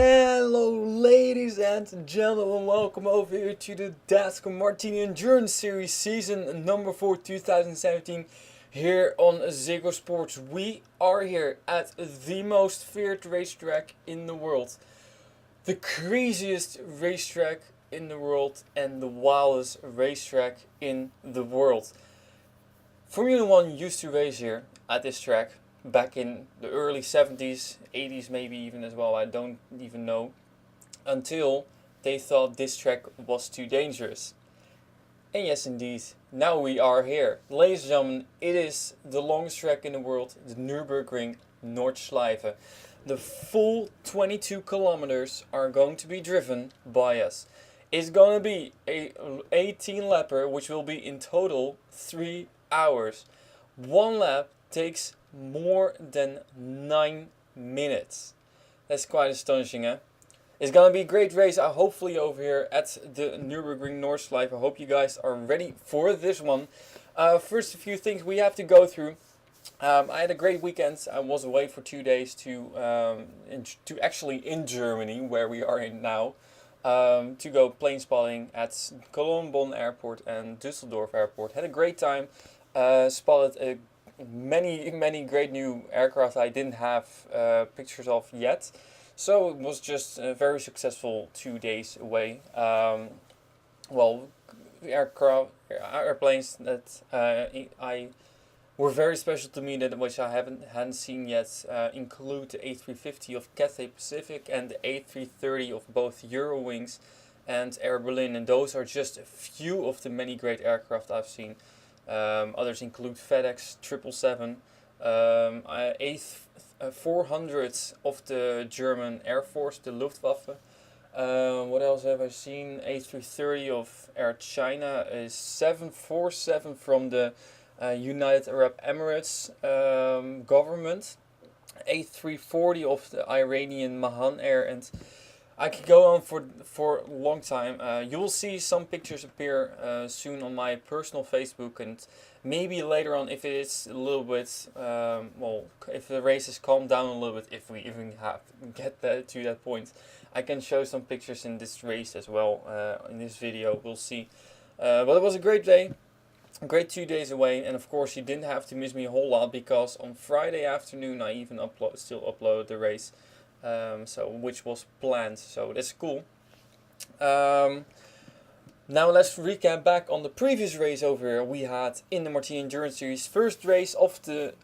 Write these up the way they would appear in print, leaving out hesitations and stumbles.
Hello ladies and gentlemen, welcome over here to the Dascar Martini Endurance Series Season number 4 2017 here on Ziggo Sports. We are here at the most feared racetrack in the world. The craziest racetrack in the world and the wildest racetrack in the world. Formula 1 used to race here at this track back in the early 70s, 80s maybe even as well, I don't even know, until they thought this track was too dangerous. And yes indeed, now we are here. Ladies and gentlemen, it is the longest track in the world, the Nürburgring Nordschleife. The full 22 kilometers are going to be driven by us. It's going to be a 18 lapper, which will be in total 3 hours. One lap takes more than 9 minutes. That's quite astonishing, eh? It's gonna be a great race, hopefully over here at the Nürburgring Nordschleife. I hope you guys are ready for this one. First, a few things we have to go through. I had a great weekend. I was away for 2 days actually in Germany, where we are in now, to go plane spotting at Cologne Bonn Airport and Düsseldorf Airport. Had a great time. Spotted many great new aircraft I didn't have pictures of yet, so it was just a very successful 2 days away. Airplanes that I were very special to me, which I hadn't seen yet, include the A350 of Cathay Pacific and the A330 of both Eurowings and Air Berlin, and those are just a few of the many great aircraft I've seen. Others include FedEx 777, A400 of the German Air Force, the Luftwaffe. What else have I seen? A330 of Air China, a 747 from the United Arab Emirates government, A340 of the Iranian Mahan Air, and I could go on for a long time. You will see some pictures appear soon on my personal Facebook, and maybe later on, if it is a little bit, if the race has calmed down a little bit, if we even get to that point, I can show some pictures in this race as well in this video. We'll see. But it was a great day. A great 2 days away, and of course you didn't have to miss me a whole lot, because on Friday afternoon I even still uploaded the race. Which was planned, so that's cool. Now let's recap back on the previous race over here we had in the Martini Endurance Series. First race of the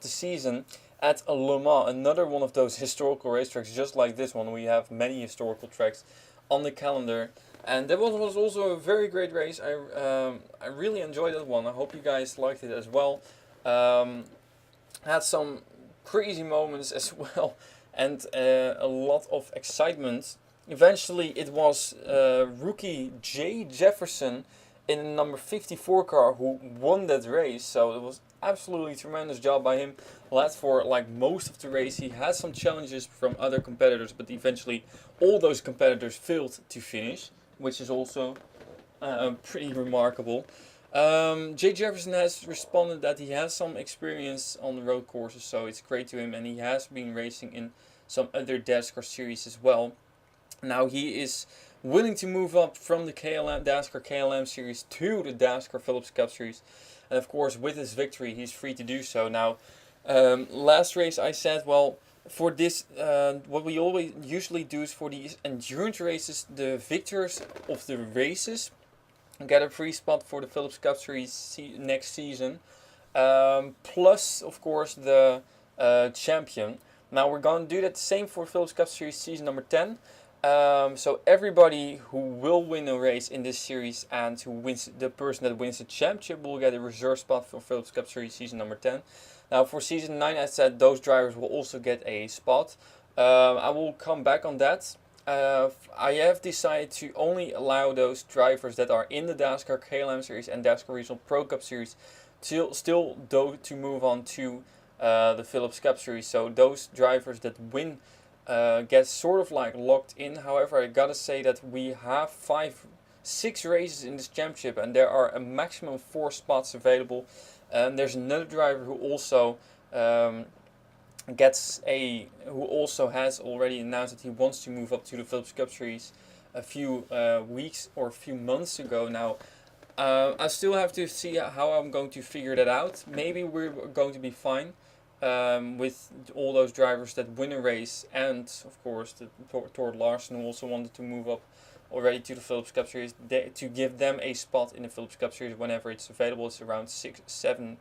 season at Le Mans, another one of those historical racetracks, just like this one. We have many historical tracks on the calendar, and that was also a very great race. I really enjoyed that one. I hope you guys liked it as well. Had some crazy moments as well, and a lot of excitement. Eventually it was rookie Jay Jefferson in the number 54 car who won that race, so it was absolutely tremendous job by him. Led for like most of the race. He had some challenges from other competitors, but eventually all those competitors failed to finish, which is also pretty remarkable. Jay Jefferson has responded that he has some experience on the road courses, so it's great to him, and he has been racing in some other Dascar series as well. Now he is willing to move up from the Dascar KLM series to the Dascar Phillips Cup series, and of course with his victory he's free to do so. Now last race I said, well, for this what we usually do is for these endurance races, the victors of the races get a free spot for the Phillips Cup Series next season, plus of course the champion. Now we're going to do that the same for Phillips Cup Series season number 10. So everybody who will win a race in this series and the person that wins the championship will get a reserve spot for Phillips Cup Series season number 10. Now for season 9, I said those drivers will also get a spot. I will come back on that. I have decided to only allow those drivers that are in the Dascar KLM series and Dascar Regional Pro Cup series to move on to the Phillips Cup series. So those drivers that win get sort of like locked in. However, I gotta say that we have 6 races in this championship, and there are a maximum of 4 spots available. There's another driver who also who also has already announced that he wants to move up to the Philips Cup Series a few weeks or a few months ago now. I still have to see how I'm going to figure that out. Maybe we're going to be fine with all those drivers that win a race, and of course the Tord Larsen, who also wanted to move up already to the Philips Cup Series, to give them a spot in the Philips Cup Series whenever it's available. It's around 6-7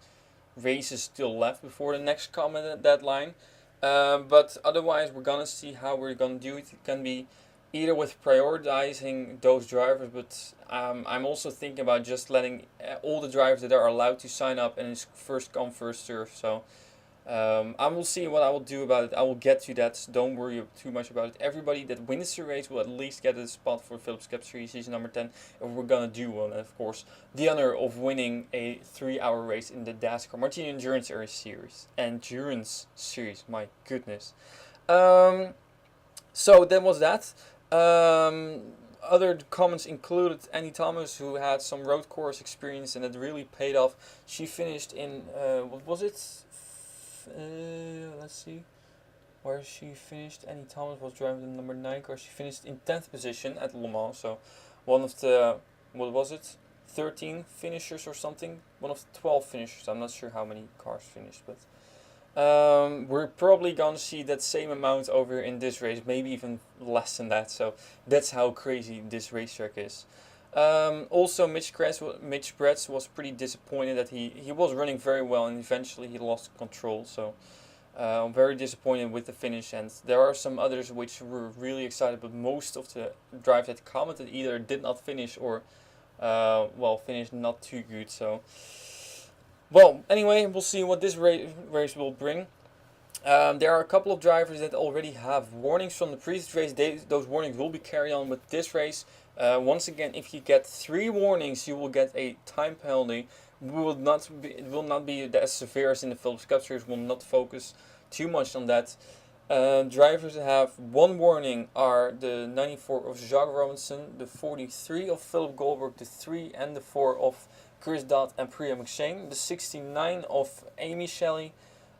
races still left before the next common deadline. But otherwise, we're gonna see how we're gonna do it. It can be either with prioritizing those drivers, but I'm also thinking about just letting all the drivers that are allowed to sign up, and it's first come first serve. So I will see what I will do about it. I will get to that, so don't worry too much about it. Everybody that wins the race will at least get a spot for Philips Cup Series season number 10. And we're gonna do one, of course, the honor of winning a 3-hour race in the Dascar Martini Endurance Series. My goodness. So that was that. Other comments included Annie Thomas, who had some road course experience and it really paid off. She finished in what was it? Let's see where she finished. Annie Thomas was driving the number 9 car. She finished in 10th position at Le Mans. So one of the, what was it, 13 finishers or something? One of the 12 finishers. I'm not sure how many cars finished, but we're probably gonna see that same amount over in this race, maybe even less than that. So that's how crazy this racetrack is. Also, Mitch Bretz was pretty disappointed that he was running very well and eventually he lost control. So I'm very disappointed with the finish, and there are some others which were really excited, but most of the drivers that commented either did not finish or finished not too good. So well, anyway, we'll see what this race will bring. There are a couple of drivers that already have warnings from the previous race. Those warnings will be carried on with this race. Once again, if you get 3 warnings, you will get a time penalty. It will not be as severe as in the Philips Cup Series. Will not focus too much on that. Drivers that have 1 warning are the 94 of Jacques Robinson, the 43 of Philip Goldberg, the 3 and the 4 of Chris Dodd and Priya McShane, the 69 of Amy Shelley,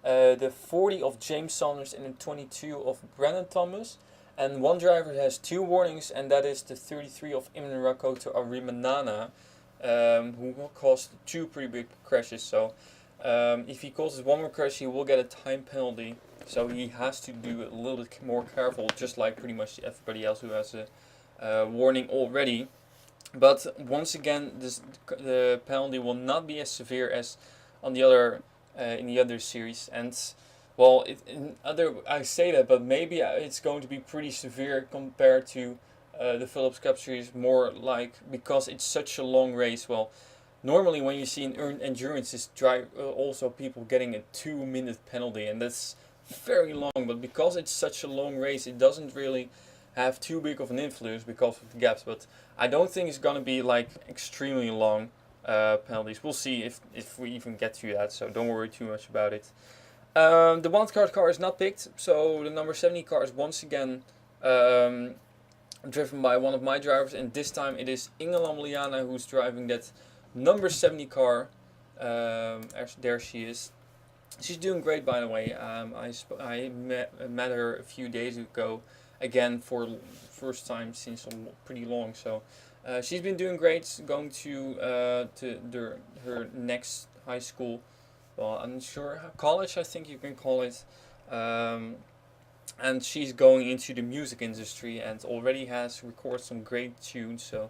the 40 of James Saunders, and the 22 of Brandon Thomas. And one driver has 2 warnings, and that is the 33 of Imran Rakoto Arimanana, who caused 2 pretty big crashes. So if he causes 1 more crash, he will get a time penalty. So he has to do a little bit more careful, just like pretty much everybody else who has a warning already. But once again, the penalty will not be as severe as on the other in the other series. And well, I say that, but maybe it's going to be pretty severe compared to the Philips Cup Series. More like, because it's such a long race. Well, normally when you see an endurance, is also people getting a 2-minute penalty, and that's very long. But because it's such a long race, it doesn't really have too big of an influence because of the gaps. But I don't think it's gonna be like extremely long penalties. We'll see if we even get to that, so don't worry too much about it. The wildcard car is not picked, so the number 70 car is once again driven by one of my drivers, and this time it is Ingelam Liana who's driving that number 70 car. There she is. She's doing great, by the way. I met her a few days ago, again for the first time since pretty long. So she's been doing great. Going to her next high school. Well, I'm not sure, college, I think you can call it. And she's going into the music industry and already has recorded some great tunes. So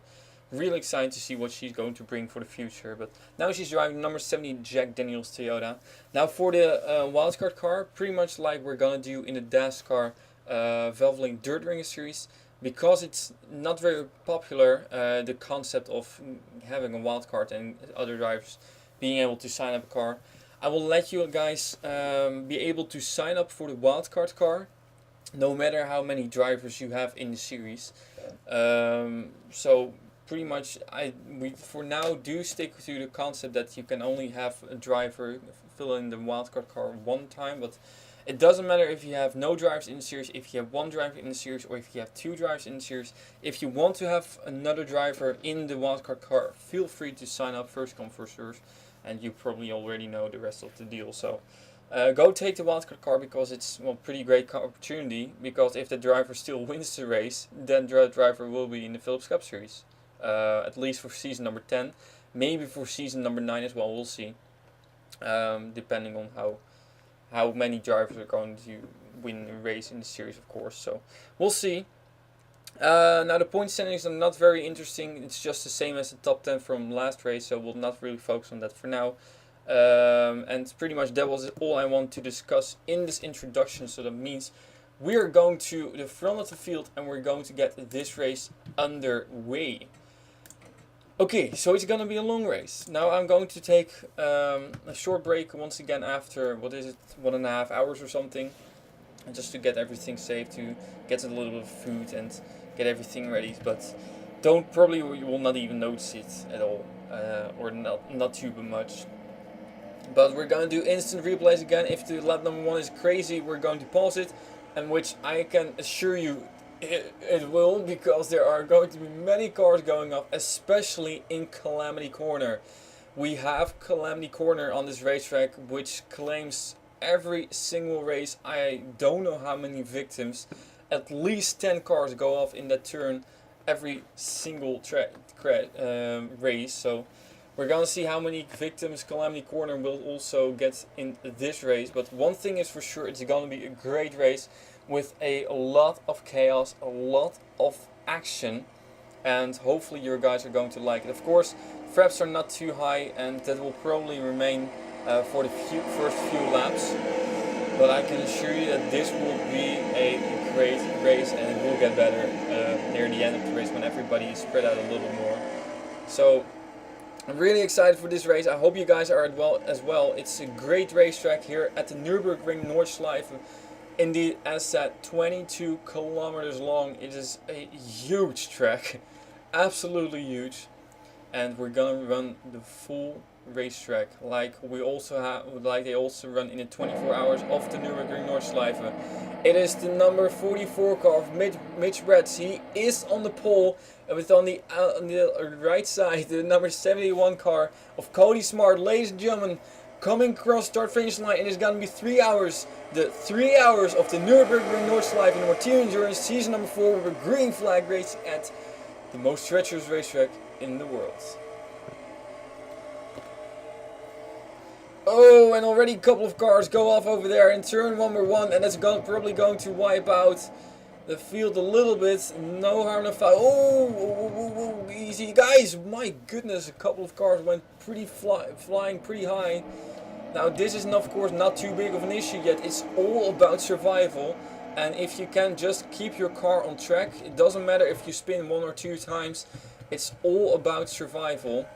really excited to see what she's going to bring for the future. But now she's driving number 70 Jack Daniels Toyota. Now for the wildcard car, pretty much like we're gonna do in the Dascar Valvoline Dirt Ring Series. Because it's not very popular, the concept of having a wildcard and other drivers being able to sign up a car, I will let you guys be able to sign up for the wildcard car, no matter how many drivers you have in the series. So pretty much, we for now do stick to the concept that you can only have a driver fill in the wildcard car 1 time, but it doesn't matter if you have no drivers in the series, if you have 1 driver in the series, or if you have 2 drivers in the series. If you want to have another driver in the wildcard car, feel free to sign up, first come first serve, and you probably already know the rest of the deal. So Go take the wildcard car because it's pretty great opportunity. Because if the driver still wins the race, then the driver will be in the Philips Cup Series, at least for season number 10, maybe for season number 9 as well. We'll see, depending on how many drivers are going to win a race in the series, of course. So we'll see. Now the point standings are not very interesting. It's just the same as the top 10 from last race, so we'll not really focus on that for now. And pretty much that was all I want to discuss in this introduction. So that means we're going to the front of the field and we're going to get this race underway. Okay, so it's gonna be a long race. Now I'm going to take a short break once again after, 1.5 hours or something, and just to get everything safe, to get a little bit of food and get everything ready. But you will not even notice it at all, or not too much. But we're going to do instant replays again. If the lap number 1 is crazy, we're going to pause it, and which I can assure you it will, because there are going to be many cars going off, especially in Calamity Corner. We have Calamity Corner on this racetrack, which claims every single race. I don't know how many victims. At least 10 cars go off in that turn every single race. So we're gonna see how many victims Calamity Corner will also get in this race. But one thing is for sure, it's gonna be a great race with a lot of chaos, a lot of action, and hopefully your guys are going to like it. Of course, fraps are not too high, and that will probably remain for the first few laps. But I can assure you that this will be a great race, and it will get better near the end of the race when everybody is spread out a little more. So I'm really excited for this race. I hope you guys are as well. It's a great racetrack here at the Nürburgring Nordschleife. Indeed, as said, 22 kilometers long. It is a huge track, absolutely huge, and we're gonna run the full racetrack like they also run in the 24 hours of the Nürburgring Nordschleife. It is the number 44 car of Mitch Bretz. He is on the pole, with on the right side the number 71 car of Cody Smart. Ladies and gentlemen, coming across start finish line, it is going to be 3 hours. The 3 hours of the Nürburgring Nordschleife in the Martini Endurance season number 4 with a green flag racing at the most treacherous racetrack in the world. Oh, and already a couple of cars go off over there in turn number 1, and that's probably going to wipe out the field a little bit. No harm, no foul. Oh, easy. Guys, my goodness, a couple of cars went flying pretty high. Now, this is, of course, not too big of an issue yet. It's all about survival. And if you can just keep your car on track, it doesn't matter if you spin 1 or 2 times. It's all about survival.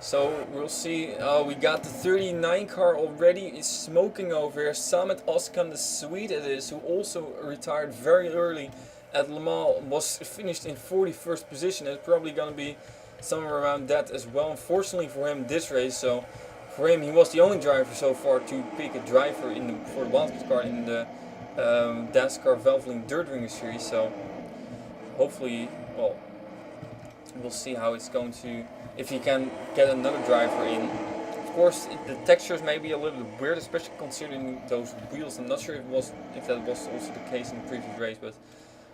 So we'll see. We got the 39 car already. It's smoking over here. Samet Özkan, the Swede it is, who also retired very early at Le Mans, was finished in 41st position. It's probably going to be somewhere around that as well. Unfortunately for him, this race. So for him, he was the only driver so far to pick a driver for the wildcard car in the Dascar Valvoline Nürburgring series. So hopefully, well, we'll see how it's going to. If you can get another driver in. Of course, the textures may be a little bit weird, especially considering those wheels. I'm not sure if that was also the case in the previous race, but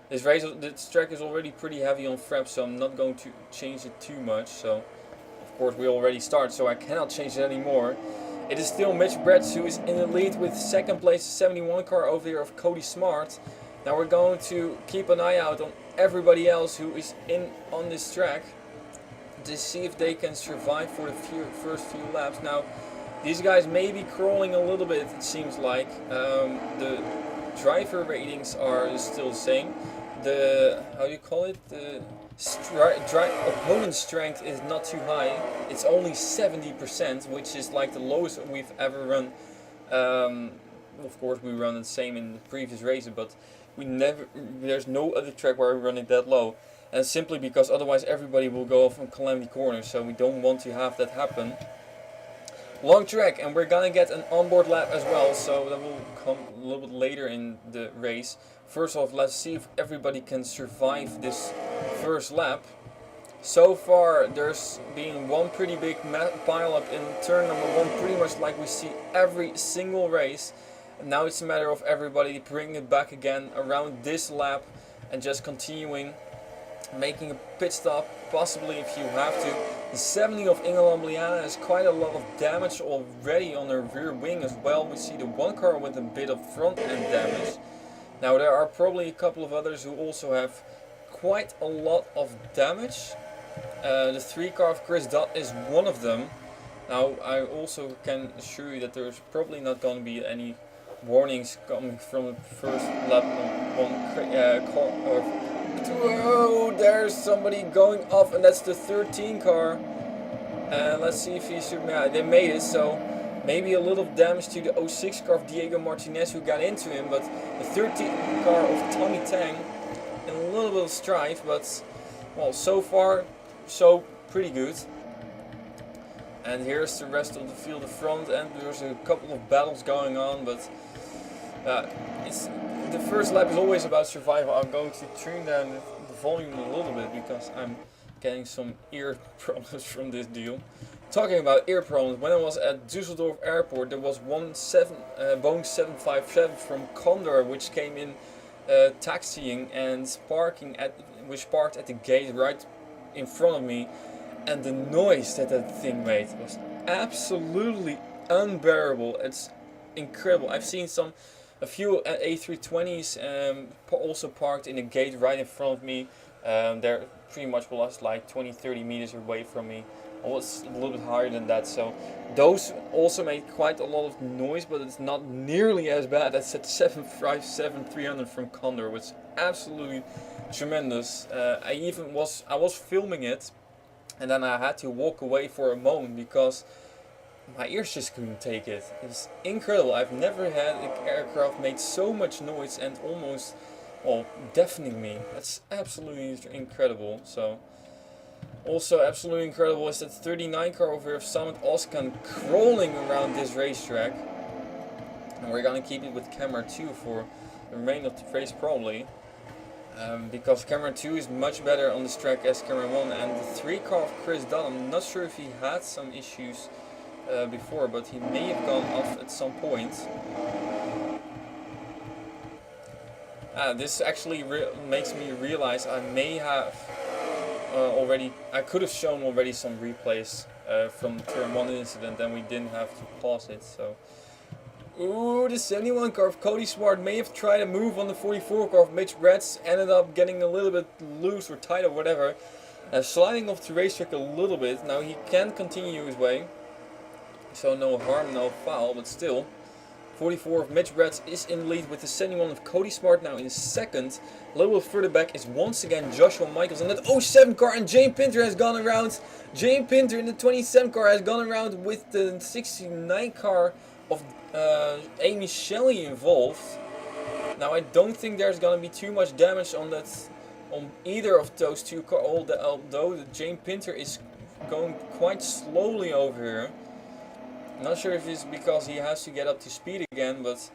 this track is already pretty heavy on fraps, so I'm not going to change it too much. So, of course, we already start, so I cannot change it anymore. It is still Mitch Bretz who is in the lead with second place, 71 car over here of Cody Smart. Now we're going to keep an eye out on everybody else who is on this track, to see if they can survive for the first few laps. Now, these guys may be crawling a little bit, it seems like. The driver ratings are still the same. The, how do you call it? The opponent strength is not too high. It's only 70%, which is like the lowest we've ever run. Of course, we run the same in the previous races, but there's no other track where we run it that low. And simply because otherwise everybody will go off on Calamity Corner, so we don't want to have that happen. Long track, and we're gonna get an onboard lap as well, so that will come a little bit later in the race. First off, let's see if everybody can survive this first lap. So far, there's been one pretty big pile up in turn number 1, pretty much like we see every single race. And now it's a matter of everybody bringing it back again around this lap and just continuing, making a pit stop, possibly if you have to. The 70 of Inge Lambliana has quite a lot of damage already on her rear wing as well. We see the one car with a bit of front end damage. Now there are probably a couple of others who also have quite a lot of damage. The 3 car of Chris Dodd is one of them. Now I also can assure you that there's probably not going to be any warnings coming from the first lap on car. Whoa, there's somebody going off, and that's the 13 car. And let's see if he should. Yeah, they made it, so maybe a little damage to the 06 car of Diego Martinez who got into him, but the 13 car of Tommy Tang in a little bit of strife, but well, so far so pretty good. And here's the rest of the field, the front end. There's a couple of battles going on, but the first lap is always about survival. I'm going to turn down the volume a little bit because I'm getting some ear problems from this deal. Talking about ear problems, when I was at Düsseldorf Airport, there was one Boeing 757 from Condor which came in taxiing and which parked at the gate right in front of me, and the noise that thing made was absolutely unbearable. It's incredible. I've seen a few A320s also parked in a gate right in front of me. They're pretty much was like 20-30 meters away from me. I was a little bit higher than that, so those also made quite a lot of noise, but it's not nearly as bad as that 757-300 from Condor, which is absolutely tremendous. I was filming it, and then I had to walk away for a moment because my ears just couldn't take it. It's incredible. I've never had an aircraft make so much noise and almost, well, deafening me. That's absolutely incredible. So, also absolutely incredible is that 39 car over here of Samet Özkan crawling around this racetrack. And we're gonna keep it with camera 2 for the remainder of the race probably. Because camera 2 is much better on this track as camera 1, and the 3 car of Chris Dunn, I'm not sure if he had some issues before, but he may have gone off at some point. This actually makes me realize I may have I could have shown already some replays from the turn 1 incident, and we didn't have to pause it, so. Ooh, the 71 car of Cody Smart may have tried a move on the 44 car of Mitch Bretz, ended up getting a little bit loose or tight or whatever, sliding off the racetrack a little bit. Now he can continue his way, so no harm, no foul, but still. 44 of Mitch Bretz is in the lead with the 71 of Cody Smart now in second. A little bit further back is once again Joshua Michaels, and that 07 car, and Jane Pinter has gone around. Jane Pinter in the 27 car has gone around with the 69 car of Amy Shelley involved. Now I don't think there's gonna be too much damage on either of those two cars, although Jane Pinter is going quite slowly over here. Not sure if it's because he has to get up to speed again, but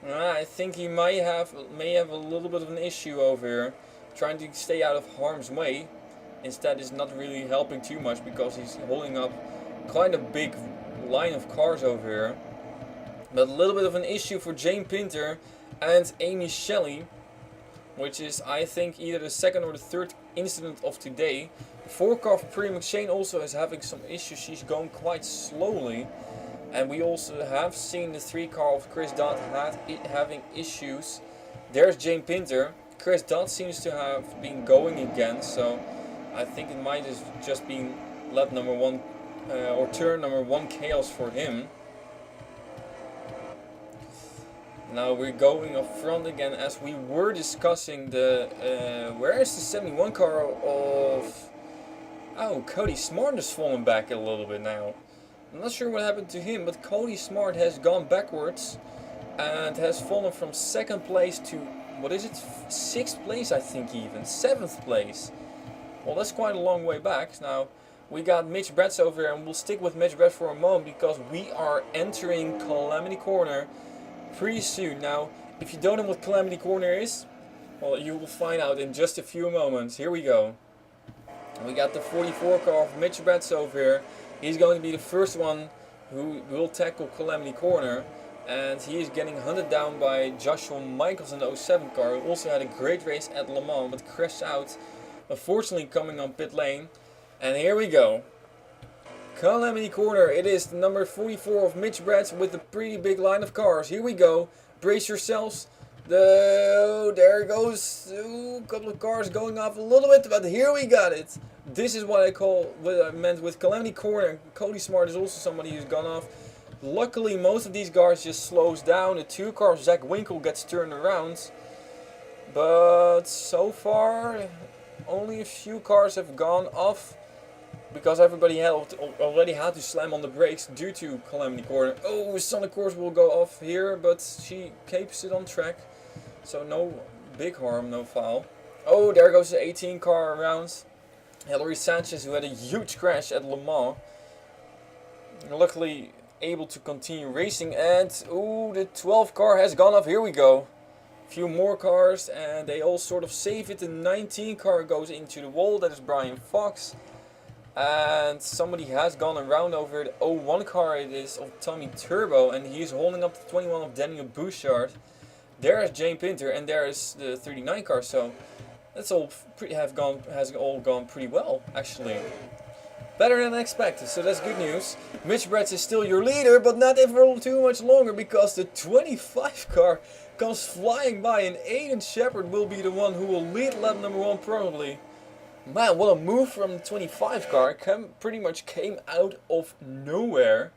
I think he may have a little bit of an issue over here, trying to stay out of harm's way. Instead, it's not really helping too much because he's holding up quite a big line of cars over here. But a little bit of an issue for Jane Pinter and Amy Shelley, which is, I think, either the second or the third incident of today. The 4 car of Pri McShane also is having some issues. She's going quite slowly. And we also have seen the 3 car of Chris Dodd having issues. There's Jane Pinter. Chris Dodd seems to have been going again, so I think it might have just been lap number 1 or turn number 1 chaos for him. Now we're going up front again, as we were discussing the where is the 71 car of Cody Smart has fallen back a little bit now. I'm not sure what happened to him, but Cody Smart has gone backwards and has fallen from 2nd place to, what is it, 6th place, I think, even 7th place. Well, that's quite a long way back. Now we got Mitch Bretz over here, and we'll stick with Mitch Bretz for a moment because we are entering Calamity Corner pretty soon. Now, if you don't know what Calamity Corner is, well, you will find out in just a few moments. Here we go. We got the 44 car of Mitch Bretz over here. He's going to be the first one who will tackle Calamity Corner. And he is getting hunted down by Joshua Michaels in the 07 car, who also had a great race at Le Mans, but crashed out, unfortunately coming on pit lane. And here we go. Calamity Corner, it is the number 44 of Mitch Bretz with a pretty big line of cars. Here we go. Brace yourselves. There goes a couple of cars going off a little bit, but here we got it. This is what I meant with Calamity Corner. Cody Smart is also somebody who's gone off. Luckily, most of these cars just slows down. The 2 car of Zach Winkle gets turned around. But so far, only a few cars have gone off. Because everybody already had to slam on the brakes due to Calamity Corner. Oh, Sonic Course will go off here, but she keeps it on track. So no big harm, no foul. Oh, there goes the 18 car around. Hilary Sanchez, who had a huge crash at Le Mans. Luckily able to continue racing, and ooh, the 12 car has gone off. Here we go. A few more cars, and they all sort of save it. The 19 car goes into the wall. That is Brian Fox. And somebody has gone around over the 01 car. It is of Tommy Turbo, and he's holding up the 21 of Daniel Bouchard. There is Jane Pinter, and there is the 39 car. So that's all has all gone pretty well, actually. Better than expected, so that's good news. Mitch Bretz is still your leader, but not for too much longer, because the 25 car comes flying by, and Aiden Shepard will be the one who will lead lap number 1 probably. Man, what a move from the 25 car. Pretty much came out of nowhere.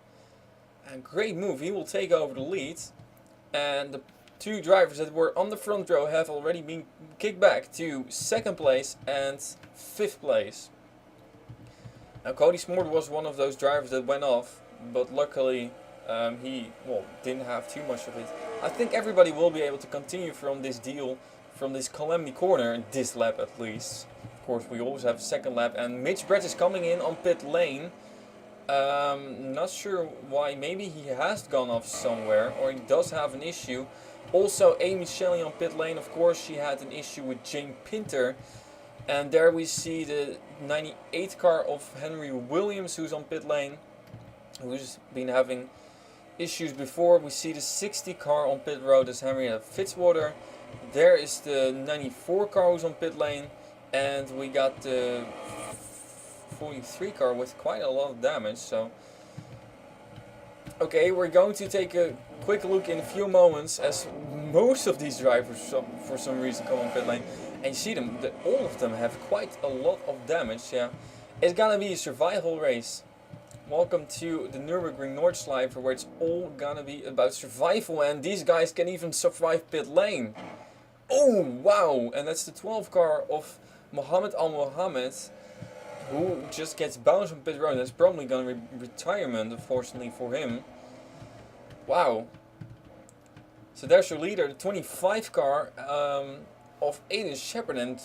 And great move. He will take over the lead. And the 2 drivers that were on the front row have already been kicked back to 2nd place and 5th place. Now Cody Smart was one of those drivers that went off, but luckily he didn't have too much of it. I think everybody will be able to continue from this deal, from this Calamity Corner, this lap at least. Of course, we always have a 2nd lap, and Mitch Bretz is coming in on pit lane. Not sure why. Maybe he has gone off somewhere, or he does have an issue. Also, Amy Shelley on pit lane. Of course, she had an issue with Jane Pinter. And there we see the 98 car of Henry Williams, who's on pit lane, who's been having issues before. We see the 60 car on pit road as Henrietta Fitzwater. There is the 94 car who's on pit lane. And we got the 43 car with quite a lot of damage. So, okay, we're going to take a quick look in a few moments, as most of these drivers for some reason come on pit lane. And you see them, all of them have quite a lot of damage. Yeah, it's gonna be a survival race. Welcome to the Nürburgring Nordschleife, where it's all gonna be about survival, and these guys can even survive pit lane. Oh wow! And that's the 12 car of Mohammed Al Mohammed, who just gets bounced on pit road. That's probably gonna be retirement, unfortunately for him. Wow. So there's your leader, the 25 car of Aiden Shepard, and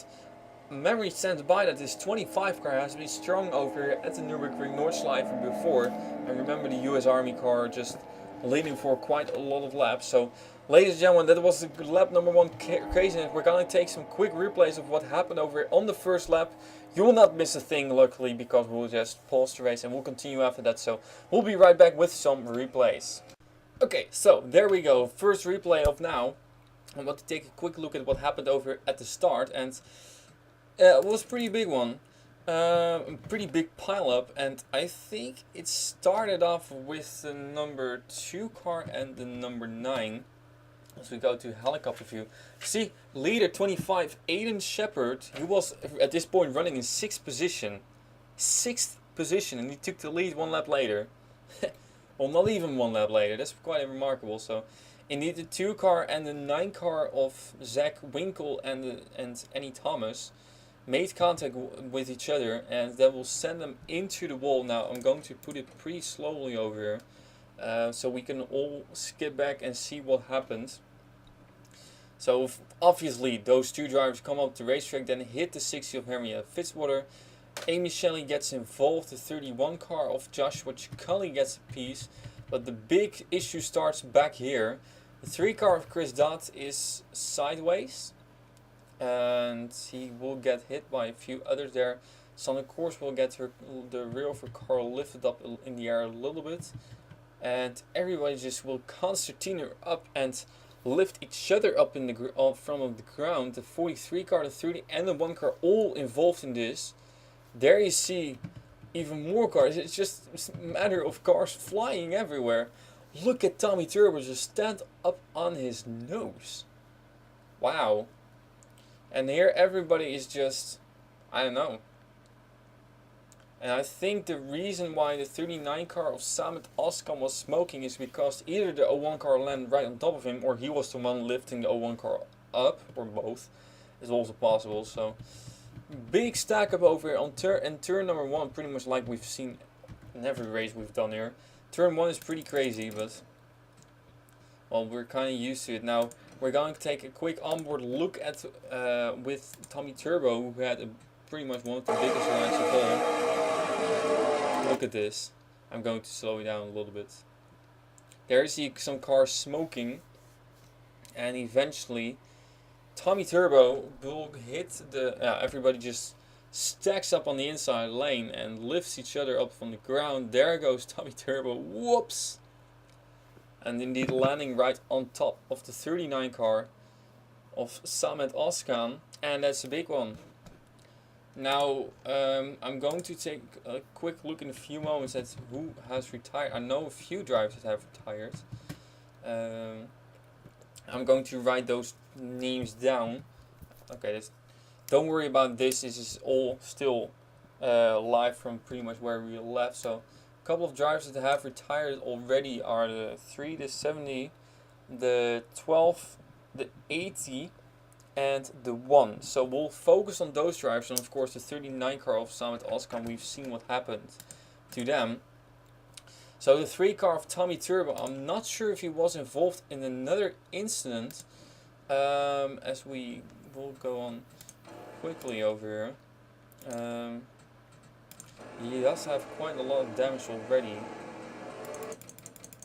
memory stands by that this 25 car has been strong over here at the Nürburgring Nordschleife before. I remember the US Army car just leading for quite a lot of laps. So, ladies and gentlemen, that was the lap number 1 craziness. We're gonna take some quick replays of what happened over here on the first lap. You will not miss a thing, luckily, because we'll just pause the race and we'll continue after that. So, we'll be right back with some replays. Okay, so there we go. First replay of now. I want to take a quick look at what happened over at the start, and it was a pretty big one. Pretty big pile up, and I think it started off with the number 2 car and the number 9. As we go to helicopter view, see leader 25 Aiden Shepard, who was at this point running in 6th position. 6th position, and he took the lead 1 lap later. Well, not even 1 lap later. That's quite remarkable. So indeed, the 2 car and the 9 car of Zach Winkle and Annie Thomas made contact with each other, and that will send them into the wall. Now I'm going to put it pretty slowly over here, so we can all skip back and see what happened. So obviously those 2 drivers come up the racetrack, then hit the 60 of Henrietta Fitzwater. Amy Shelley gets involved, the 31 car of Joshua Chiculli gets a piece, but the big issue starts back here. The 3 car of Chris Dodd is sideways, and he will get hit by a few others there. Sun, of course, will get the rear of her car lifted up in the air a little bit. And everybody just will concertina up and lift each other up in the from the ground. The 43 car, the 30 and the 1 car all involved in this. There you see even more cars. It's just a matter of cars flying everywhere. Look at Tommy Turbo just stand up on his nose. Wow. And here everybody is just, I don't know. And I think the reason why the 39 car of Samet Özkan was smoking is because either the 01 car landed right on top of him, or he was the one lifting the 01 car up, or both. Is also possible. So big stack up over here on turn number 1, pretty much like we've seen in every race we've done here. Turn 1 is pretty crazy, but well, we're kind of used to it now. We're going to take a quick onboard look at with Tommy Turbo, who had pretty much one of the biggest lines of all. Look at this. I'm going to slow it down a little bit. There you see some cars smoking, and eventually Tommy Turbo will hit the. Everybody just stacks up on the inside lane and lifts each other up from the ground. There goes Tommy Turbo. Whoops! And indeed landing right on top of the 39 car of Samet Özkan, and that's a big one. Now I'm going to take a quick look in a few moments at who has retired. I know a few drivers that have retired. I'm going to write those names down. Okay, don't worry about this. This is all still live from pretty much where we left. So a couple of drivers that have retired already are the 3, the 70, the 12, the 80. And the 1. So we'll focus on those drivers, and of course the 39 car of Samet Özkan, we've seen what happened to them. So the 3 car of Tommy Turbo, I'm not sure if he was involved in another incident, as we will go on quickly over here. He does have quite a lot of damage already.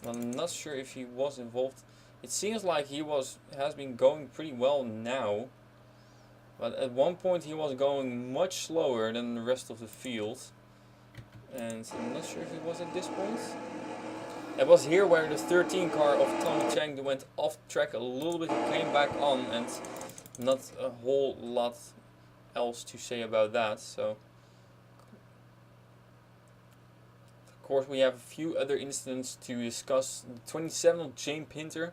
I'm not sure if he was involved. It seems like he has been going pretty well now, but at one point he was going much slower than the rest of the field, and I'm not sure if he was at this point. It was here where the 13 car of Tommy Chang went off track a little bit, he came back on, and not a whole lot else to say about that. So of course we have a few other incidents to discuss. The 27 of James Pinter.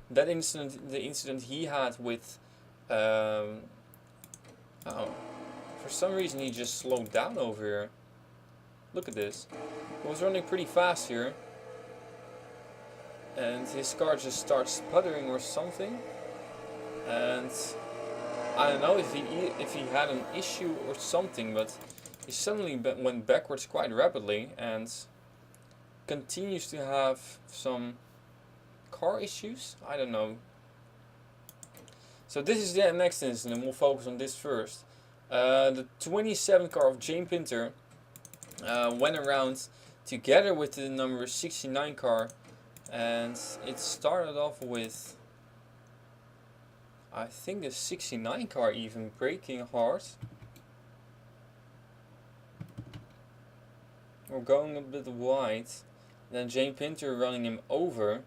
That incident, the incident he had with, for some reason he just slowed down over here. Look at this. He was running pretty fast here, and his car just starts sputtering or something. And I don't know if he had an issue or something, but he suddenly went backwards quite rapidly and continues to have some car issues. I don't know. So this is the next incident. We'll focus on this first. The 27 car of James Pinter went around together with the number 69 car, and it started off with, I think, the 69 car even braking hard. Or going a bit wide. Then James Pinter running him over.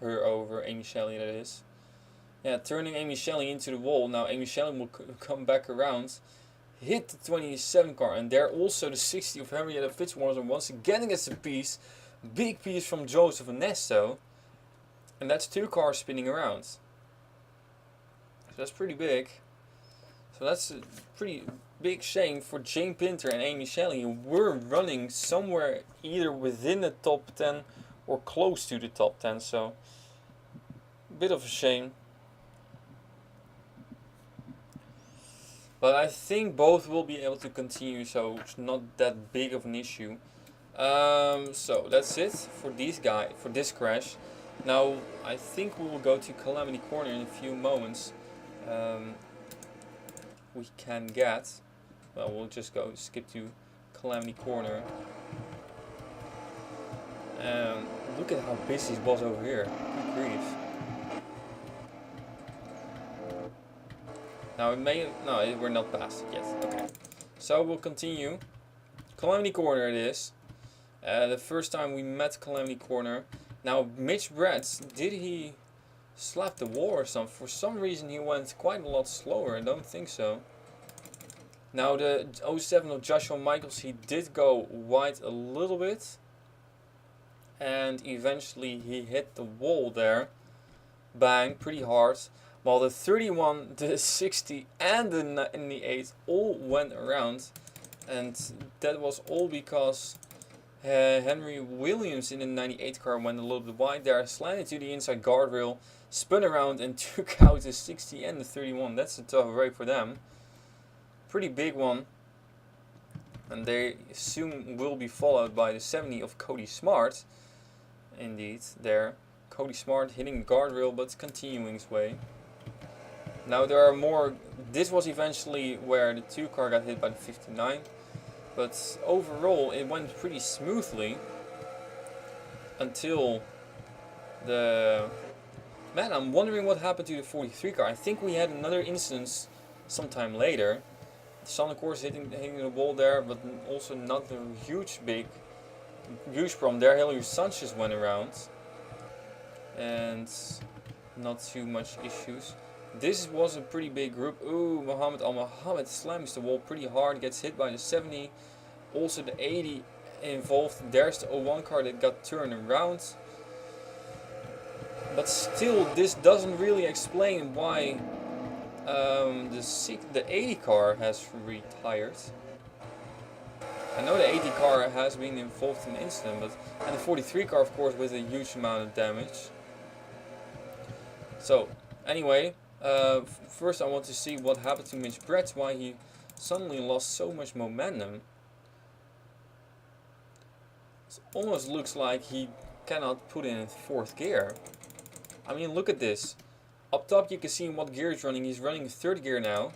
Her over, Amy Shelley that is. Yeah, turning Amy Shelley into the wall. Now Amy Shelley will come back around, hit the 27 car, and there also the 60 of Henrietta Fitzwater once again gets a piece. Big piece from Joseph Ernesto. And that's 2 cars spinning around. So that's pretty big. So that's a pretty big shame for James Pinter and Amy Shelley, who were running somewhere either within the top 10 or close to the top 10, so a bit of a shame. But I think both will be able to continue, so it's not that big of an issue. So that's it for this crash. Now I think we will go to Calamity Corner in a few moments. We can get, well, we'll just skip to Calamity Corner. Look at how busy it was over here. Good grief. Now we're not past it yet. Okay. So we'll continue Calamity Corner it is. The first time we met Calamity Corner. Now Mitch Brett, did he slap the wall or something? For some reason he went quite a lot slower. I don't think so. Now the 07 of Joshua Michaels, he did go wide a little bit. And eventually he hit the wall there. Bang, pretty hard. While the 31, the 60 and the 98 all went around. And that was all because Henry Williams in the 98 car went a little bit wide there. Slanted to the inside guardrail. Spun around and took out the 60 and the 31. That's a tough break for them. Pretty big one. And they soon will be followed by the 70 of Cody Smart. Indeed, there. Cody Smart hitting the guardrail but continuing his way. Now there are more. This was eventually where the 2 car got hit by the 59. But overall it went pretty smoothly. Until the... Man, I'm wondering what happened to the 43 car. I think we had another instance sometime later. The Sun, of course, hitting the wall there, but also not a huge problem there. Helio Sanchez went around. And not too much issues. This was a pretty big group. Ooh, Muhammad Al-Muhammad slams the wall pretty hard. Gets hit by the 70. Also the 80 involved. There's the 01 car that got turned around. But still, this doesn't really explain why the 80 car has retired. I know the 80 car has been involved in the incident, but and the 43 car, of course, with a huge amount of damage. So, anyway, first I want to see what happened to Mitch Brett, why he suddenly lost so much momentum. It almost looks like he cannot put in 4th gear. I mean, look at this. Up top you can see in what gear he's running. He's running 3rd gear now.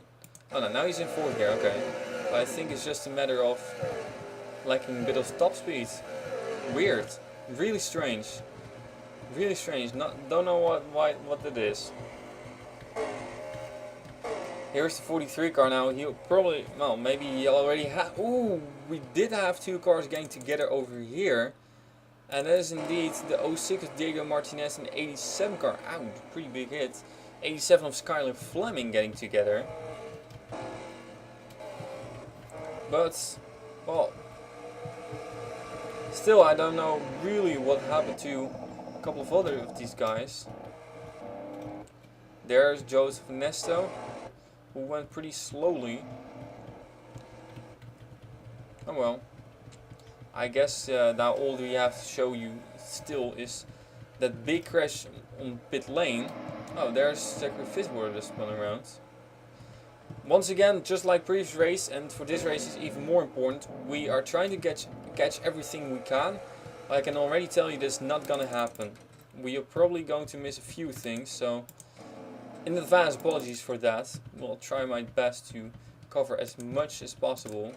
Oh no, now he's in 4th gear, okay. But I think it's just a matter of lacking a bit of top speed. Weird. Really strange. Really strange. Don't know what that is. Here's the 43 car now. He'll probably, well, maybe he already had. Ooh, we did have 2 cars getting together over here. And that is indeed the 06 of Diego Martinez and the 87 car. Ow, pretty big hit. 87 of Skylar Fleming getting together. But, well, still I don't know really what happened to a couple of other of these guys. There's Joseph Nesto, who went pretty slowly. Oh well. I guess now all we have to show you still is that big crash on pit lane. Oh, there's Zachary Fitzwater just spun around. Once again, just like previous race, and for this race is even more important, we are trying to catch everything we can. I can already tell you that's not gonna happen. We are probably going to miss a few things, so in advance apologies for that. I'll try my best to cover as much as possible.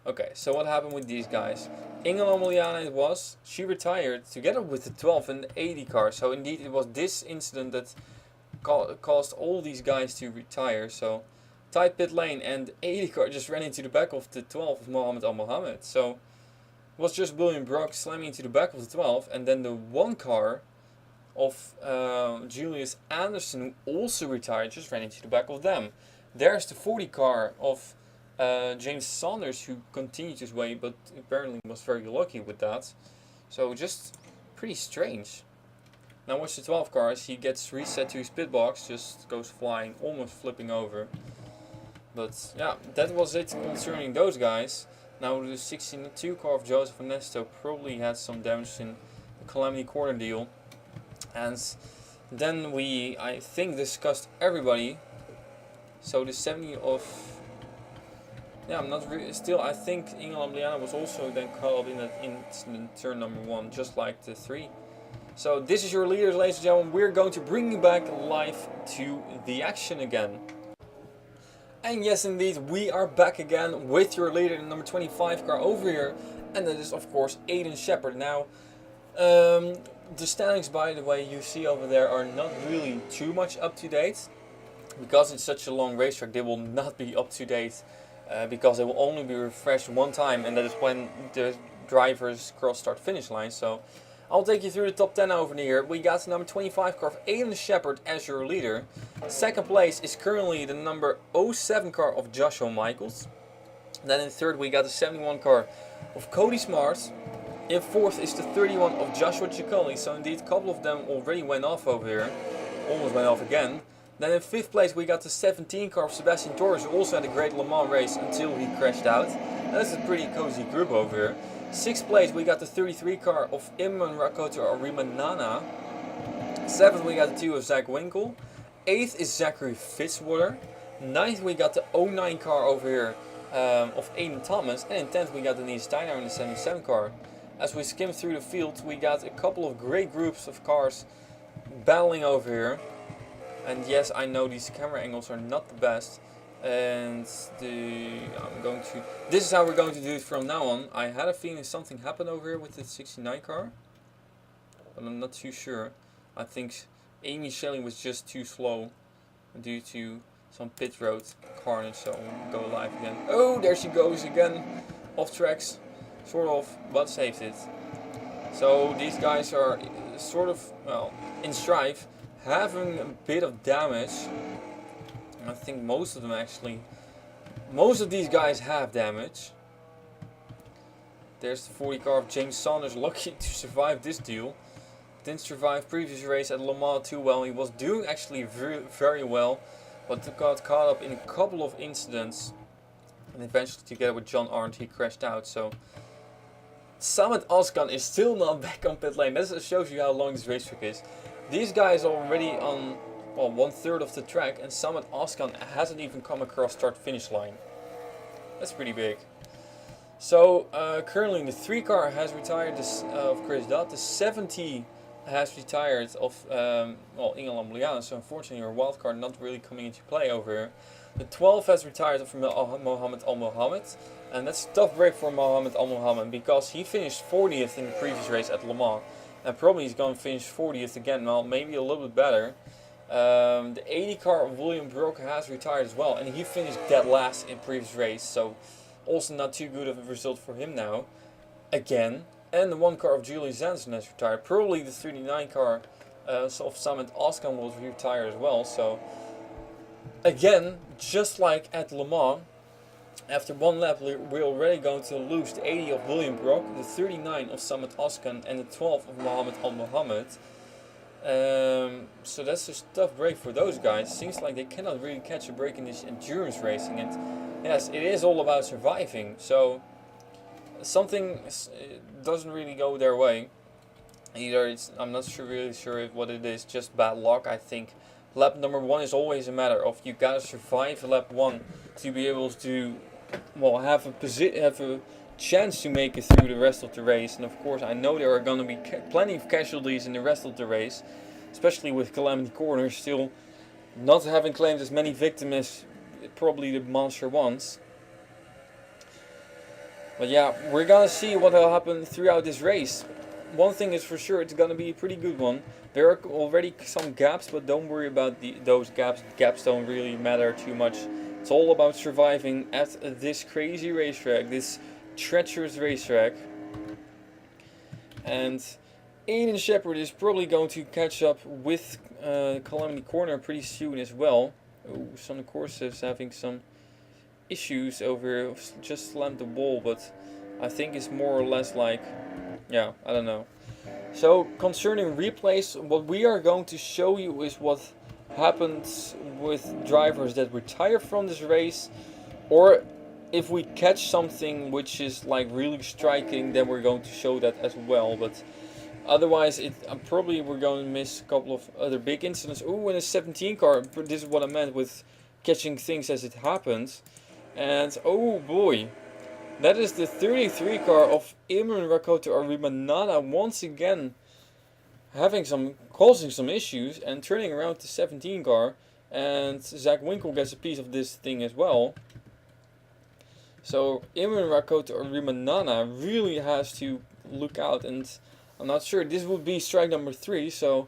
Okay, so what happened with these guys? Ingela Moliana it was. She retired together with the 12 and the 80 car. So indeed it was this incident that caused all these guys to retire. So tight pit lane and the 80 car just ran into the back of the 12 of Mohammed Al-Mohammed. So it was just William Brock slamming into the back of the 12. And then the 1 car of Julius Anderson, who also retired, just ran into the back of them. There's the 40 car of James Saunders, who continued his way, but apparently was very lucky with that. So just pretty strange. Now watch the 12 cars. He gets reset to his pit box, just goes flying, almost flipping over. But yeah, that was it concerning those guys. Now the 62 car of Joseph Ernesto probably had some damage in the Calamity Corner deal. And then we, I think, discussed everybody. So the 70 of... Yeah, I'm not really, still I think Ingela Moliana was also then called in that incident turn number 1, just like the 3. So this is your leaders, ladies and gentlemen. We're going to bring you back live to the action again. And yes, indeed, we are back again with your leader, the number 25 car over here. And that is, of course, Aiden Shepard. Now, the standings, by the way, you see over there are not really too much up to date. Because it's such a long racetrack, they will not be up to date because they will only be refreshed one time, and that is when the drivers cross start finish line. So I'll take you through the top 10 over here. We got the number 25 car of Aiden Shepard as your leader. Second place is currently the number 07 car of Joshua Michaels. Then in third we got the 71 car of Cody Smart. In fourth is the 31 of Joshua Ciccone. So indeed a couple of them already went off over here. Almost went off again. Then in fifth place we got the 17 car of Sebastian Torres, who also had a great Le Mans race until he crashed out. That's a pretty cozy group over here. Sixth place we got the 33 car of Imran Rakoto Arimanana. Seventh we got the 2 of Zach Winkle. Eighth is Zachary Fitzwater. Ninth we got the 09 car over here of Aiden Thomas. And in 10th we got the Denise Steiner in the 77 car. As we skim through the field, we got a couple of great groups of cars battling over here. And yes, I know these camera angles are not the best. And this is how we're going to do it from now on. I had a feeling something happened over here with the 69 car, but I'm not too sure. I think Amy Shelley was just too slow due to some pit road carnage, so we'll go live again. Oh, there she goes again, off tracks, sort of, but saved it. So these guys are sort of, well, in strife, having a bit of damage. I think most of them actually, most of these guys have damage. There's the 40 car of James Saunders, lucky to survive this deal. Didn't survive previous race at Le Mans too well. He was doing actually very well, but got caught up in a couple of incidents. And eventually together with John Arndt he crashed out. So Samet Askan is still not back on pit lane. That shows you how long this racetrack is. These guys are already on, well, 1/3 of the track, and Samet Askan hasn't even come across start finish line. That's pretty big. So currently the 3 car has retired of Chris Dodd. The 70 has retired of Inge Lambliana. So unfortunately our wildcard not really coming into play over here. The 12 has retired from Mohammed Al Mohammed, and that's a tough break for Mohammed Al Mohammed because he finished 40th in the previous race at Le Mans, and probably he's going to finish 40th again. Well, maybe a little bit better. The 80 car of William Brock has retired as well, and he finished dead last in previous race, so also not too good of a result for him now, again. And the 1 car of Julie Zanson has retired. Probably the 39 car of Samet Askan will retire as well. So again, just like at Le Mans, after 1 lap we're already going to lose the 80 of William Brock, the 39 of Samet Askan, and the 12 of Mohammed Al Mohammed. So that's a tough break for those guys. Seems like they cannot really catch a break in this endurance racing, and yes, it is all about surviving. So something doesn't really go their way. Either I'm not really sure what it is, just bad luck. I think lap number 1 is always a matter of you gotta survive lap 1 to be able to, well, have a chance to make it through the rest of the race. And of course I know there are going to be plenty of casualties in the rest of the race, especially with Calamity Corner still not having claimed as many victims as probably the monster ones. But yeah, we're gonna see what will happen throughout this race. One thing is for sure, it's gonna be a pretty good one. There are already some gaps, but don't worry about those gaps. Gaps don't really matter too much. It's all about surviving at this crazy racetrack, this treacherous racetrack. And Aiden Shepard is probably going to catch up with Calamity Corner pretty soon as well. Oh, some of course is having some issues over, just slammed the wall, but I think it's more or less like, yeah, I don't know. So concerning replays, what we are going to show you is what happens with drivers that retire from this race, or if we catch something which is like really striking, then we're going to show that as well. But otherwise, probably we're going to miss a couple of other big incidents. Oh, in a 17 car, this is what I meant with catching things as it happens. And oh boy, that is the 33 car of Imran Rakoto Arimanana once again causing some issues and turning around the 17 car, and Zach Winkle gets a piece of this thing as well. So Imran Rakoto Arimanana really has to look out, and I'm not sure, this would be strike number 3, so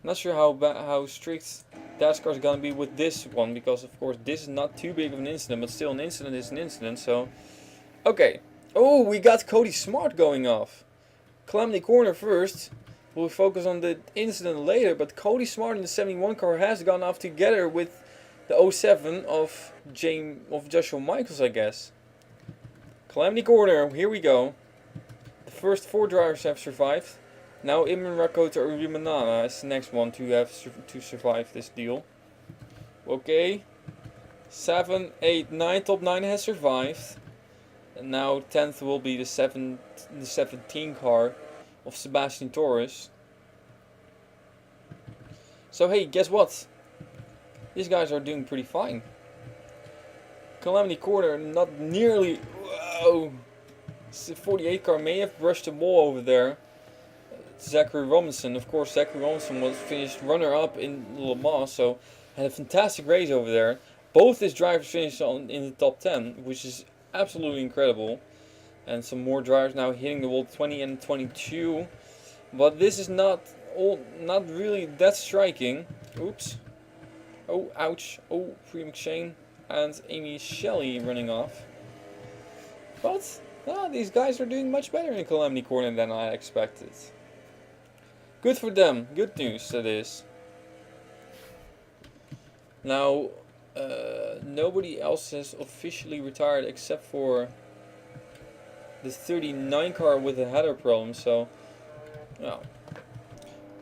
Not sure how strict Dascar is gonna be with this one, because of course this is not too big of an incident, but still an incident is an incident. So, okay. Oh, we got Cody Smart going off. Calamity Corner first. We'll focus on the incident later, but Cody Smart in the 71 car has gone off together with the 07 of Joshua Michaels, I guess. Calamity Corner, here we go. The first 4 drivers have survived. Now Imran Rakota or Rimanana is the next one to survive this deal. Okay. 7, 8, 9, top 9 has survived. And now 10th will be the 17 car of Sebastian Torres. So hey, guess what? These guys are doing pretty fine. Calamity Corner, not nearly. Whoa! 48 car may have brushed the wall over there. Zachary Robinson, of course, Zachary Robinson was finished runner-up in Le Mans, so had a fantastic race over there. Both his drivers finished in the top 10, which is absolutely incredible. And some more drivers now hitting the wall, 20 and 22. But this is not really that striking. Oops. Oh, ouch. Oh, Free McShane and Amy Shelley running off. But these guys are doing much better in Calamity Corner than I expected. Good for them. Good news, that is. Now, nobody else has officially retired except for the 39 car with a header problem. So,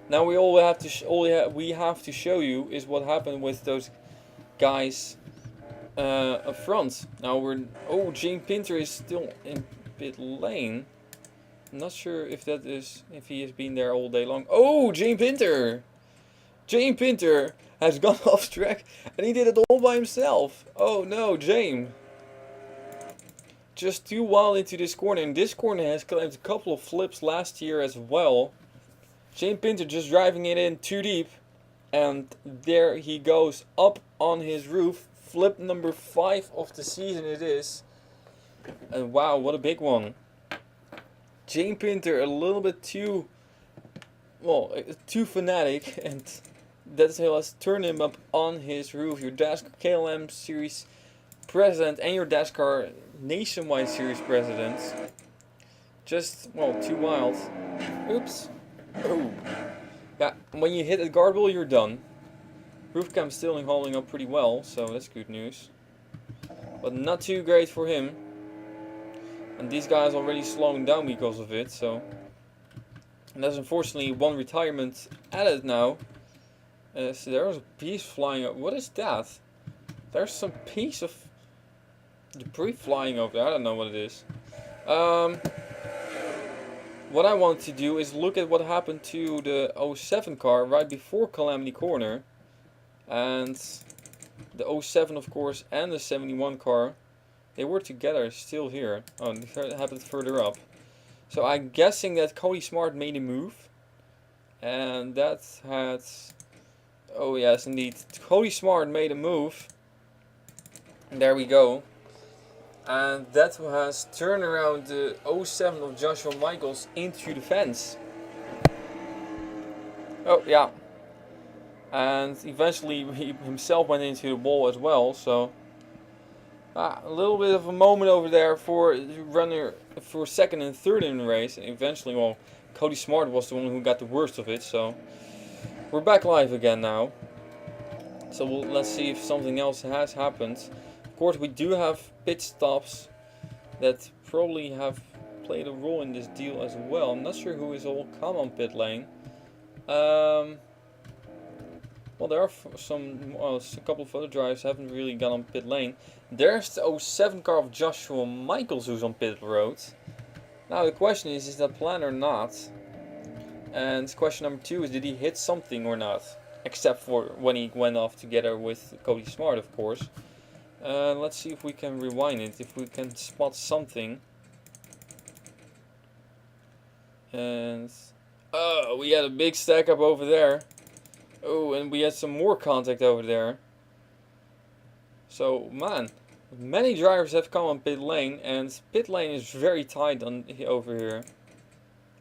now we have to show you is what happened with those guys up front. Now Jane Pinter is still in pit lane. I'm not sure if he has been there all day long. Oh, Jane Pinter! Jane Pinter has gone off track and he did it all by himself. Oh no, Jane. Just too wild into this corner, and this corner has claimed a couple of flips last year as well. Jane Pinter just driving it in too deep, and there he goes up on his roof. Flip number 5 of the season it is. And wow, what a big one. Jane Pinter a little bit too fanatic, and that has turned him up on his roof. Your Dascar KLM series president and your Dascar nationwide series president. Just, too wild. Oops. Oh. Yeah, when you hit a guardrail, you're done. Roof cam still holding up pretty well, so that's good news. But not too great for him. And these guys already slowing down because of it, so. And there's unfortunately one retirement added now. So there's a piece flying up. What is that? There's some piece of debris flying over there. I don't know what it is. What I want to do is look at what happened to the 07 car right before Calamity Corner. And the 07, of course, and the 71 car. They were together, still here. Oh, it happened further up. So I'm guessing that Cody Smart made a move. And that had... Oh yes, indeed. Cody Smart made a move. And there we go. And that has turned around the 07 of Joshua Michaels into the fence. Oh, yeah. And eventually he himself went into the wall as well, so... a little bit of a moment over there for runner for second and third in the race, and eventually, Cody Smart was the one who got the worst of it. So we're back live again now. So let's see if something else has happened. Of course, we do have pit stops that probably have played a role in this deal as well. I'm not sure who is all come on pit lane. Well, there are a couple of other drivers haven't really gone on pit lane. There's the 07 car of Joshua Michaels who's on pit road. Now the question is that planned or not? And question number 2 is, did he hit something or not? Except for when he went off together with Cody Smart, of course. Let's see if we can rewind it, if we can spot something. And oh, we had a big stack up over there. Oh, and we had some more contact over there. So, man, many drivers have come on pit lane, and pit lane is very tight over here.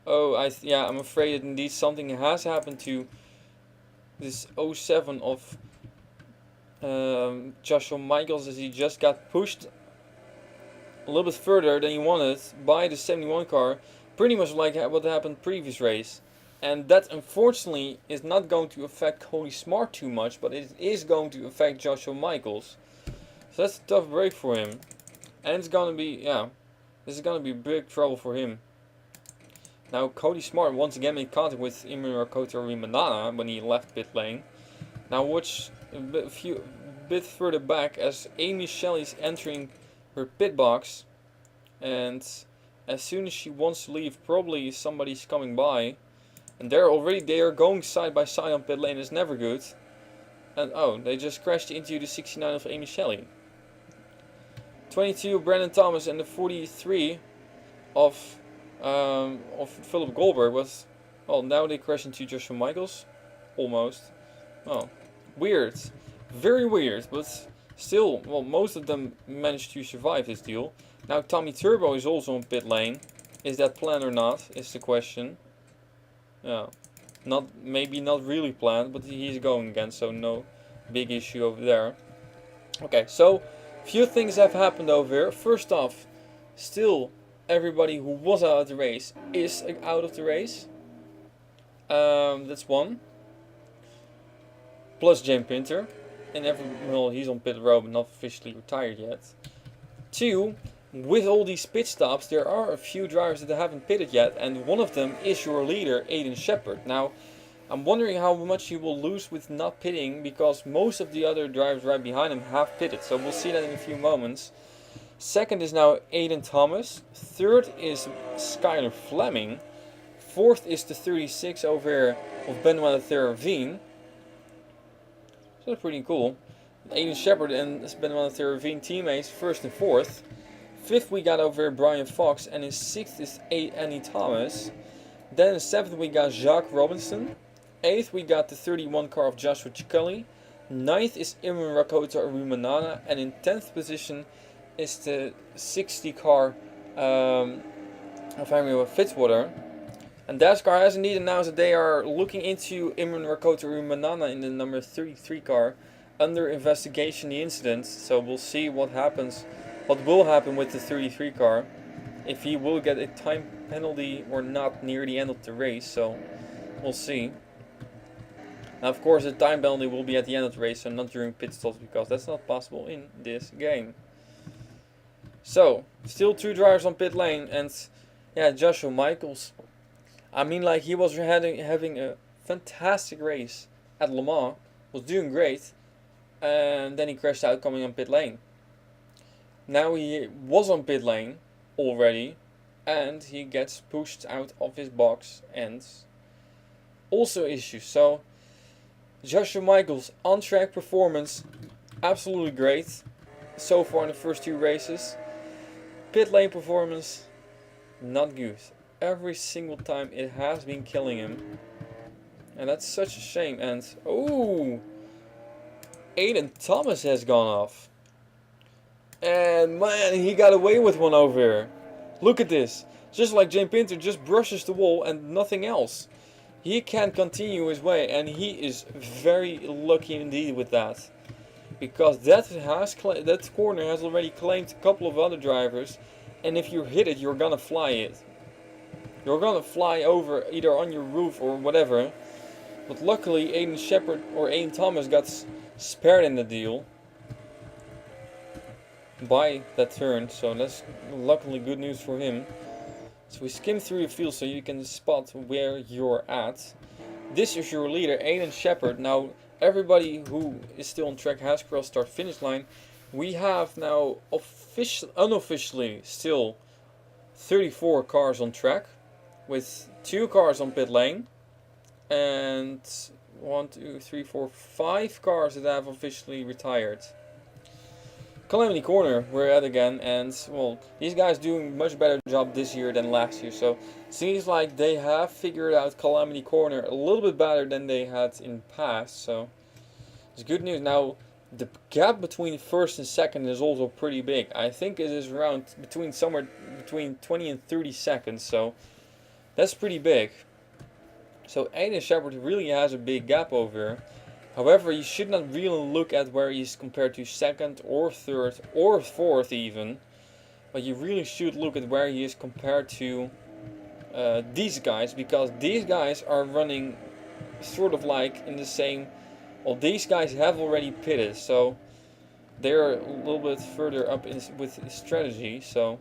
Oh, I'm afraid that indeed something has happened to this 07 of Joshua Michaels, as he just got pushed a little bit further than he wanted by the 71 car, pretty much like what happened previous race. And that unfortunately is not going to affect Cody Smart too much, but it is going to affect Joshua Michaels. So that's a tough break for him. And it's gonna be, yeah, this is gonna be big trouble for him. Now Cody Smart once again made contact with Imran Rimanana when he left pit lane. Now watch a bit further back as Amy Shelley's entering her pit box, and as soon as she wants to leave, probably somebody's coming by, and they are going side by side on pit lane. It's never good. And oh, they just crashed into the 69 of Amy Shelley. 22 Brandon Thomas and the 43 of Philip Goldberg was, well, now they crash into Joshua Michaels, almost. Oh, weird, very weird, but still, well, most of them managed to survive this deal. Now Tommy Turbo is also on pit lane. Is that planned or not, is the question. Yeah, maybe not really planned, but he's going again, so no big issue over there. Okay, so few things have happened over here. First off, still everybody who was out of the race is out of the race. That's one. Plus James Pinter. And well, he's on pit road but not officially retired yet. Two, with all these pit stops, there are a few drivers that haven't pitted yet, and one of them is your leader, Aiden Shepard. Now, I'm wondering how much he will lose with not pitting, because most of the other drivers right behind him have pitted, so we'll see that in a few moments. Second is now Aiden Thomas. Third is Skylar Fleming. Fourth is the 36 over here of Benoit Theravine. So that's pretty cool. Aiden Shepard and Benoit Theravine teammates, first and fourth. Fifth we got over here Brian Fox, and in sixth is Annie Thomas. Then in seventh we got Jacques Robinson. Eighth we got the 31 car of Joshua Ciccoli. Ninth is Imran Rakota Rumanana, and in 10th position is the 60 car of Henry Fitzwater. And Dascar has indeed announced that they are looking into Imran Rakota Rumanana in the number 33 car under investigation the incident. So we'll see what happens, what will happen with the 33 car, if he will get a time penalty or not near the end of the race. So we'll see. Now of course the time penalty will be at the end of the race, so not during pit stops, because that's not possible in this game. So, still two drivers on pit lane, and yeah, Joshua Michaels. I mean, like, he was having a fantastic race at Le Mans, was doing great, and then he crashed out coming on pit lane. Now he was on pit lane already, and he gets pushed out of his box, and also issues. So, Joshua Michaels, on-track performance, absolutely great so far in the first two races. Pit lane performance, not good. Every single time it has been killing him. And that's such a shame. And, oh, Aiden Thomas has gone off. And man, he got away with one over here. Look at this. Just like James Pinter just brushes the wall and nothing else. He can't continue his way, and he is very lucky indeed with that. Because that corner has already claimed a couple of other drivers, and if you hit it, you're gonna fly it. You're gonna fly over either on your roof or whatever. But luckily, Aiden Shepard or Aiden Thomas got spared in the deal by that turn, so that's luckily good news for him. So we skim through the field so you can spot where you're at. This is your leader, Aiden Shepard. Now, everybody who is still on track has crossed start finish line. We have now unofficially still 34 cars on track, with 2 cars on pit lane, and 1, 2, 3, 4, 5 cars that have officially retired. Calamity Corner we're at again, and well, these guys doing much better job this year than last year, so seems like they have figured out Calamity Corner a little bit better than they had in the past, so it's good news. Now the gap between first and second is also pretty big. I think it is around somewhere between 20 and 30 seconds, so that's pretty big. So Aiden Shepard really has a big gap over here. However, you should not really look at where he's compared to second or third or fourth even. But you really should look at where he is compared to these guys. Because these guys are running sort of like in the same... Well, these guys have already pitted. So they're a little bit further up with strategy. So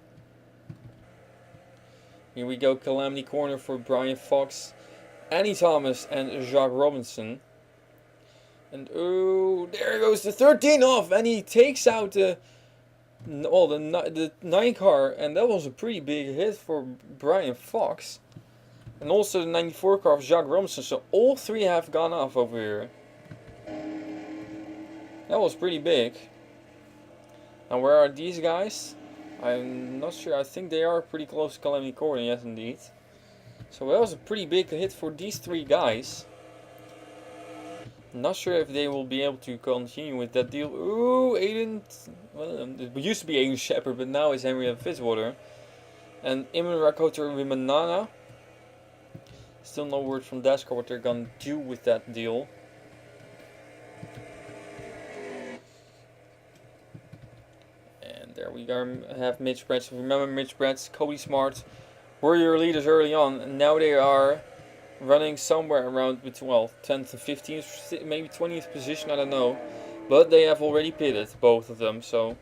here we go. Calamity Corner for Brian Fox, Annie Thomas and Jacques Robinson. And oh, there goes the 13 off, and he takes out the 9 car, and that was a pretty big hit for Brian Fox. And also the 94 car of Jacques Robinson, so all three have gone off over here. That was pretty big. And where are these guys? I'm not sure, I think they are pretty close to Calamity Corner, yes indeed. So that was a pretty big hit for these three guys. Not sure if they will be able to continue with that deal. Ooh, Aiden. Well, it used to be Aiden Shepard, but now it's Henrietta Fitzwater. And Iman Rakoto Rimanana. Still no word from Dascar what they're gonna do with that deal. And there we have Mitch Bretts. Remember Mitch Bretts, Cody Smart were your leaders early on, and now they are running somewhere around between 10th to 15th, maybe 20th position, I don't know. But they have already pitted, both of them, so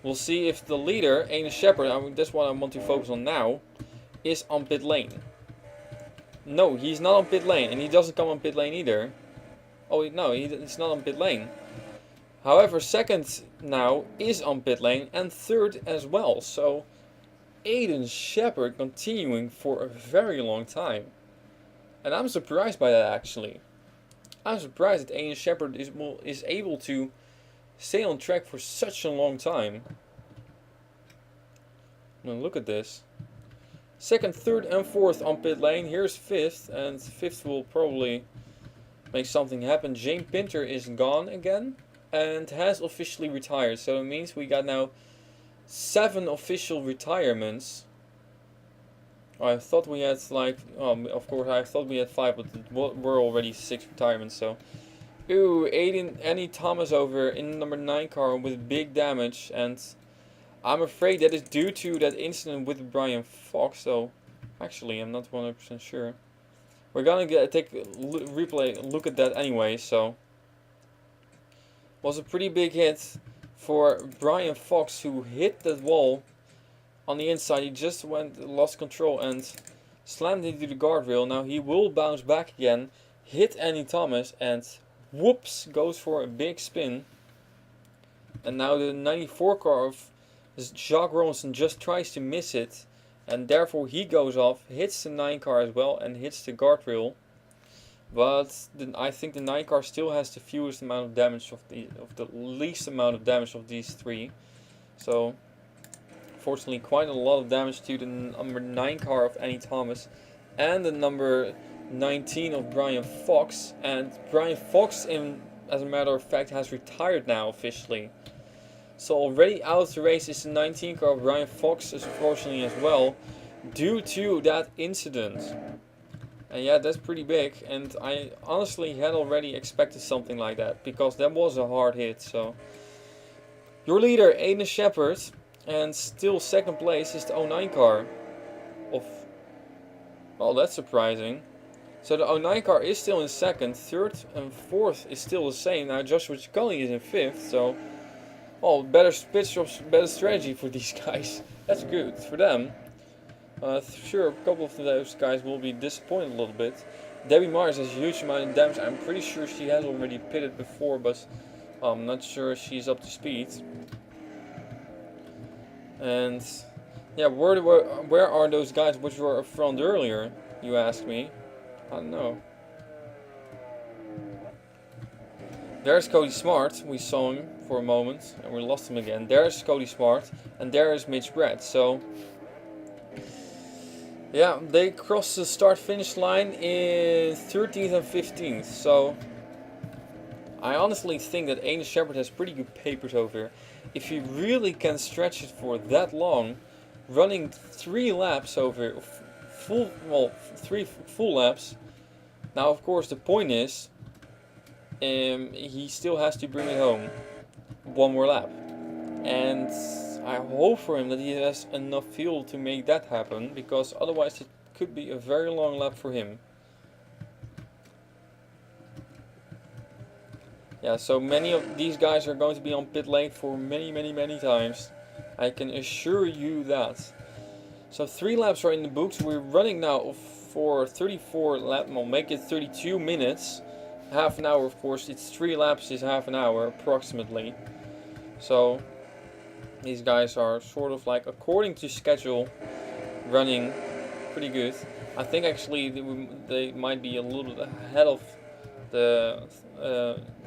we'll see if the leader, Aiden Shepard, that's what I want to focus on now, is on pit lane. No, he's not on pit lane, and he doesn't come on pit lane either. Oh no, he's not on pit lane. However, second now is on pit lane, and third as well, so Aiden Shepard continuing for a very long time. And I'm surprised by that, actually. I'm surprised that Aiden Shepard is able to stay on track for such a long time. Now look at this. Second, third and fourth on pit lane. Here's fifth, and fifth will probably make something happen. Jane Pinter is gone again and has officially retired. So it means we got now 7 official retirements. I thought we had like, of course I thought we had 5, but it were already 6 retirements, so. Ooh, Annie Thomas over in number 9 car with big damage, and I'm afraid that is due to that incident with Brian Fox, so actually I'm not 100% sure. We're gonna take a look at that anyway, so. Was a pretty big hit for Brian Fox, who hit that wall on the inside. He just lost control and slammed into the guardrail. Now he will bounce back again, hit Annie Thomas, and whoops, goes for a big spin. And now the 94 car of Jacques Robinson just tries to miss it, and therefore he goes off, hits the 9 car as well, and hits the guardrail. But I think the 9 car still has the fewest amount of damage of the least amount of damage of these 3. So fortunately, quite a lot of damage to the number 9 car of Annie Thomas and the number 19 of Brian Fox. And Brian Fox, as a matter of fact, has retired now officially. So already out of the race is the 19 car of Brian Fox, unfortunately as well, due to that incident. And yeah, that's pretty big, and I honestly had already expected something like that, because that was a hard hit. So your leader, Aiden Shepard, and still second place is the 09 car of, well, that's surprising. So the 09 car is still in second, third and fourth is still the same. Now Joshua Ciccone is in fifth, so, well, better strategy for these guys. That's good for them. Sure, a couple of those guys will be disappointed a little bit. Debbie Mars has a huge amount of damage. I'm pretty sure she has already pitted before, but I'm not sure she's up to speed. And yeah, where are those guys which were up front earlier, you ask me? I don't know. There's Cody Smart. We saw him for a moment and we lost him again. There's Cody Smart, and there is Mitch Brett. So yeah, they crossed the start-finish line in 13th and 15th. So I honestly think that Aiden Shepard has pretty good papers over here. If he really can stretch it for that long, running 3 laps over, 3 full laps, Now, of course, the point is, he still has to bring it home one more lap. And I hope for him that he has enough fuel to make that happen, because otherwise it could be a very long lap for him. Yeah, so many of these guys are going to be on pit lane for many times. I can assure you that. So 3 laps are in the books. We're running now for 34 laps. We'll make it 32 minutes. Half an hour, of course. It's 3 laps is half an hour approximately. So these guys are sort of like, according to schedule, running pretty good. I think actually they might be a little bit ahead of the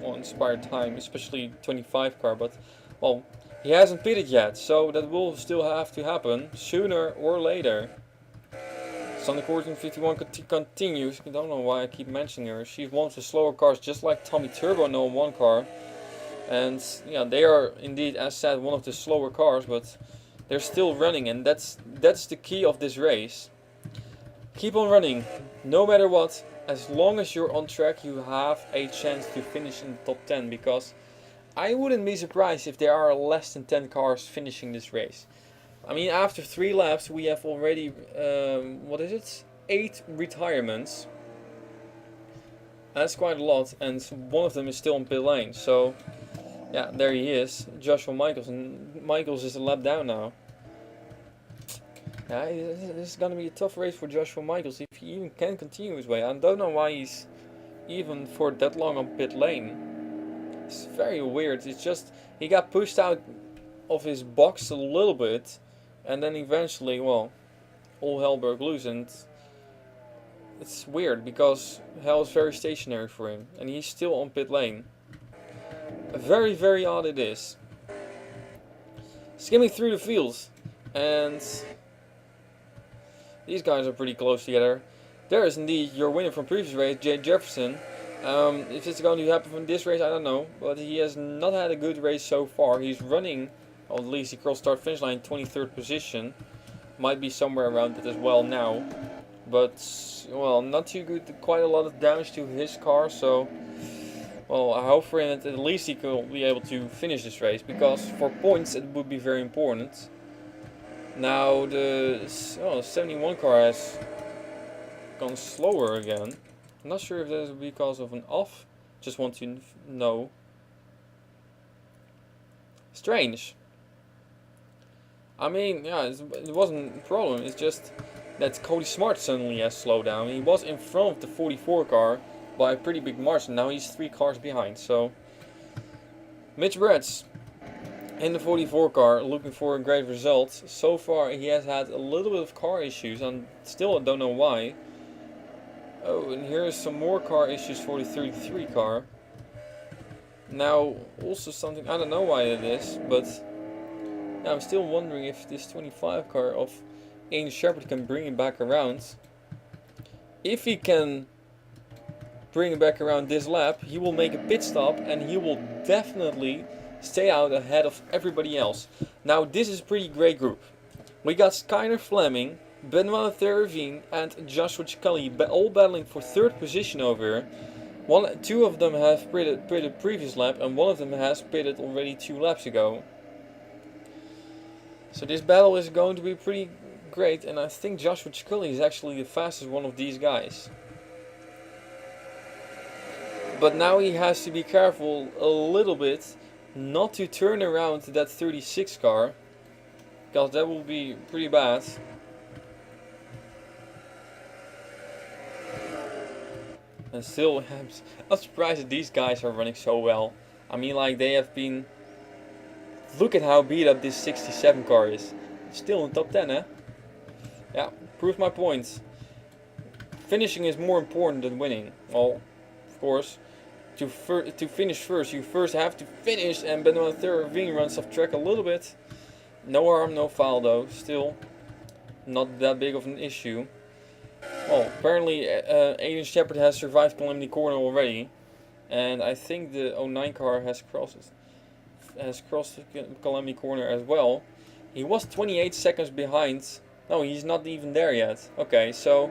inspired time, especially 25 car, but well, he hasn't pitted yet, so that will still have to happen sooner or later. Sunday Courtin 51 continues. I don't know why I keep mentioning her. She's one of the slower cars, just like Tommy Turbo in 01 car. And yeah, they are indeed, as said, one of the slower cars, but they're still running, and that's the key of this race. Keep on running, no matter what. As long as you're on track, you have a chance to finish in the top 10, because I wouldn't be surprised if there are less than 10 cars finishing this race. I mean, after 3 laps, we have already, 8 retirements. That's quite a lot, and one of them is still on pit lane. So, yeah, there he is, Joshua Michaels, and Michaels is a lap down now. Yeah, this is going to be a tough race for Joshua Michaels if he even can continue his way. I don't know why he's even for that long on pit lane. It's very weird. It's just he got pushed out of his box a little bit, and then eventually, well, all hell broke loose. And it's weird because hell is very stationary for him, and he's still on pit lane. Very odd it is. Skimming through the fields, and these guys are pretty close together. There is indeed your winner from previous race, Jay Jefferson. If it's going to happen from this race, I don't know. But he has not had a good race so far. He's running, or at least he crossed start finish line, 23rd position. Might be somewhere around it as well now. But, well, not too good. Quite a lot of damage to his car. So, well, I hope for him that at least he could be able to finish this race. Because for points, it would be very important. Now the 71 car has gone slower again. I'm not sure if that is because of an off. Just want to know. Strange. I mean, yeah, it wasn't a problem. It's just that Cody Smart suddenly has slowed down. He was in front of the 44 car by a pretty big margin. Now he's 3 cars behind. So Mitch Bretz in the 44 car, looking for a great result. So far he has had a little bit of car issues, and still I don't know why. Oh, and here's some more car issues for the 33 car. Now, also something, I don't know why it is, but yeah, I'm still wondering if this 25 car of Ian Shepherd can bring it back around. If he can bring it back around this lap, he will make a pit stop, and he will definitely stay out ahead of everybody else. Now this is a pretty great group. We got Skyler Fleming, Benoit Theravine and Joshua Chicali all battling for 3rd position over here. 2 of them have pitted previous lap, and 1 of them has pitted already 2 laps ago. So this battle is going to be pretty great, and I think Joshua Chicali is actually the fastest one of these guys. But now he has to be careful a little bit not to turn around to that 36 car, because that will be pretty bad. And still, I'm surprised that these guys are running so well. I mean, like, they have been... Look at how beat up this 67 car is. Still in top 10, eh? Yeah, proves my point. Finishing is more important than winning. Well, of course, to finish first, you first have to finish, and Benoit Theravine runs off track a little bit. No harm, no foul though. Still, not that big of an issue. Well, apparently Aiden Shepherd has survived Calamity Corner already, and I think the 09 car has crossed Calamity Corner as well. He was 28 seconds behind. No, he's not even there yet. Okay, so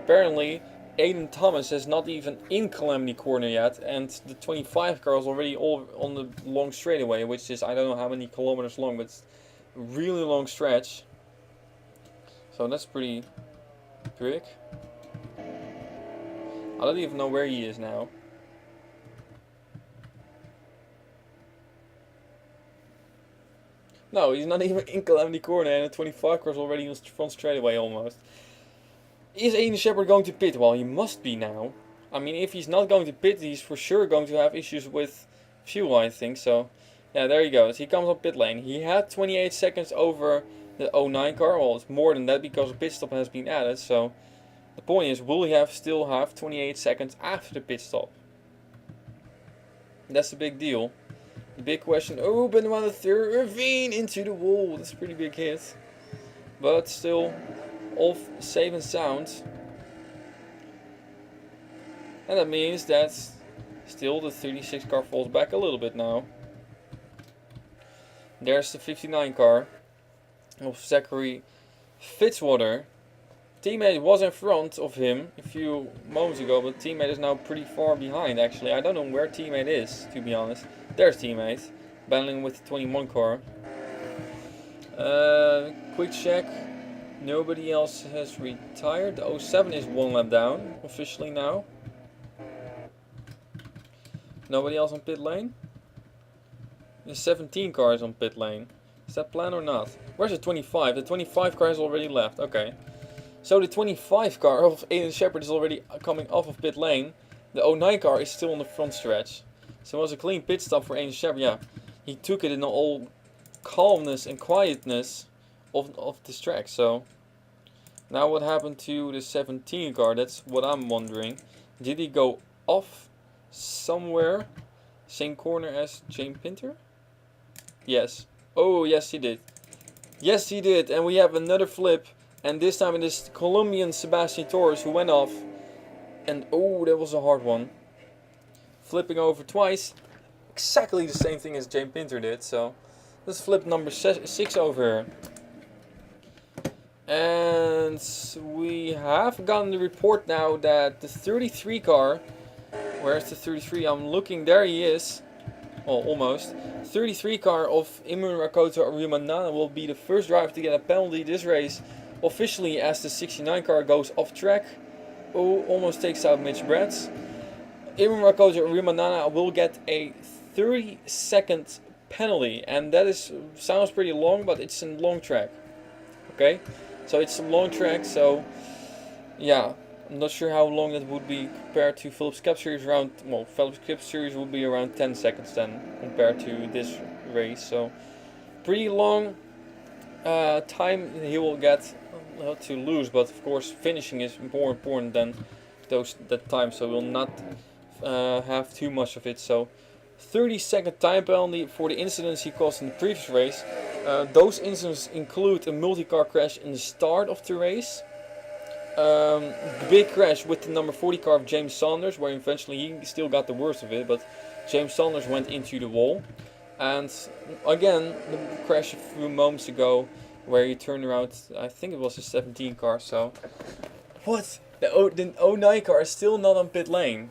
apparently Aiden Thomas is not even in Calamity Corner yet, and the 25 car is already all on the long straightaway, which is, I don't know how many kilometers long, but it's a really long stretch. So that's pretty quick. I don't even know where he is now. No, he's not even in Calamity Corner, and the 25 car is already on front straightaway almost. Is Aiden Shepherd going to pit? Well, he must be now. I mean, if he's not going to pit, he's for sure going to have issues with fuel, I think. So, yeah, there he goes. He comes up pit lane. He had 28 seconds over the 09 car. Well, it's more than that because a pit stop has been added. So, the point is, will he still have 28 seconds after the pit stop? That's the big deal. The big question. Oh, Benoit III ravine into the wall. That's a pretty big hit. But still, all safe and sound. And that means that still the 36 car falls back a little bit now. There's the 59 car of Zachary Fitzwater. Teammate was in front of him a few moments ago, but teammate is now pretty far behind actually. I don't know where teammate is, to be honest. There's teammate, battling with the 21 car. Quick check. Nobody else has retired. The 07 is one lap down, officially now. Nobody else on pit lane? The 17 car is on pit lane. Is that planned or not? Where's the 25? The 25 car has already left. Okay. So the 25 car of Aiden Shepherd is already coming off of pit lane. The 09 car is still on the front stretch. So it was a clean pit stop for Aiden Shepherd. Yeah, he took it in all calmness and quietness of this track. So now what happened to the 17 car? That's what I'm wondering. Did he go off somewhere? Same corner as James Pinter? Yes. Oh, yes he did. Yes he did. And we have another flip. And this time it is Colombian Sebastian Torres who went off. And oh, that was a hard one. Flipping over twice. Exactly the same thing as James Pinter did. So let's flip number 6 over here. And we have gotten the report now that the 33 car, where's the 33? I'm looking, there he is. Oh, almost. 33 car of Imran Rakoto Arimanana will be the first driver to get a penalty this race officially as the 69 car goes off track. Oh, almost takes out Mitch Bratz. Imran Rakoto Arimanana will get a 30-second penalty, and that sounds pretty long, but it's a long track. Okay, so it's a long track, so yeah, I'm not sure how long that would be compared to Phillips Cup Series round. Well, Phillips Cup Series would be around 10 seconds then compared to this race, so pretty long time he will get to lose, but of course finishing is more important than that time, so we'll not have too much of it. So 30-second time penalty for the incidents he caused in the previous race. Those incidents include a multi-car crash in the start of the race, the big crash with the number 40 car of James Saunders, where eventually he still got the worst of it, but James Saunders went into the wall. And again, the crash a few moments ago where he turned around, I think it was a 17 car. So what? The 09 car is still not on pit lane.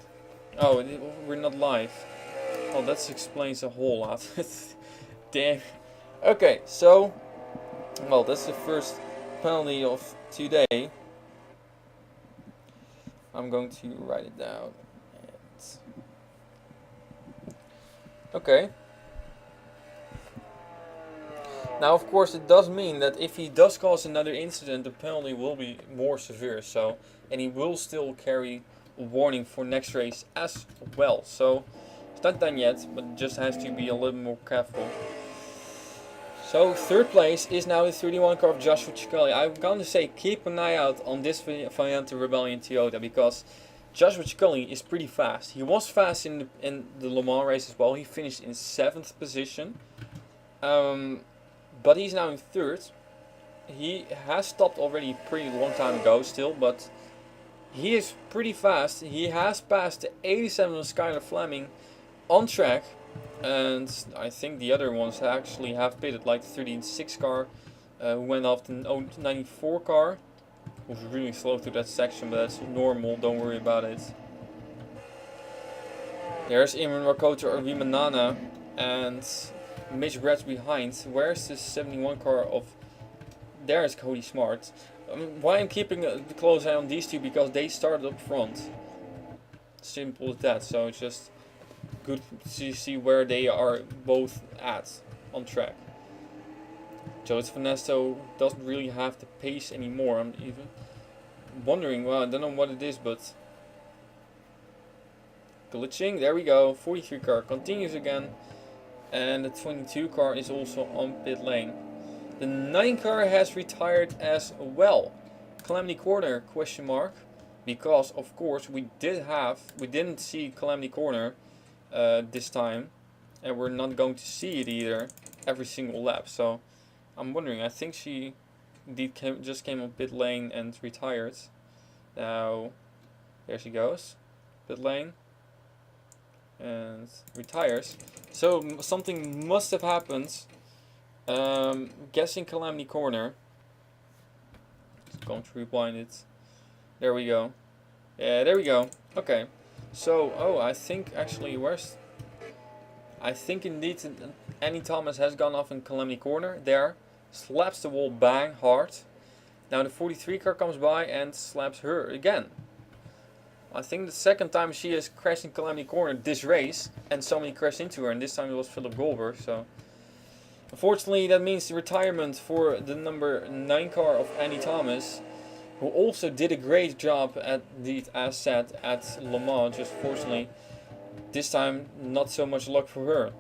Oh, we're not live. Oh, that explains a whole lot. Damn. Okay, so, well, that's the first penalty of today. I'm going to write it down. Okay. Now, of course, it does mean that if he does cause another incident, the penalty will be more severe. So, and he will still carry a warning for next race as well. So, it's not done yet, but it just has to be a little more careful. So, third place is now the 31 car of Joshua Ciccoli. I'm going to say keep an eye out on this Valiante Rebellion Toyota, because Joshua Ciccoli is pretty fast. He was fast in the Le Mans race as well. He finished in 7th position. But he's now in 3rd. He has stopped already a pretty long time ago still, but he is pretty fast. He has passed the 87 of Skylar Fleming on track. And I think the other ones actually have pitted, like the 36 car who went off the 94 car was really slow through that section, but that's normal, don't worry about it. There's Imran Rakoto or Vimanana and Mitch Gretz behind. Where's the 71 car of... There's Cody Smart. Why I'm keeping a close eye on these two, because they started up front. Simple as that, so it's just good to see where they are both at on track. Joseph Ernesto doesn't really have the pace anymore. I'm even wondering, well, I don't know what it is, but glitching, there we go. 43 car continues again, and the 22 car is also on pit lane. The 9 car has retired as well. Calamity Corner, question mark, because of course we didn't see Calamity Corner this time, and we're not going to see it either every single lap. So I'm wondering, I think she just came on pit lane and retired. Now there she goes, pit lane, and retires. So something must have happened. Guessing Calamity Corner. Just going to rewind it. There we go. Yeah, there we go. Okay. So, oh, I think actually, I think indeed Annie Thomas has gone off in Calamity Corner. There. Slaps the wall, bang, hard. Now the 43 car comes by and slaps her again. I think the second time she has crashed in Calamity Corner this race, and somebody crashed into her, and this time it was Philip Goldberg. So unfortunately, that means the retirement for the number 9 car of Annie Thomas, who also did a great job at the asset at Le Mans. Just fortunately, this time not so much luck for her.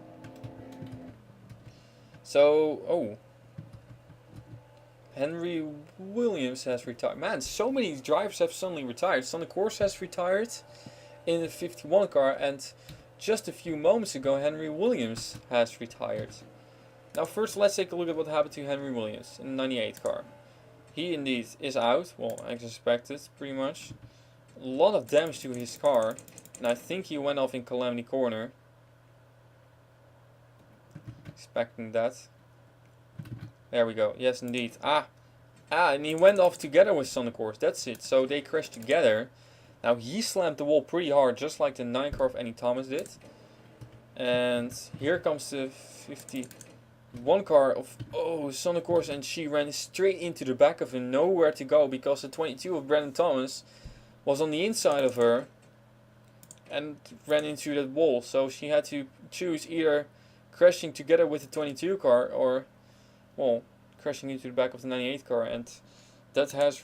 So, oh, Henry Williams has retired. Man, so many drivers have suddenly retired. Sonny Course has retired in the 51 car, and just a few moments ago, Henry Williams has retired. Now first let's take a look at what happened to Henry Williams in the 98 car. He indeed is out, well, as expected, pretty much. A lot of damage to his car, and I think he went off in Calamity Corner. Expecting that. There we go, yes indeed. And he went off together with Sonny Course, that's it. So they crashed together. Now he slammed the wall pretty hard, just like the 9 car of Annie Thomas did. And here comes the 51 car of Sonny Course, and she ran straight into the back of him, nowhere to go, because the 22 of Brandon Thomas was on the inside of her and ran into that wall. So she had to choose either crashing together with the 22 car or, well, crashing into the back of the 98 car, and that has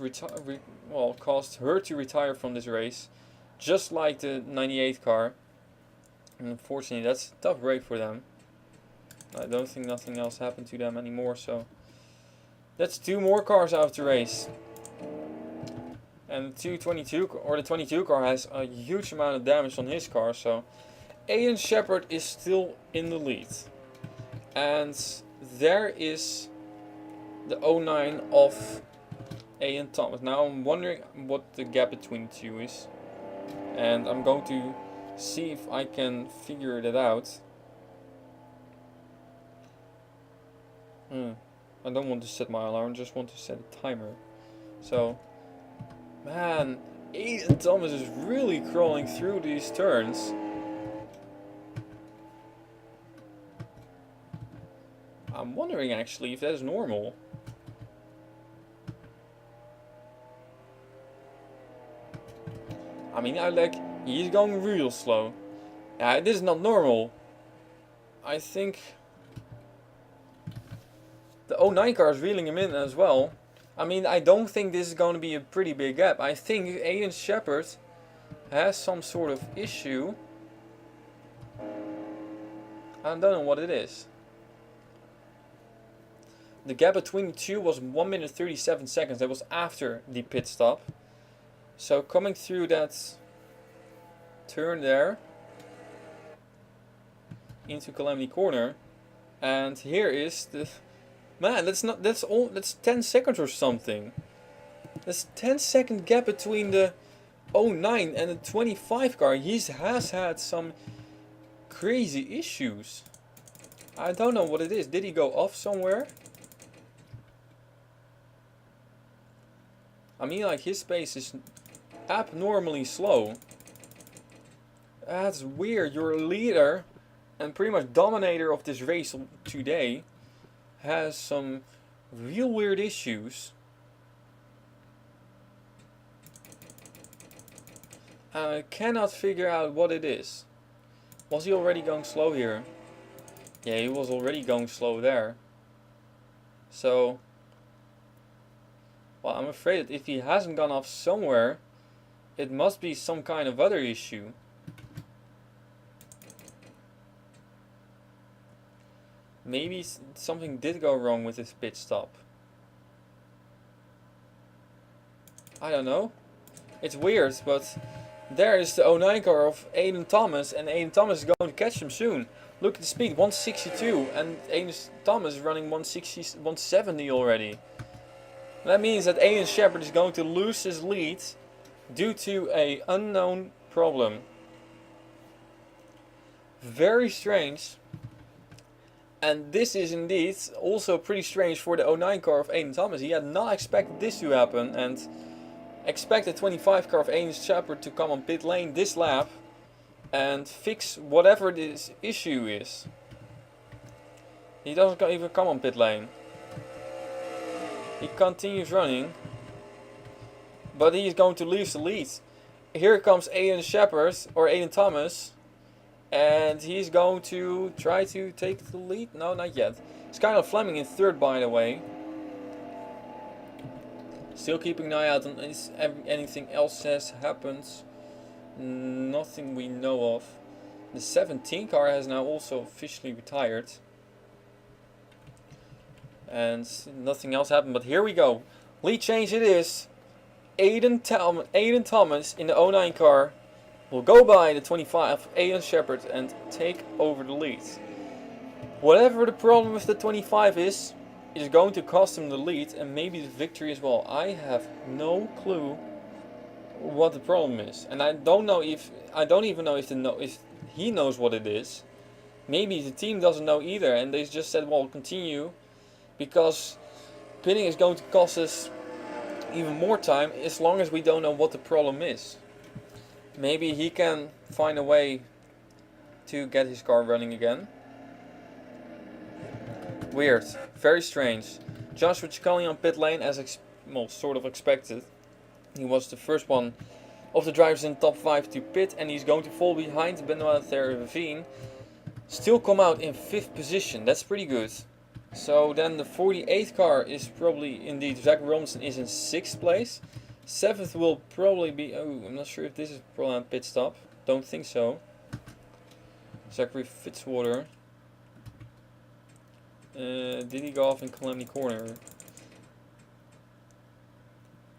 caused her to retire from this race, just like the 98 car. And unfortunately, that's a tough break for them. I don't think nothing else happened to them anymore, so that's 2 more cars out of the race. And the 22 car has a huge amount of damage on his car, so Aiden Shepard is still in the lead. And there is the 09 of Aiden Thomas. Now I'm wondering what the gap between the two is, and I'm going to see if I can figure that out. I don't want to set my alarm, just want to set a timer. So, man, Aiden Thomas is really crawling through these turns. I'm wondering actually if that is normal. I mean, he's going real slow. Yeah, this is not normal. I think the 09 car is reeling him in as well. I mean, I don't think this is going to be a pretty big gap. I think Aiden Shepard has some sort of issue. I don't know what it is. The gap between the two was 1 minute 37 seconds. That was after the pit stop. So coming through that turn there into Calamity Corner, and here is the man. That's 10 seconds or something. That's 10-second gap between the 09 and the 25 car. He has had some crazy issues. I don't know what it is. Did he go off somewhere? I mean, like, his pace is abnormally slow. That's weird. Your leader and pretty much dominator of this race today has some real weird issues. I cannot figure out what it is. Was he already going slow here? Yeah, he was already going slow there. So, well, I'm afraid that if he hasn't gone off somewhere, it must be some kind of other issue. Maybe something did go wrong with his pit stop. I don't know. It's weird, but there is the 09 car of Aiden Thomas, and Aiden Thomas is going to catch him soon. Look at the speed, 162, and Aiden Thomas is running 160, 170 already. That means that Aiden Shepard is going to lose his lead due to an unknown problem. Very strange. And this is indeed also pretty strange for the 09 car of Aiden Thomas. He had not expected this to happen and expected 25 car of Aiden Shepard to come on pit lane this lap and fix whatever this issue is. He doesn't even come on pit lane. He continues running, but he is going to lose the lead. Here comes Aiden Shepard, or Aiden Thomas, and he's going to try to take the lead. No, not yet. Skylar Fleming in third, by the way. Still keeping an eye out on anything else has happened. Nothing we know of. The 17 car has now also officially retired. And nothing else happened, but here we go. Lead change it is. Aiden Thomas in the 09 car will go by the 25 Aiden Shepard and take over the lead. Whatever the problem with the 25 is going to cost him the lead and maybe the victory as well. I have no clue what the problem is, and I don't even know if he knows what it is. Maybe the team doesn't know either, and they just said, well, continue, because pitting is going to cost us even more time as long as we don't know what the problem is. Maybe he can find a way to get his car running again. Weird. Very strange. Joshua Ciccone on pit lane as sort of expected. He was the first one of the drivers in top 5 to pit, and he's going to fall behind Benoit Terravine. Still come out in 5th position. That's pretty good. So then the 48th car is probably indeed Zach Robinson is in 6th place. 7th will probably be, I'm not sure if this is probably on pit stop. Don't think so. Zachary Fitzwater. Did he go off in Calamity Corner?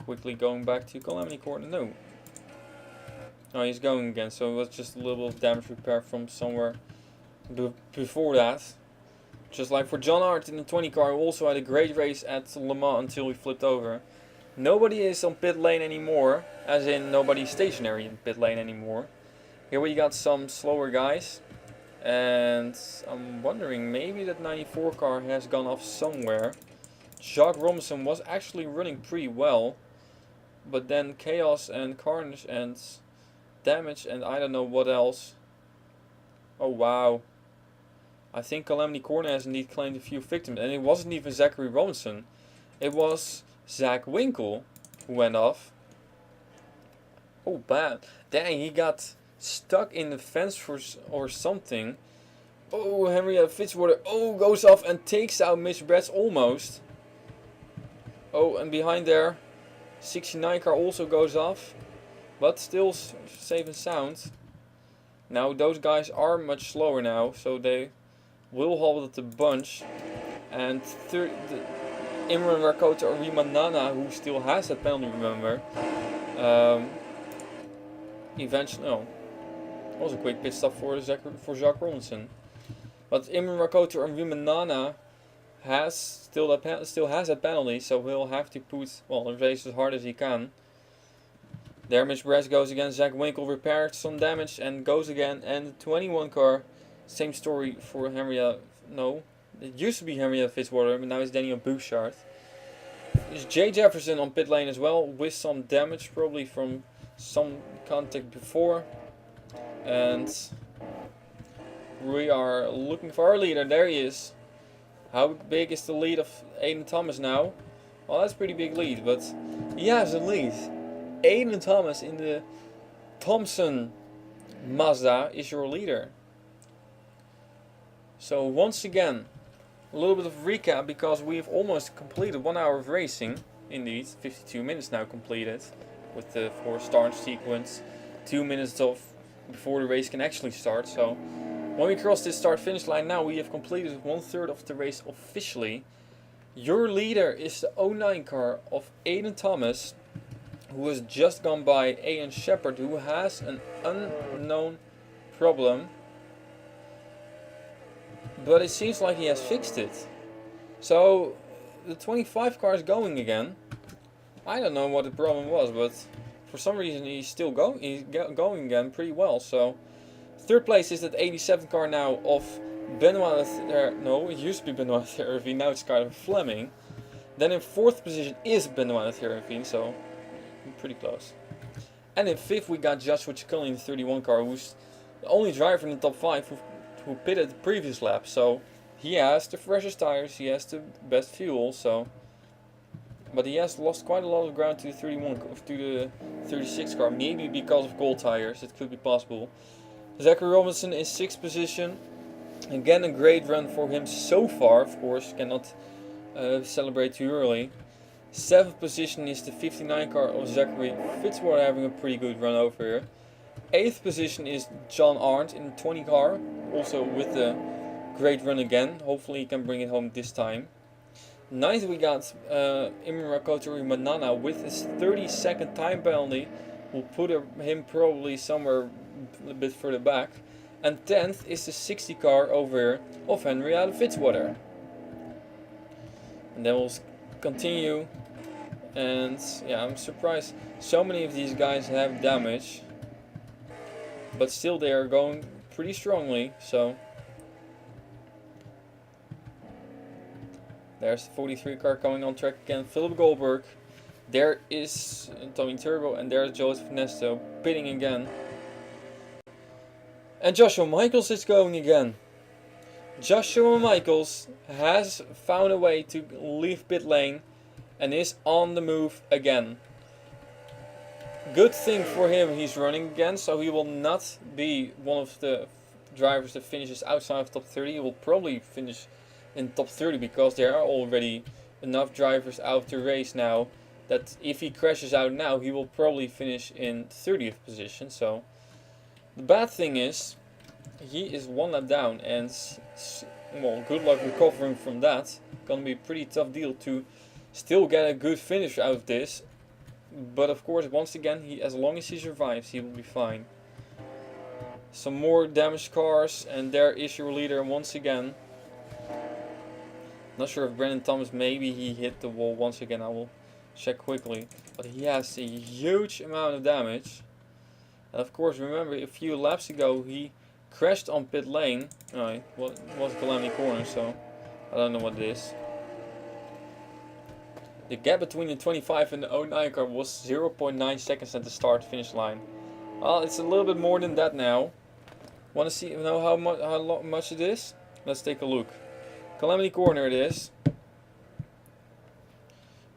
Quickly going back to Calamity Corner. No. Oh, he's going again. So it was just a little bit of damage repair from somewhere before that. Just like for John Hart in the 20 car, who also had a great race at Le Mans until he flipped over. Nobody is on pit lane anymore, as in nobody's stationary in pit lane anymore. Here we got some slower guys, and I'm wondering maybe that 94 car has gone off somewhere. Jacques Robinson was actually running pretty well, but then chaos and carnage and damage and I don't know what else. Oh wow. I think Calamity Corner has indeed claimed a few victims, and it wasn't even Zachary Robinson. It was Zach Winkle who went off. Oh bad. Dang, he got stuck in the fence or something. Oh, Henrietta Fitzwater, goes off and takes out Mitch Bretz almost. Oh, and behind there, 69 car also goes off, but still safe and sound. Now those guys are much slower now, so they will hold it a bunch. And Imran Rakota or Rimanana, who still has that penalty, remember, eventually, no, that was a quick pit stop for Jacques Robinson. But Imran Rakota or Rimanana still has that penalty, so he'll have to race as hard as he can. There, Mitch Bretz goes again. Zach Winkle repaired some damage and goes again. And the 21 car, same story for Henrietta. No, it used to be Henrietta Fitzwater, but now it's Daniel Bouchard. There's Jay Jefferson on pit lane as well, with some damage, probably from some contact before. And we are looking for our leader. There he is. How big is the lead of Aiden Thomas now? Well, that's a pretty big lead, but he has a lead. Aiden Thomas in the Thompson Mazda is your leader. So once again, a little bit of recap, because we've almost completed 1 hour of racing. Indeed, 52 minutes now completed with the 4 start sequence. 2 minutes of before the race can actually start. So when we cross this start finish line now, we have completed 1/3 of the race officially. Your leader is the 09 car of Aiden Thomas, who has just gone by Ian Shepard, who has an unknown problem. But it seems like he has fixed it. So the 25 car is going again. I don't know what the problem was, but for some reason he's still going. He's going again pretty well. So third place is that 87 car now of Benoit. No, it used to be Benoit Therapy. Now it's kind of Fleming. Then in fourth position is Benoit Therapy. So pretty close. And in fifth we got Joshua Chicone in the 31 car, who's the only driver in the top 5 who pitted the previous lap. So he has the freshest tires, he has the best fuel, so but he has lost quite a lot of ground to the 31 to the 36 car, maybe because of cold tires. It could be possible. Zachary Robinson is 6th position. Again, a great run for him so far. Of course, cannot celebrate too early. 7th position is the 59 car of Zachary Fitzwater, having a pretty good run over here. 8th position is John Arndt in the 20 car, also with a great run again. Hopefully he can bring it home this time. 9th we got Imra Kotori Manana with his 30-second time penalty. Will put him probably somewhere a bit further back. And 10th is the 60 car over here of Henrietta Fitzwater. And then we'll continue. And yeah, I'm surprised so many of these guys have damage, but still they are going pretty strongly. So there's the 43 car coming on track again, Philip Goldberg. There is Tommy Turbo, and there's Joseph Nesto pitting again. And Joshua Michaels is going again. Joshua Michaels has found a way to leave pit lane and is on the move again. Good thing for him, he's running again, so he will not be one of the drivers that finishes outside of top 30. He will probably finish in top 30 because there are already enough drivers out of the race now that if he crashes out now, he will probably finish in 30th position. So the bad thing is he is 1 lap down, and well, good luck recovering from that. Gonna be a pretty tough deal to still get a good finish out of this. But of course, once again, as long as he survives, he will be fine. Some more damaged cars, and there is your leader once again. Not sure if Brandon Thomas, maybe he hit the wall once again. I will check quickly. But he has a huge amount of damage. And of course, remember, a few laps ago he crashed on pit lane. Oh, it was Calamity Corner, so I don't know what it is. The gap between the 25 and the 09 car was 0.9 seconds at the start finish line. Well, it's a little bit more than that now. Want to know how much it is? Let's take a look. Calamity Corner it is.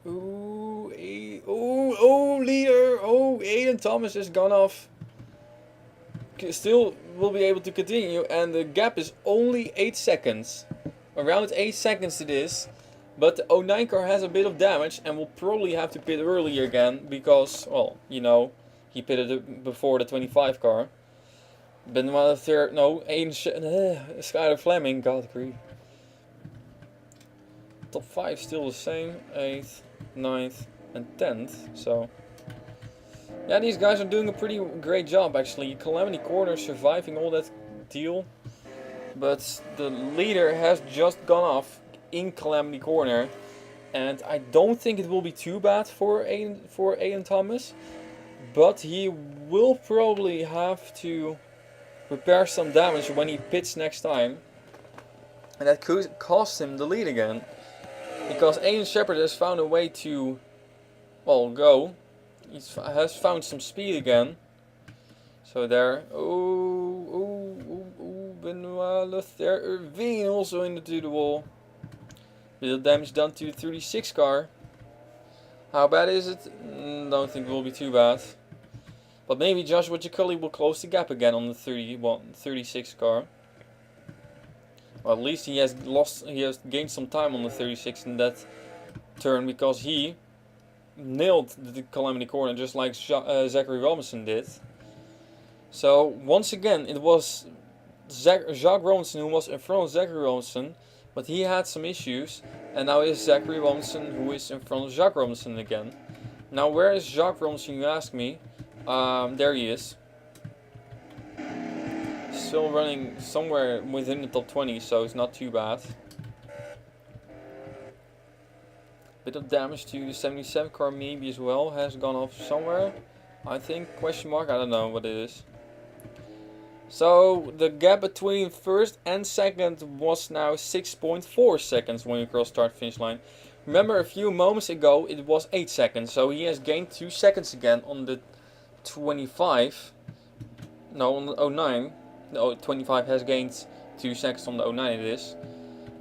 Ooh, leader! Oh, Aiden Thomas has gone off. Still will be able to continue, and the gap is only 8 seconds. Around 8 seconds it is. But the 09 car has a bit of damage and will probably have to pit earlier again because, well, you know, he pitted before the 25 car. Benoit Therapy, no, Skyler Fleming, God grief. Top 5 still the same, 8th, 9th and 10th, so yeah, these guys are doing a pretty great job actually. Calamity Corner surviving all that deal, but the leader has just gone off in Calamity Corner, and I don't think it will be too bad for Aiden Thomas, but he will probably have to repair some damage when he pits next time, and that could cost him the lead again. because Aiden Shepard has found a way to, well, go. He has found some speed again. So there, Benoit Luther Irvine also into the wall. Little damage done to the 36 car. How bad is it? Don't think it will be too bad. But maybe Joshua Giaculli will close the gap again on the 36 car. Well, at least he has gained some time on the 36 in that turn, because he nailed the Calamity Corner just like Zachary Robinson did. So once again, it was Jacques Robinson who was in front of Zachary Robinson, but he had some issues, and now it's Zachary Robinson who is in front of Jacques Robinson again. Now where is Jacques Robinson, you ask me? There he is. Still running somewhere within the top 20, so it's not too bad. Bit of damage to the 77 car maybe as well, has gone off somewhere, I think, question mark, I don't know what it is. So the gap between first and second was now 6.4 seconds when you cross start finish line. Remember, a few moments ago it was 8 seconds, so he has gained 2 seconds again on the 25. No, on the 09. No, 25 has gained 2 seconds on the 09 it is.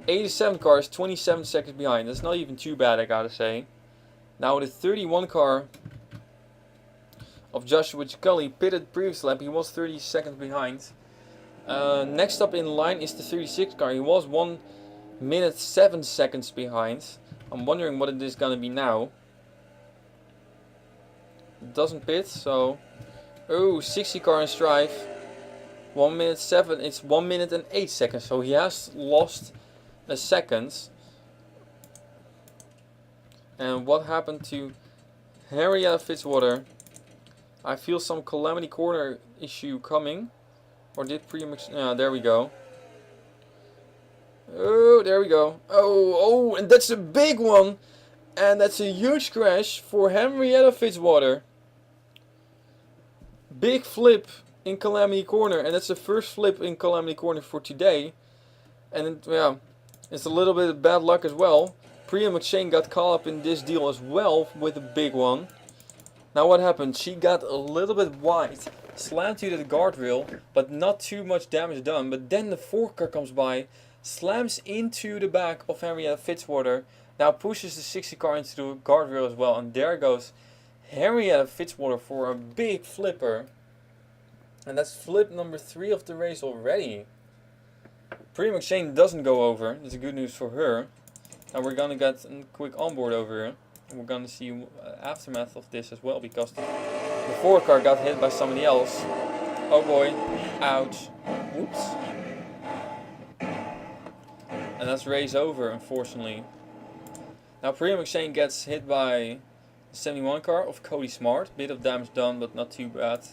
87 car is 27 seconds behind. That's not even too bad, I gotta say. Now the 31 car of Joshua Giaculli pitted previous lap. He was 30 seconds behind. Next up in line is the 36 car. He was 1 minute 7 seconds behind. I'm wondering what it is gonna be now. It doesn't pit, so... Oh, 60 car in strife. 1 minute 7, it's 1 minute and 8 seconds, so he has lost a second. And what happened to Henrietta Fitzwater? I feel some Calamity Corner issue coming. Or did pre-mix... there we go. Oh, there we go. Oh, and that's a big one! And that's a huge crash for Henrietta Fitzwater. Big flip in Calamity Corner, and that's the first flip in Calamity Corner for today. And yeah, it's a little bit of bad luck as well. Priya McShane got caught up in this deal as well with a big one. Now what happened? She got a little bit wide, slammed to the guardrail, but not too much damage done. But then the 4 car comes by, slams into the back of Henrietta Fitzwater, now pushes the 60 car into the guardrail as well, and there goes Henrietta Fitzwater for a big flipper. And that's flip number 3 of the race already. Priya McShane doesn't go over, that's good news for her. And we're gonna get a quick onboard over here. We're gonna see aftermath of this as well, because the 4 car got hit by somebody else. Oh boy, ouch, whoops. And that's race over, unfortunately. Now Priya McShane gets hit by the 71 car of Cody Smart. Bit of damage done, but not too bad.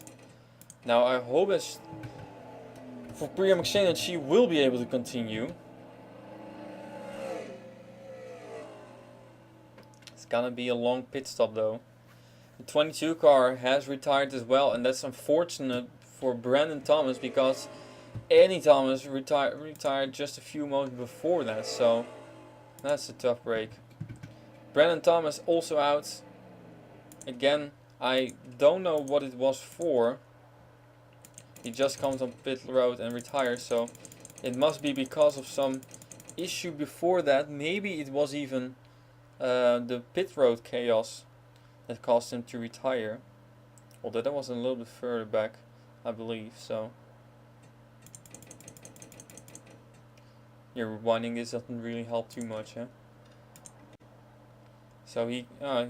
Now I hope it's for Priya McShane that she will be able to continue. It's gonna be a long pit stop though. The 22 car has retired as well, and that's unfortunate for Brandon Thomas, because Annie Thomas retired just a few moments before that, so that's a tough break. Brandon Thomas also out. Again, I don't know what it was for. He just comes on pit road and retires, so it must be because of some issue before that. Maybe it was even the pit road chaos that caused him to retire. Although that was a little bit further back, I believe, so. Yeah, rewinding this doesn't really help too much, huh? So he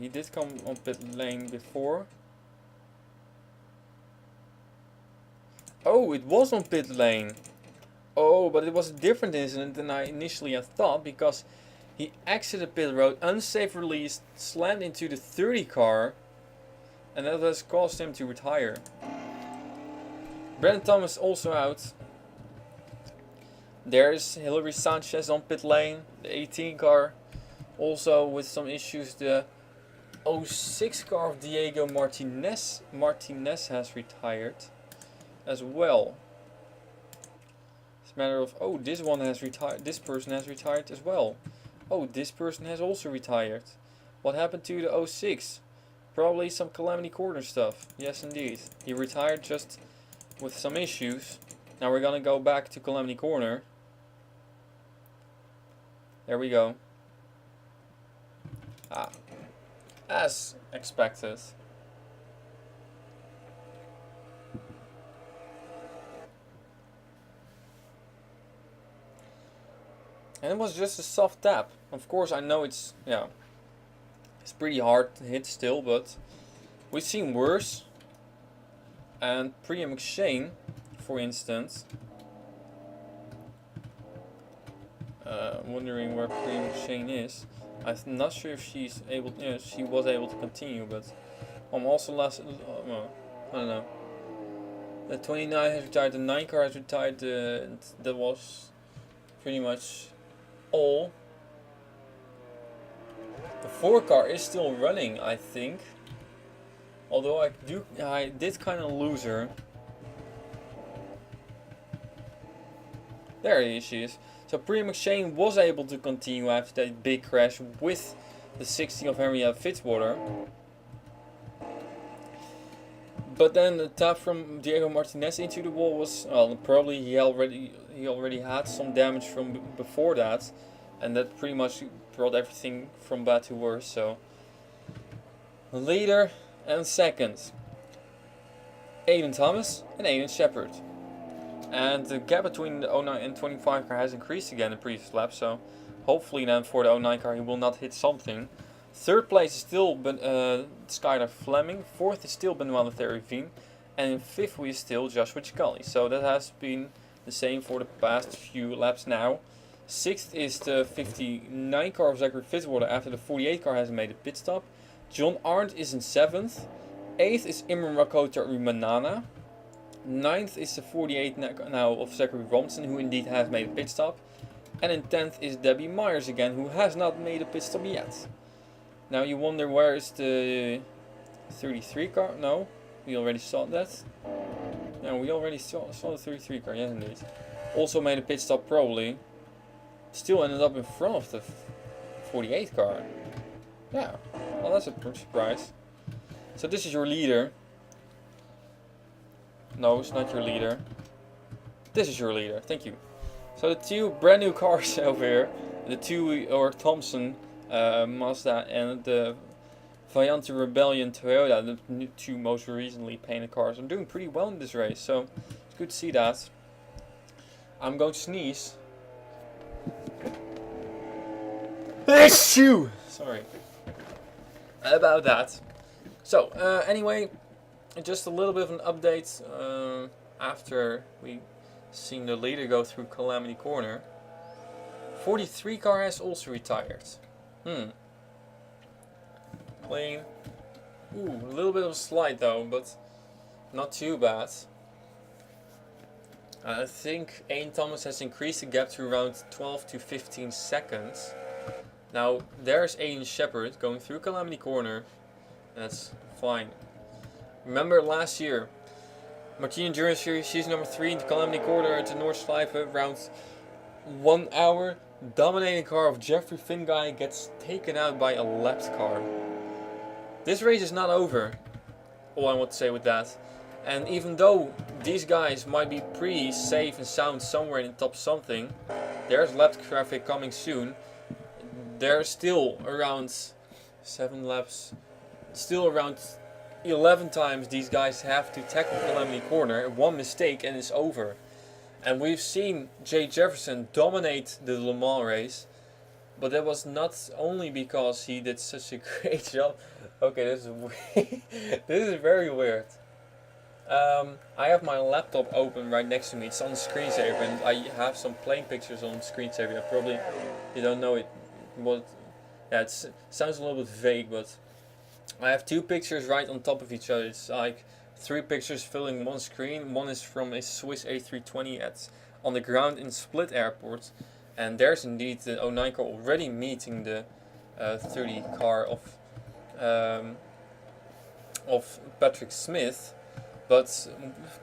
did come on pit lane before. Oh, it was on pit lane. Oh, but it was a different incident than I initially had thought, because he exited pit road, unsafe release, slammed into the 30 car, and that has caused him to retire. Brandon Thomas also out. There's Hilary Sanchez on pit lane, the 18 car, also with some issues. The 06 car of Diego Martinez has retired as well. It's a matter of, oh, this one has retired, this person has retired as well. Oh, this person has also retired. What happened to the 06? Probably some Calamity Corner stuff. Yes, indeed. He retired just with some issues. Now we're gonna go back to Calamity Corner. There we go. Ah, as expected. And it was just a soft tap. Of course, I know it's, yeah, it's pretty hard to hit still, but we've seen worse. And Priya McShane, for instance, wondering where Priya McShane is. I'm not sure if she's able, she was able to continue, but I'm also last, well, I don't know. The 29 has retired, the 9 car has retired, that was pretty much all. The 4 car is still running, I think. Although I did kind of lose her. There she is. So Priya McShane was able to continue after that big crash with the 60 of Henrietta Fitzwater. But then the tap from Diego Martinez into the wall was, well, probably he already had some damage from before that, and that pretty much brought everything from bad to worse. So leader and second, Aiden Thomas and Aiden Shepard. And the gap between the 09 and 25 car has increased again in the previous lap, so hopefully then for the 09 car he will not hit something. Third place is still Skylar Fleming, fourth is still Benoit Therivine, and in fifth we is still Joshua Chicali. So that has been the same for the past few laps now. Sixth is the 59 car of Zachary Fitzwater after the 48 car has made a pit stop. John Arndt is in seventh. Eighth is Imran Rakota Rumanana. Ninth is the 48 now of Zachary Robinson, who indeed has made a pit stop. And in 10th is Debbie Myers again, who has not made a pit stop yet. Now you wonder where is the 33 car? No, we already saw that. No, we already saw the 33 car, yes indeed. Also made a pit stop probably. Still ended up in front of the 48 car. Yeah, well that's a surprise. So this is your leader. No, it's not your leader. This is your leader, thank you. So the two brand new cars over here, the two Thompson Mazda and the Vianti Rebellion Toyota, the two most recently painted cars, are doing pretty well in this race, so it's good to see that. I'm going to sneeze. Achoo! Sorry about that. So anyway, just a little bit of an update after we seen the leader go through Calamity Corner. 43 car has also retired. Clean. Ooh, a little bit of a slide though, but not too bad. I think Aiden Thomas has increased the gap to around 12 to 15 seconds. Now there's Aiden Shepard going through Calamity Corner. That's fine. Remember last year, Martini Endurance Series season number 3 in the Calamity Corner at the Nordschleife, around 1 hour. Dominating car of Jeffrey Finguy gets taken out by a lapped car. This race is not over, all I want to say with that. And even though these guys might be pretty safe and sound somewhere in the top something, there's lapped traffic coming soon. There's still around 7 laps, still around 11 times these guys have to tackle Calamity Corner. One mistake and it's over. And we've seen Jay Jefferson dominate the Le Mans race, but that was not only because he did such a great job. Okay, this is weird. This is very weird. I have my laptop open right next to me. It's on the screensaver, and I have some plane pictures on the screensaver. Probably you don't know it. Yeah, it sounds a little bit vague, but I have 2 pictures right on top of each other. It's like 3 pictures filling one screen. One is from a Swiss A320 on the ground in Split Airport, and there's indeed the 09 car already meeting the 30 car of Patrick Smith. But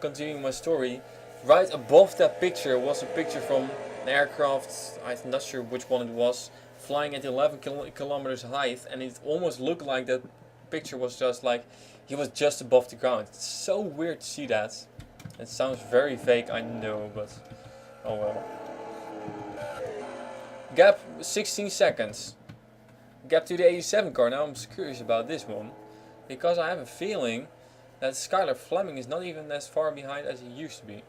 continuing my story, right above that picture was a picture from an aircraft. I'm not sure which one it was. flying at 11 kilometers height, and it almost looked like that picture was just like he was just above the ground. It's so weird to see that. It sounds very fake, I know, but oh well. Gap 16 seconds. Gap to the 87 car. Now I'm curious about this one, because I have a feeling that Skylar Fleming is not even as far behind as he used to be.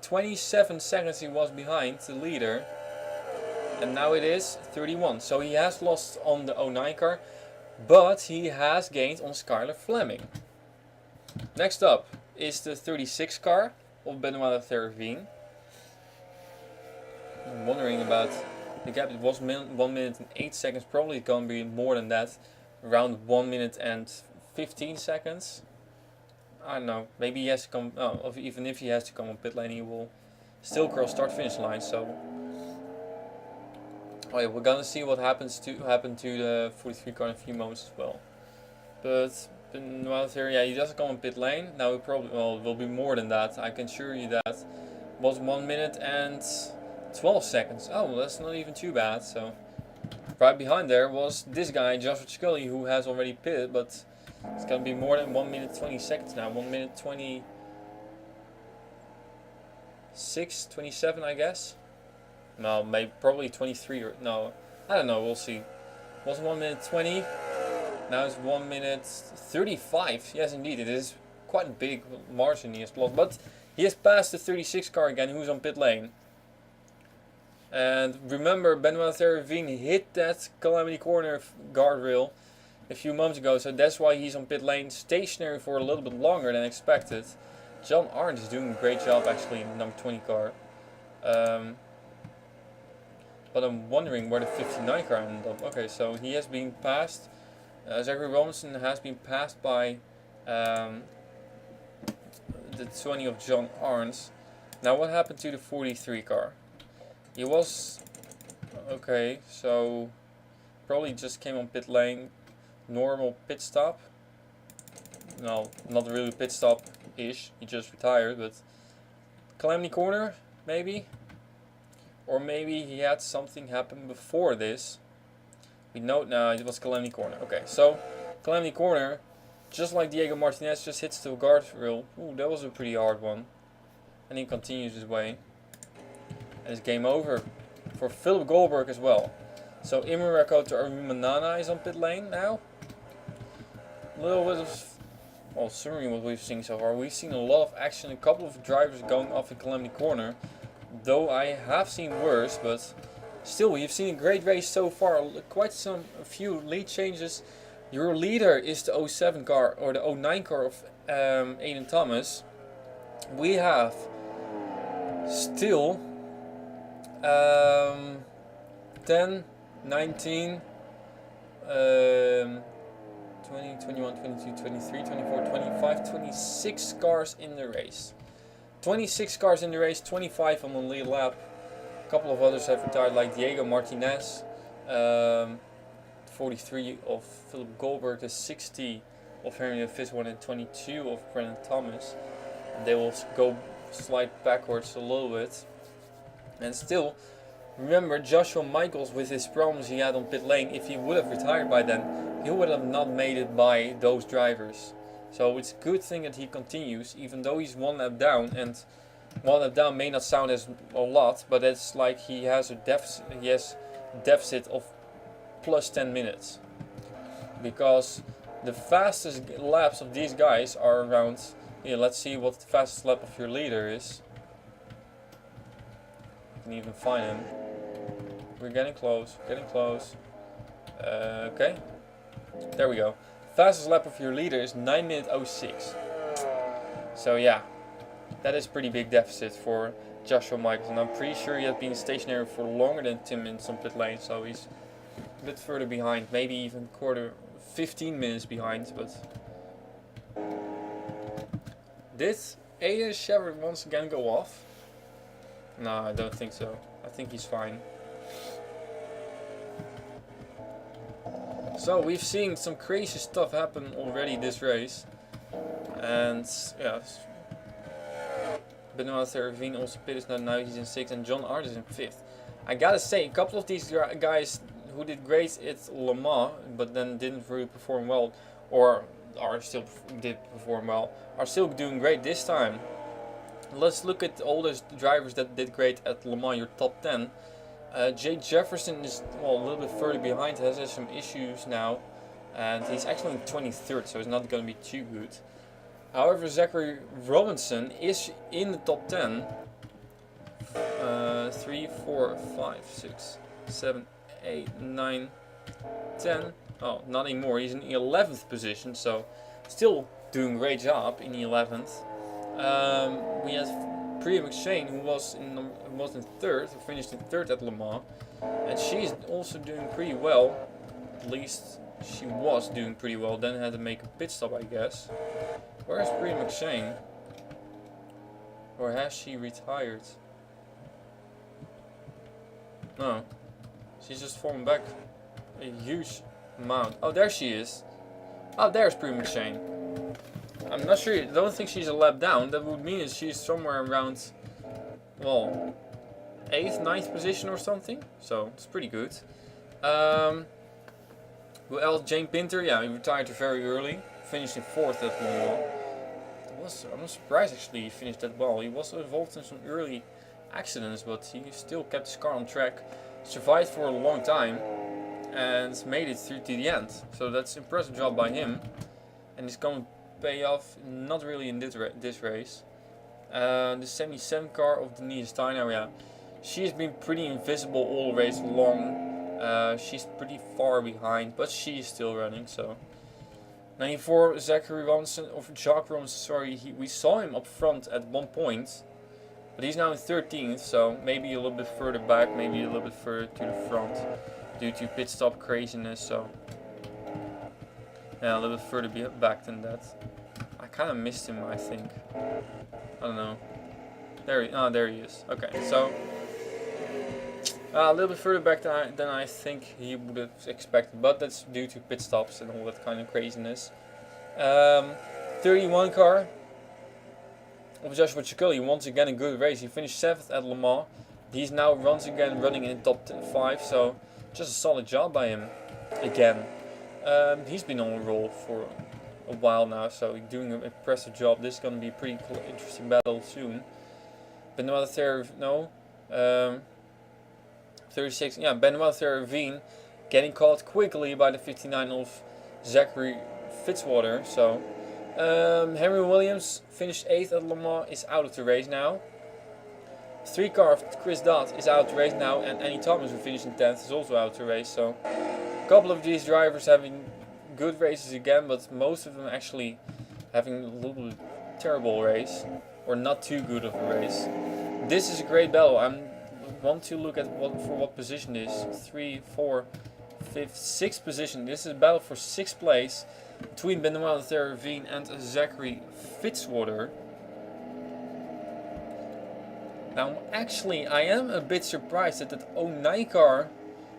27 seconds he was behind the leader, and now it is 31. So he has lost on the 09 car, but he has gained on Skylar Fleming. Next up is the 36 car of Benoit Thervin. I'm wondering about the gap. It was 1 minute and 8 seconds, probably gonna be more than that, around 1 minute and 15 seconds. I don't know, maybe he has to come, even if he has to come on pit lane, he will still cross start finish line. So oh yeah, we're gonna see what happens to the 43 car in a few moments as well. But Benoit here, yeah, he doesn't come on pit lane. Now it probably, well, it will be more than that, I can assure you that. It was 1 minute and 12 seconds. Oh, well, that's not even too bad. So right behind there was this guy, Joshua Scully, who has already pitted, but it's gonna be more than 1 minute 20 seconds now. 1 minute 26, 27, I guess. No, maybe probably 23 or no, I don't know. We'll see. It was 1 minute 20. Now it's 1 minute 35. Yes, indeed, it is quite a big margin he has lost, but he has passed the 36 car again, who's on pit lane. And remember, Benoit Thervin hit that Calamity Corner guardrail a few months ago, so that's why he's on pit lane stationary for a little bit longer than expected. John Arndt is doing a great job actually in the number 20 car. But I'm wondering where the 59 car ended up. Okay, so he has been passed. Zachary Robinson has been passed by the 20 of John Arndt. Now what happened to the 43 car? He was, okay, so probably just came on pit lane, normal pit stop. No, not really pit stop-ish, he just retired, but Calamity Corner, maybe? Or maybe he had something happen before this. We know now it was Calamity Corner. Okay, so Calamity Corner, just like Diego Martinez, just hits the guardrail. Ooh, that was a pretty hard one. And he continues his way. And it's game over for Philip Goldberg as well. So Imre Rakoto Manana is on pit lane now. A little bit of, well, summary what we've seen so far. We've seen a lot of action, a couple of drivers going off in Calamity Corner. Though I have seen worse, but still, we've seen a great race so far. Quite a few lead changes. Your leader is the 07 car, or the 09 car of Aiden Thomas. We have still 10, 19, 20, 21, 22, 23, 24, 25, 26 cars in the race. 26 cars in the race, 25 on the lead lap. A couple of others have retired, like Diego Martinez, 43 of Philip Goldberg, the 60 of Henry V1, and 22 of Brennan Thomas. And they will go slide backwards a little bit. And still, remember Joshua Michaels, with his problems he had on pit lane, if he would have retired by then, he would have not made it by those drivers. So it's a good thing that he continues, even though he's 1 lap down, and 1 lap down may not sound as a lot, but it's like he has a deficit of plus 10 minutes. Because the fastest laps of these guys are around, yeah, let's see what the fastest lap of your leader is. You can even find him. We're getting close, okay, there we go. Fastest lap of your leader is 9 minute 06. So yeah, that is pretty big deficit for Joshua Michaels, and I'm pretty sure he has been stationary for longer than Tim in some pit lane, so he's a bit further behind, maybe even 15 minutes behind. But did Aiden Shepard once again go off? No, I don't think so. I think he's fine. So we've seen some crazy stuff happen already this race, and yeah, Benoit Thervin also pitted now he's in 6th, and John Arndt is in 5th. I gotta say, a couple of these guys who did great at Le Mans, but then didn't really perform well, or did perform well, are still doing great this time. Let's look at all those drivers that did great at Le Mans, your top 10. Jay Jefferson is a little bit further behind, has some issues now, and he's actually in 23rd, so it's not going to be too good. However, Zachary Robinson is in the top 10. 3, 4, 5, 6, 7, 8, 9, 10. Oh, not anymore. He's in the 11th position, so still doing a great job in the 11th. We have Priya McShane, who was in third, who finished in third at Le Mans, and she's also doing pretty well. At least she was doing pretty well. Then had to make a pit stop, I guess. Where's Priya McShane? Or has she retired? No, she's just fallen back a huge amount. Oh, there she is. Oh, there's Priya McShane. I'm not sure. I don't think she's a lap down. That would mean that she's somewhere around, well, 8th, 9th position or something. So it's pretty good. Who else? Jane Pinter. Yeah, he retired very early. Finished in 4th at Le Mans. I'm surprised actually he finished that well. He was involved in some early accidents, but he still kept his car on track. Survived for a long time and made it through to the end. So that's an impressive job by him. And he's going to pay off, not really in this race. The 77 car of Denise Steiner, yeah, she's been pretty invisible all race long. She's pretty far behind, but she's still running. So 94, Zachary Robinson, or Jacques Robinson, sorry, we saw him up front at one point, but he's now in 13th, so maybe a little bit further back, maybe a little bit further to the front due to pit stop craziness. So yeah, a little bit further back than that. I kind of missed him, I think. I don't know. There he is. Okay, so a little bit further back than I think he would have expected, but that's due to pit stops and all that kind of craziness. 31 car of Joshua Ciccoli, once again a good race. He finished 7th at Le Mans. He's now once again running in the top 5, so just a solid job by him again. He's been on a roll for a while now, so he's doing an impressive job. This is going to be a pretty interesting battle soon. Benoit no. 36, yeah, Benoit Theravine getting caught quickly by the 59 of Zachary Fitzwater. So Henry Williams finished 8th at Le Mans, is out of the race now. 3 car of Chris Dodd is out of the race now, and Annie Thomas, who finished in 10th, is also out of the race. So a couple of these drivers having good races again, but most of them actually having a little bit terrible race, or not too good of a race. This is a great battle. I want to look at what position it is. 3, 4, 5, 6th position. This is a battle for 6th place between Benoit Theravine and Zachary Fitzwater. Now, actually, I am a bit surprised that that 09 car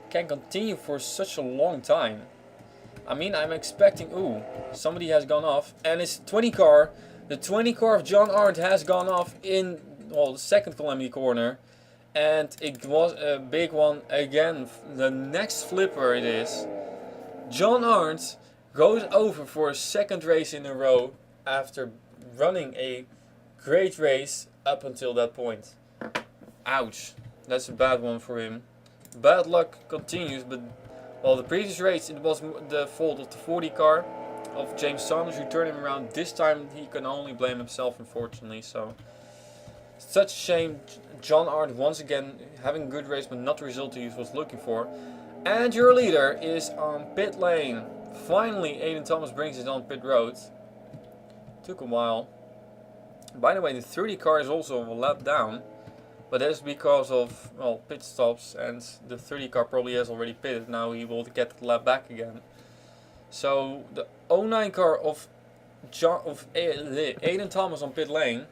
can continue for such a long time. I mean, I'm expecting, somebody has gone off, and it's 20 car. The 20 car of John Arndt has gone off in, well, the second calamity corner. And it was a big one again. The next flipper it is. John Arndt goes over for a second race in a row after running a great race up until that point. Ouch. That's a bad one for him. Bad luck continues, but well, the previous race it was the fault of the 40 car of James Saunders who turned him around. This time he can only blame himself, unfortunately. So such a shame. John Arndt once again having a good race, but not the result he was looking for. And your leader is on pit lane. Finally, Aiden Thomas brings it on pit road. Took a while. By the way, the 30 car is also a lap down, but that's because of, well, pit stops, and the 30 car probably has already pitted. Now he will get the lap back again. So the 09 car of Aiden Thomas on pit lane,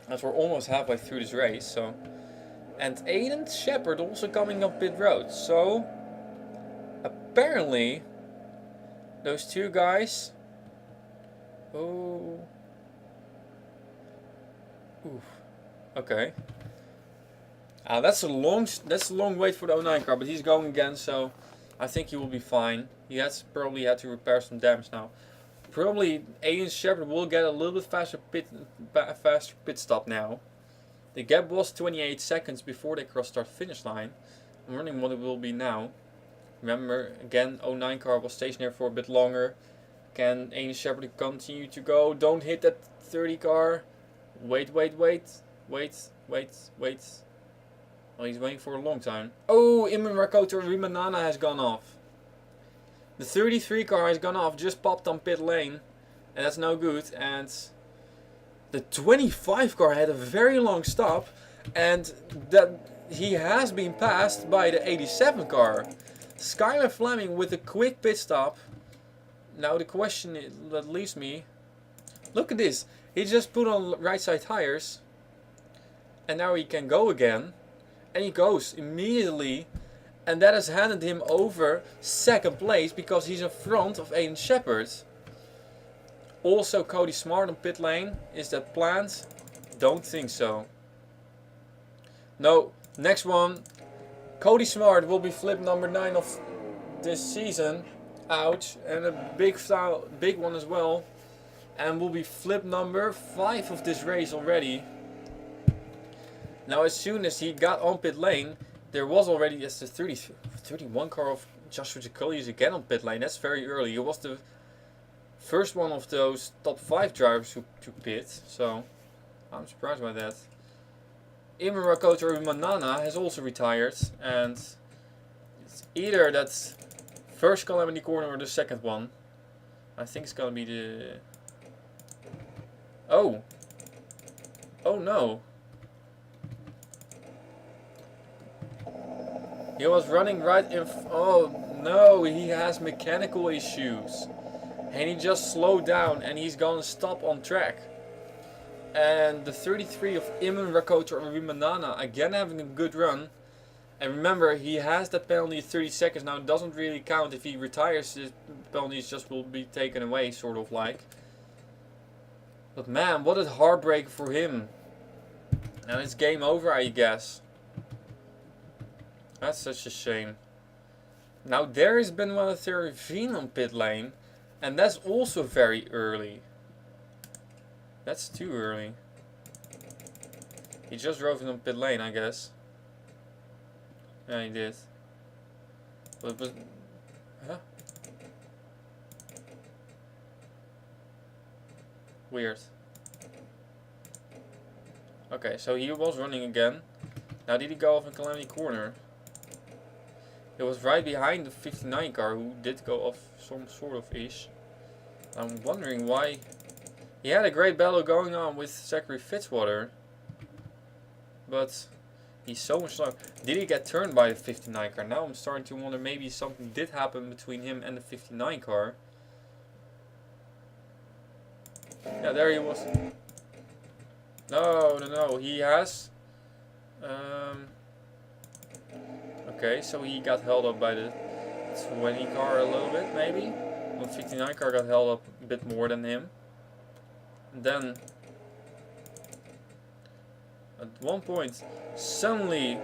as we're almost halfway through this race. So, and Aiden Shepard also coming up pit road. So apparently those two guys. Okay. That's a long wait for the 09 car, but he's going again, so I think he will be fine. He has probably had to repair some damage now. Probably Aiden Shepard will get a little bit faster pit stop now. The gap was 28 seconds before they crossed start finish line. I'm wondering what it will be now. Remember, again, 09 car was stationary for a bit longer. Can Aiden Shepard continue to go? Don't hit that 30 car. Wait. Well, he's waiting for a long time. Oh, Iman Rakoto Rimanana has gone off. The 33 car has gone off, just popped on pit lane. And that's no good. And the 25 car had a very long stop. And that he has been passed by the 87 car. Skylar Fleming with a quick pit stop. Now the question that leaves me. Look at this. He just put on right side tires. And now he can go again. And he goes immediately. And that has handed him over second place because he's in front of Aiden Shepard. Also Cody Smart on pit lane. Is that planned? Don't think so. No, next one. Cody Smart will be flip number 9 of this season. Ouch. And a big one as well. And will be flip number 5 of this race already. Now as soon as he got on pit lane, there was already the 31 car of Joshua Jacolis again on pit lane. That's very early. He was the first one of those top 5 drivers who to pit. So I'm surprised by that. Iman Rakoto Manana has also retired. And it's either that first calamity corner or the second one. I think it's gonna be the... Oh no. He was running right in... Oh no, he has mechanical issues. And he just slowed down and he's gonna stop on track. And the 33 of Iman Rakoto Rimanana again having a good run. And remember, he has that penalty of 30 seconds. Now it doesn't really count. If he retires, the penalties just will be taken away, sort of like. But man, what a heartbreak for him. Now it's game over, I guess. That's such a shame. Now there has been one of Theravine on pit lane. And that's also very early. That's too early. He just drove in on pit lane, I guess. Yeah, he did. But huh? Weird. Okay, so he was running again. Now did he go off in Calamity Corner? It was right behind the 59 car who did go off some sort of ish. I'm wondering why. He had a great battle going on with Zachary Fitzwater. But he's so much slower. Did he get turned by the 59 car? Now I'm starting to wonder maybe something did happen between him and the 59 car. Yeah, there he was. No. He has... Okay, so he got held up by the 20 car a little bit, maybe. The 59 car got held up a bit more than him. And then, at one point, suddenly,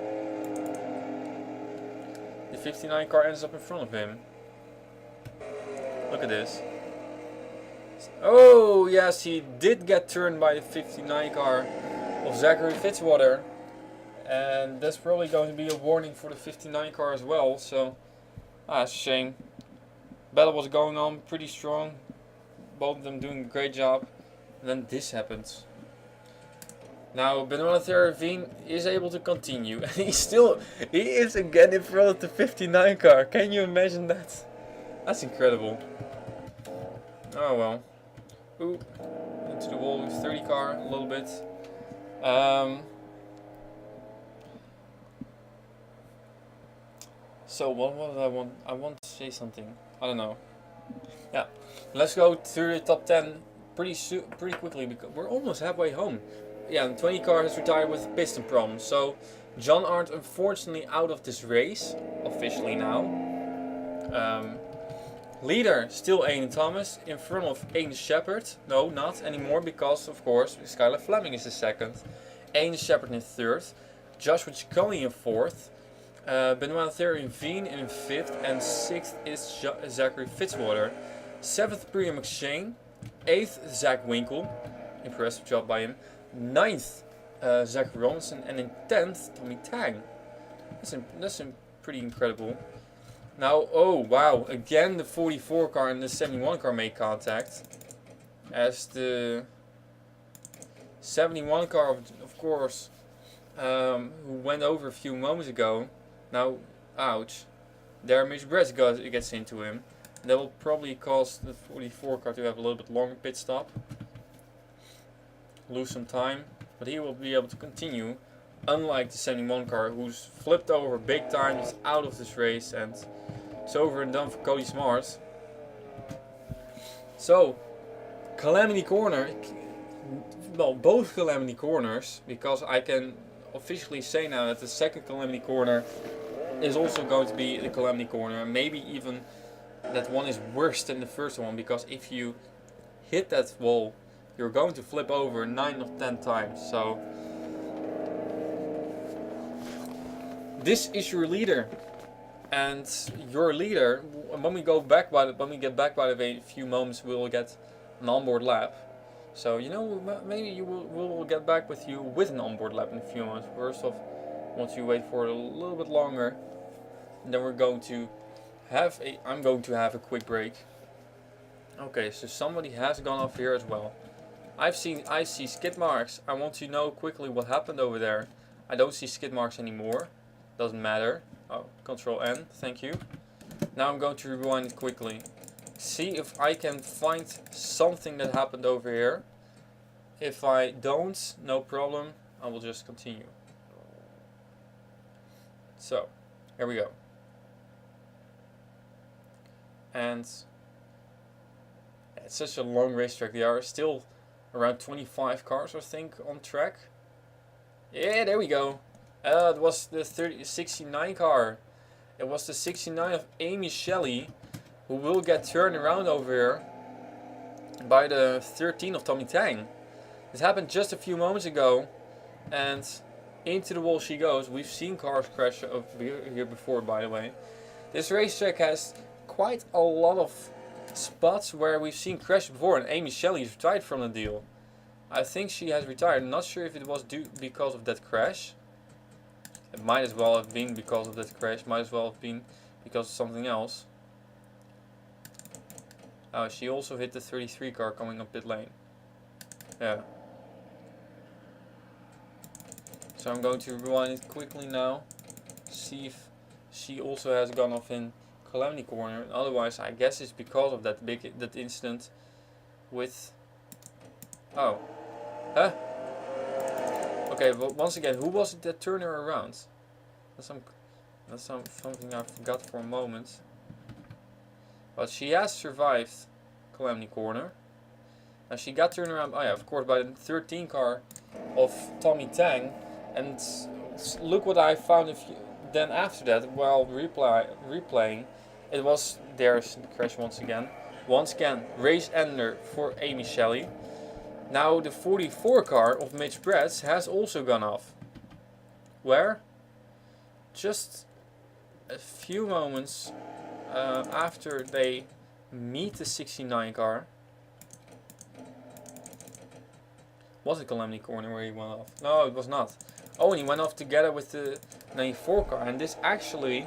the 59 car ends up in front of him. Look at this. Oh, yes, he did get turned by the 59 car of Zachary Fitzwater. And that's probably going to be a warning for the 59 car as well, so it's a shame. Battle was going on pretty strong, both of them doing a great job, and then this happens. Now Benoit Theravine is able to continue, and he is again in front of the 59 car. Can you imagine that? That's incredible. Oh well. Ooh, into the wall with 30 car a little bit. So what did I want? I want to say something. I don't know. Yeah, let's go through the top 10 pretty quickly because we're almost halfway home. Yeah, the 20 car has retired with piston problem. So John Arndt unfortunately out of this race officially now. Leader still Aiden Thomas in front of Aiden Shepard. No, not anymore because of course Skylar Fleming is the second. Aiden Shepard in third. Joshua Chicone in 4th. Benoit Thierry-Veen in 5th. And 6th is Zachary Fitzwater. 7th, Priya McShane. 8th, Zach Winkle. Impressive job by him. 9th, Zach Robinson. And in 10th, Tommy Tang. That's pretty incredible. Now, oh wow, again the 44 car and the 71 car make contact. As the 71 car, of course, who went over a few moments ago. Now, ouch. There Mitch Brett gets into him. That will probably cause the 44 car to have a little bit longer pit stop. Lose some time. But he will be able to continue. Unlike the 71 car, who's flipped over big time, is out of this race, and it's over and done for Cody Smart. So, Calamity Corner, well, both Calamity Corners, because I can officially say now that the second Calamity Corner is also going to be the Calamity Corner, and maybe even that one is worse than the first one, because if you hit that wall, you're going to flip over 9 of 10 times. So this is your leader, and your leader. When we get back by the way, in a few moments we will get an onboard lap. So you know, maybe we will get back with you with an onboard lap in a few moments. First off, once you wait for a little bit longer, and then I'm going to have a quick break. Okay, so somebody has gone off here as well. I see skid marks. I want to know quickly what happened over there. I don't see skid marks anymore. Doesn't matter. Oh, Control N, thank you. Now I'm going to rewind it quickly. See if I can find something that happened over here. If I don't, no problem. I will just continue. So, here we go. And it's such a long racetrack. There are still around 25 cars, I think, on track. Yeah, there we go. It was the 69 car. It was the 69 of Amy Shelley, who will get turned around over here by the 13 of Tommy Tang. This happened just a few moments ago, and into the wall she goes. We've seen cars crash over here before, by the way. This racetrack has quite a lot of spots where we've seen crash before, and Amy Shelley is retired from the deal. I think she has retired. I'm not sure if it was due because of that crash. It might as well have been because of that crash. Might as well have been because of something else. Oh, she also hit the 33 car coming up pit lane. Yeah. So I'm going to rewind it quickly now. See if she also has gone off in Calamity Corner. Otherwise, I guess it's because of that incident with. Oh. Huh? Okay, well, once again, who was it that turned her around? That's something I forgot for a moment. But she has survived Calamity Corner. And she got turned around, oh yeah, of course, by the 13 car of Tommy Tang. And look what I found then after that, while replaying. It was, there's the crash once again. Once again, race ender for Amy Shelley. Now the 44 car of Mitch Brett has also gone off. Where? Just a few moments after they meet the 69 car. Was it Calamity Corner where he went off? No, it was not. Oh, and he went off together with the 94 car, and this actually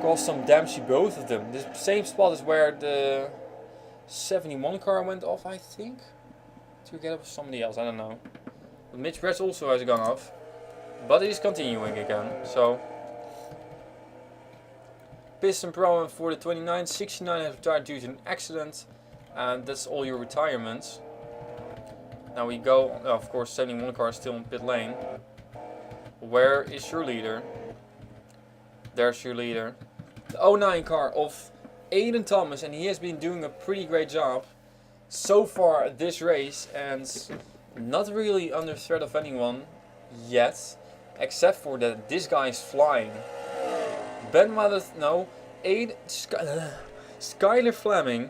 caused some damage to both of them. This same spot is where the 71 car went off, I think, together with somebody else, I don't know. But Mitch Brett also has gone off, but it is continuing again. So piston problem for the 29, 69 has retired due to an accident, and that's all your retirements. Now we go, of course, 71 car is still in pit lane. Where is your leader? There's your leader. The 09 car of Aiden Thomas, and he has been doing a pretty great job so far at this race, and not really under threat of anyone yet, except for that this guy is flying. Skyler Fleming.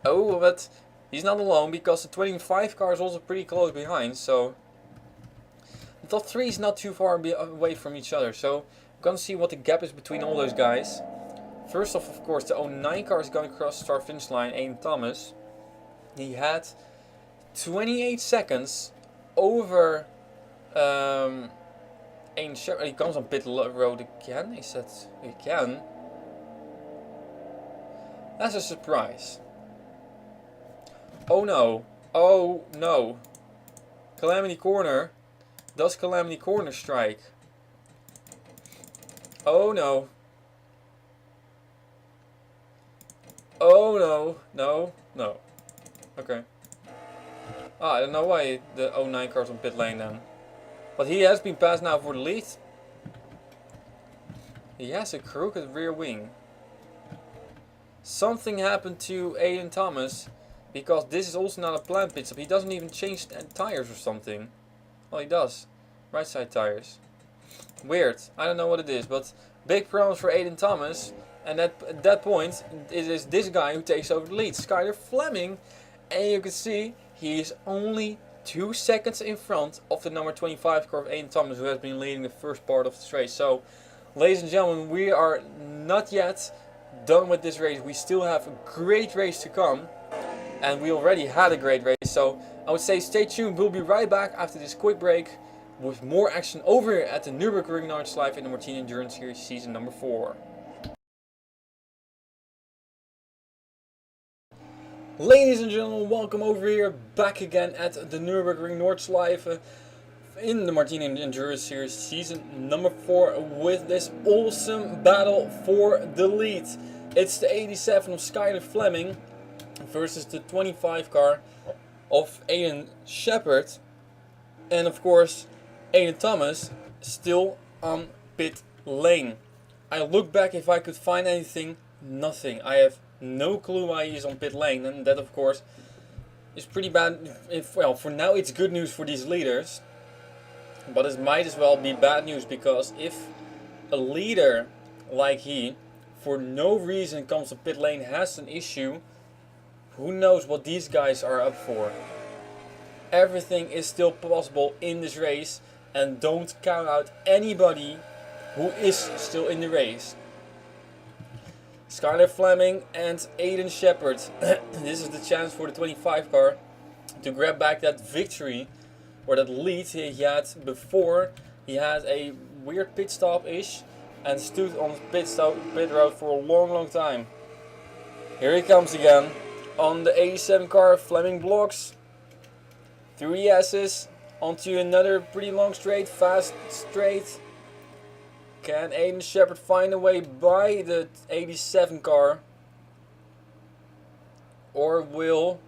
Oh, but he's not alone, because the 25 car is also pretty close behind, so The top 3 is not too far away from each other, so we're gonna see what the gap is between all those guys. First off, of course, the 09 car is going across the start-finish line, Aiden Thomas. He had 28 seconds over Aiden Shepard. He comes on pit road again. He said he can. That's a surprise. Oh no. Oh no. Calamity Corner. Does Calamity Corner strike? Oh no. Oh no. No. No. Okay. I don't know why the 09 car's on pit lane then. But he has been passed now for the lead. He has a crooked rear wing. Something happened to Aiden Thomas, because this is also not a planned pit stop. He doesn't even change tires or something. Well, he does. Right side tires. Weird. I don't know what it is, but big problems for Aiden Thomas. And at that point, it is this guy who takes over the lead, Skyler Fleming. And you can see he is only 2 seconds in front of the number 25 car of Aiden Thomas, who has been leading the first part of this race. So, ladies and gentlemen, we are not yet done with this race. We still have a great race to come, and we already had a great race. So I would say stay tuned. We'll be right back after this quick break with more action over here at the Nürburgring Nordschleife in the Martini Endurance Series season number 4. Ladies and gentlemen, welcome over here, back again at the Nürburgring Nordschleife in the Martini Endurance Series season number 4 with this awesome battle for the lead. It's the 87 of Skyler Fleming versus the 25 car of Aiden Shepard. And of course, Aiden Thomas still on pit lane. I looked back if I could find anything, nothing. I have no clue why he is on pit lane, and that of course is pretty bad. Well, for now it's good news for these leaders, but it might as well be bad news, because if a leader like he for no reason comes to pit lane, has an issue, who knows what these guys are up for. Everything is still possible in this race, and don't count out anybody who is still in the race. Skyler Fleming and Aiden Shepard. This is the chance for the 25 car to grab back that victory, or that lead he had before. He had a weird pit stop-ish and stood on pit road for a long time. Here he comes again on the 87 car. Fleming blocks through the S's onto another pretty long straight, fast straight. Can Aiden Shepard find a way by the 87 car? Or will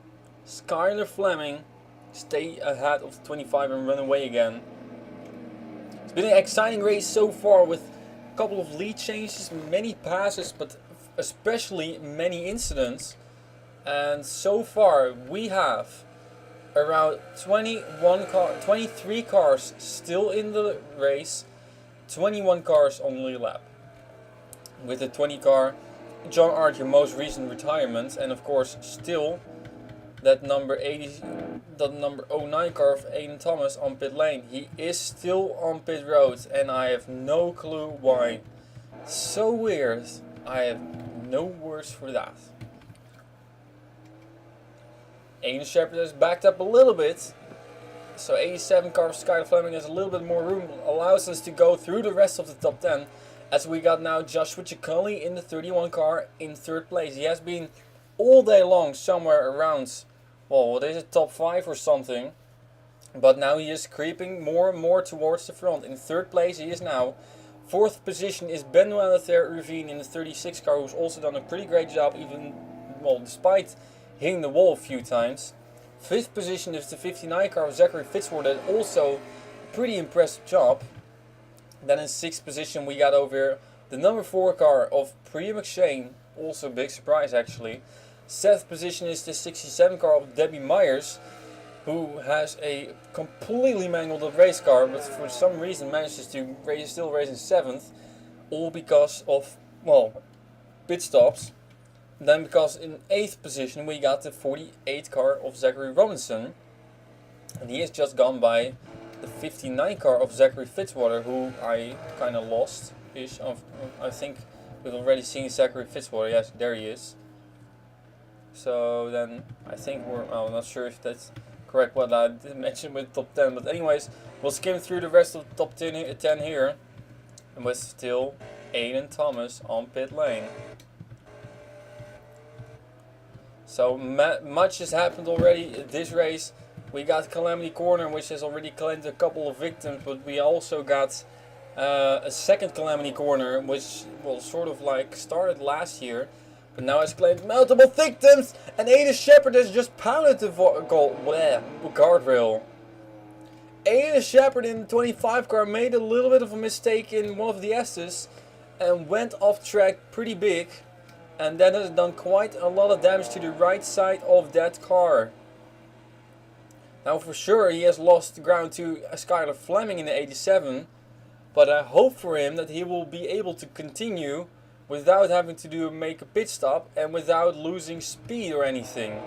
Skyler Fleming stay ahead of the 25 and run away again? It's been an exciting race so far, with a couple of lead changes, many passes, but especially many incidents. And so far we have around 23 cars still in the race, 21 cars on the lead lap. With the 20 car, John Art, your most recent retirement, and of course still that number 09 car of Aiden Thomas on pit lane. He is still on pit road, and I have no clue why. So weird. I have no words for that. Aiden Shepard has backed up a little bit, so 87 car of Skyler Fleming has a little bit more room, allows us to go through the rest of the top 10, as we got now Joshua Ciccone in the 31 car in 3rd place. He has been all day long somewhere around, well, what is it, top 5 or something, but now he is creeping more and more towards the front. In 3rd place he is now. 4th position is Benoit Ravine in the 36 car, who's also done a pretty great job, even, well, despite hitting the wall a few times. 5th position is the 59 car of Zachary Fitzwater, that also pretty impressive job. Then in 6th position we got over here the number 4 car of Priya McShane, also a big surprise actually. 7th position is the 67 car of Debbie Myers, who has a completely mangled up race car, but for some reason manages to still race in 7th, all because of, well, pit stops. Then because in 8th position we got the 48 car of Zachary Robinson, and he has just gone by the 59 car of Zachary Fitzwater, who I kind of lost. I think we've already seen Zachary Fitzwater. Yes, there he is. So then I think I'm not sure if that's correct what I mentioned with top 10. But anyways, we'll skim through the rest of the top 10 here. And with still Aiden Thomas on pit lane. So much has happened already this race. We got Calamity Corner, which has already claimed a couple of victims, but we also got a second Calamity Corner, which well sort of like started last year, but now has claimed multiple victims, and Aiden Shepard has just pounded the guardrail. Aiden Shepard in the 25 car made a little bit of a mistake in one of the S's and went off track pretty big. And that has done quite a lot of damage to the right side of that car. Now for sure he has lost ground to Skylar Fleming in the 87. But I hope for him that he will be able to continue without having to make a pit stop and without losing speed or anything.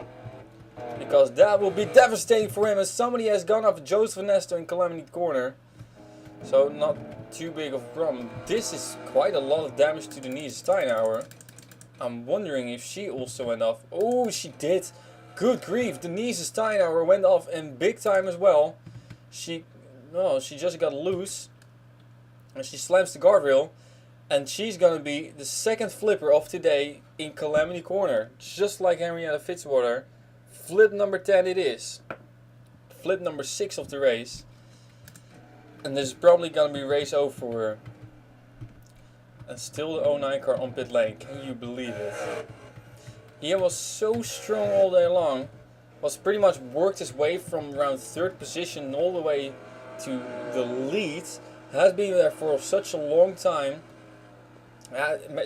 Because that will be devastating for him, as somebody has gone off Joseph Nestor in Calamity Corner. So not too big of a problem. This is quite a lot of damage to Denise Steinhauer. I'm wondering if she also went off. Oh, she did. Good grief. Denise Steinhauer went off in big time as well. She just got loose. And she slams the guardrail. And she's going to be the second flipper of today in Calamity Corner. Just like Henrietta Fitzwater. Flip number 10 it is. Flip number 6 of the race. And this is probably going to be race over for her. And still the 09 car on pit lane. Can you believe it? He was so strong all day long. Was pretty much worked his way from around 3rd position all the way to the lead. Has been there for such a long time.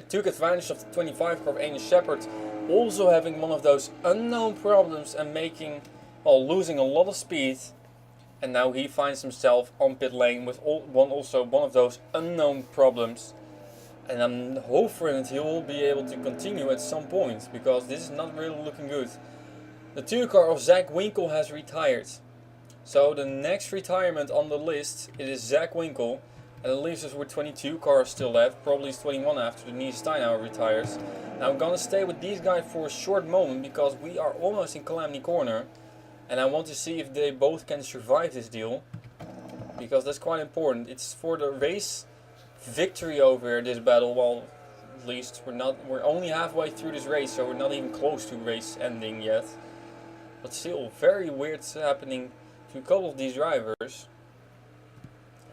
Took advantage of the 25 car of Aiden Shepard. Also having one of those unknown problems and losing a lot of speed. And now he finds himself on pit lane with also one of those unknown problems. And I'm hoping that he will be able to continue at some point, because this is not really looking good. The 2 car of Zach Winkle has retired. So the next retirement on the list, it is Zach Winkle. And it leaves us with 22 cars still left, probably 21 after Denise Steinhauer retires. Now I'm gonna stay with these guys for a short moment, because we are almost in Calamity Corner. And I want to see if they both can survive this deal, because that's quite important. It's for the race victory over this battle. Well, at least we're only halfway through this race, so we're not even close to race ending yet. But still, very weird happening to a couple of these drivers.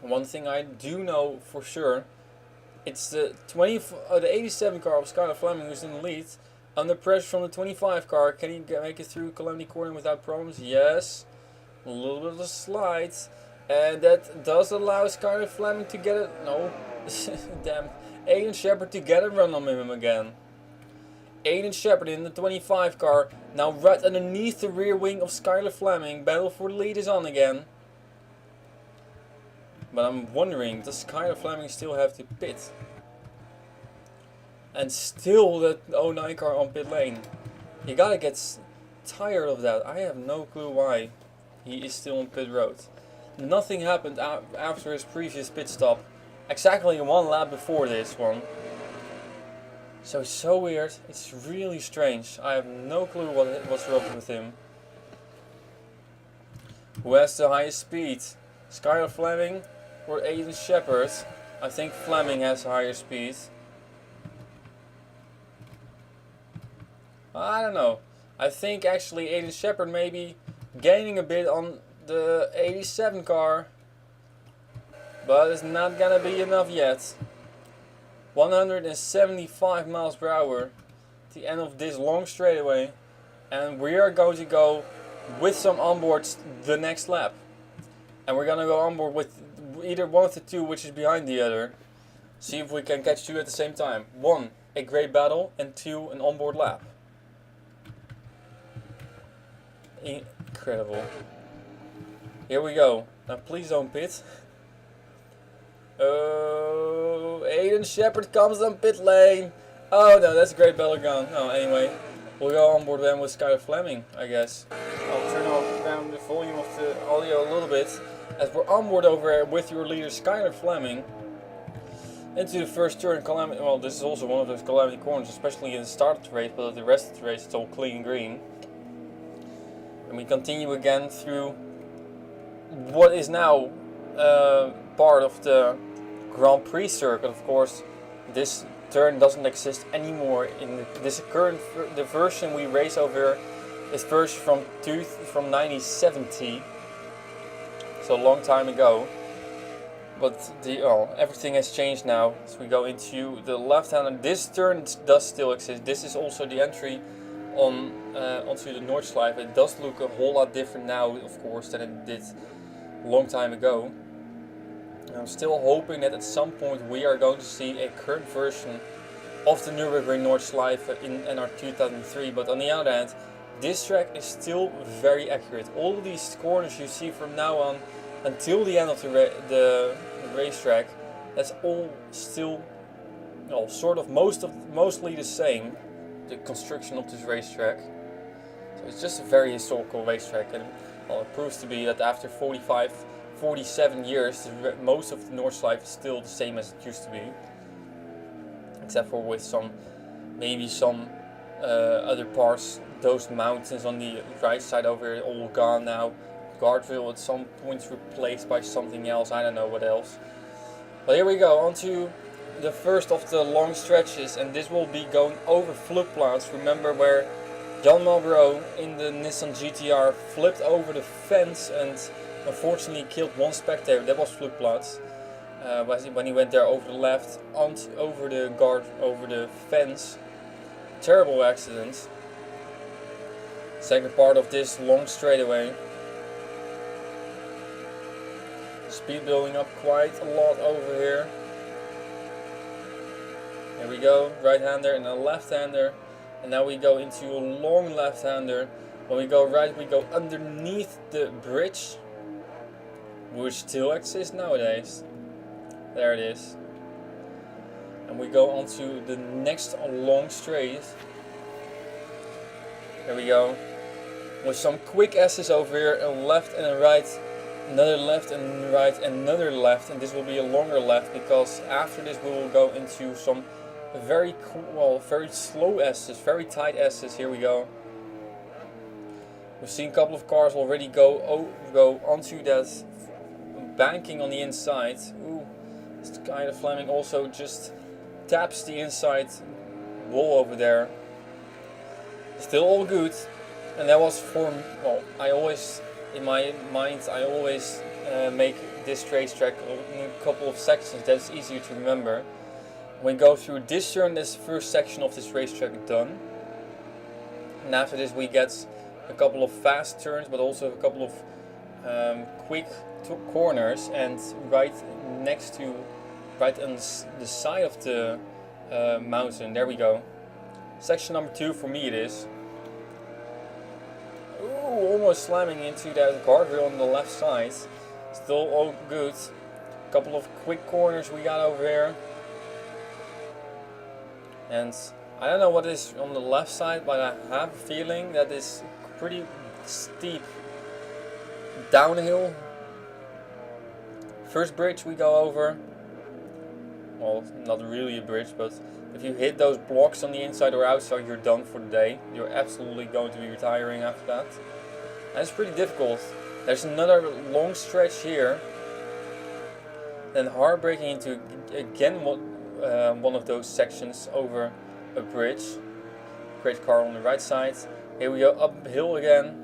One thing I do know for sure, it's the 87 car of Skylar Fleming who's in the lead. Under pressure from the 25 car, can he make it through Calamity Corner without problems? Yes. A little bit of a slide. And that does allow Skylar Fleming to get it. No. Damn. Aiden Shepard to get a run on him again. Aiden Shepard in the 25 car. Now right underneath the rear wing of Skylar Fleming. Battle for the lead is on again. But I'm wondering, does Skylar Fleming still have to pit? And still that 09 car on pit lane. You gotta get tired of that. I have no clue why he is still on pit road. Nothing happened after his previous pit stop. Exactly 1 lap before this one. So weird. It's really strange. I have no clue what's wrong with him. Who has the highest speed? Skylar Fleming or Aiden Shepard? I think Fleming has higher speed. I don't know. I think actually Aiden Shepard may be gaining a bit on the 87 car. But it's not gonna be enough yet. 175 miles per hour at the end of this long straightaway. And we are going to go with some onboards the next lap. And we're gonna go onboard with either one of the two which is behind the other. See if we can catch 2 at the same time. 1, a great battle, and 2, an onboard lap. Incredible. Here we go. Now please don't pit. Oh, Aiden Shepard comes on pit lane. Oh no, that's a great battle gone. No, anyway, we'll go on board then with Skylar Fleming, I guess. I'll turn down the volume of the audio a little bit. as we're onboard over here with your leader Skylar Fleming into the first turn. Calamity, well, this is also one of those calamity corners, especially in the start of the race, but the rest of the race it's all clean green. And we continue again through what is now part of the Grand Prix circuit. Of course, this turn doesn't exist anymore in this current the version we race over is version from 1970, so a long time ago. But everything has changed now. So we go into the left hand, and this turn does still exist. This is also the entry on onto the Nordschleife. It does look a whole lot different now, of course, than it did a long time ago. I'm still hoping that at some point we are going to see a current version of the Nürburgring Nordschleife in NR 2003, but on the other hand, this track is still very accurate. All these corners you see from now on until the end of the racetrack, that's all still sort of mostly the same, the construction of this racetrack. So it's just a very historical racetrack, and it proves to be that after 47 years, most of the Nordschleife is still the same as it used to be, except for with maybe some other parts. Those mountains on the right side over here all gone now. Guardrail at some points replaced by something else. I don't know what else. But here we go, on to the first of the long stretches, and this will be going over floodplaats. Remember where Jan Marlboro in the Nissan GTR flipped over the fence and unfortunately killed one spectator. That was floodplaats. When he went there over the left, over the fence. Terrible accident. Second part of this long straightaway. Speed building up quite a lot over here. Here we go, right-hander and a left-hander. And now we go into a long left-hander. When we go right, we go underneath the bridge, which still exists nowadays. There it is. And we go on to the next long straight. There we go. With some quick S's over here, a left and a right, another left and right, another left, and this will be a longer left because after this we will go into some very slow S's, very tight S's. Here we go. We've seen a couple of cars already go onto that banking on the inside. Ooh, this guy the Fleming also just taps the inside wall over there. Still all good, and that was I always, in my mind, make this racetrack in a couple of sections. That's easier to remember. When we go through this turn, this first section of this racetrack done. And after this we get a couple of fast turns, but also a couple of quick corners, and right on the side of the mountain. There we go. Section number 2 for me it is. Ooh, almost slamming into that guardrail on the left side. Still all good. Couple of quick corners we got over here. And I don't know what is on the left side, but I have a feeling that it's pretty steep downhill. First bridge we go over. Well, not really a bridge, but if you hit those blocks on the inside or outside, you're done for the day. You're absolutely going to be retiring after that. And it's pretty difficult. There's another long stretch here. Then hard braking into again one of those sections over a bridge. Great car on the right side. Here we go uphill again.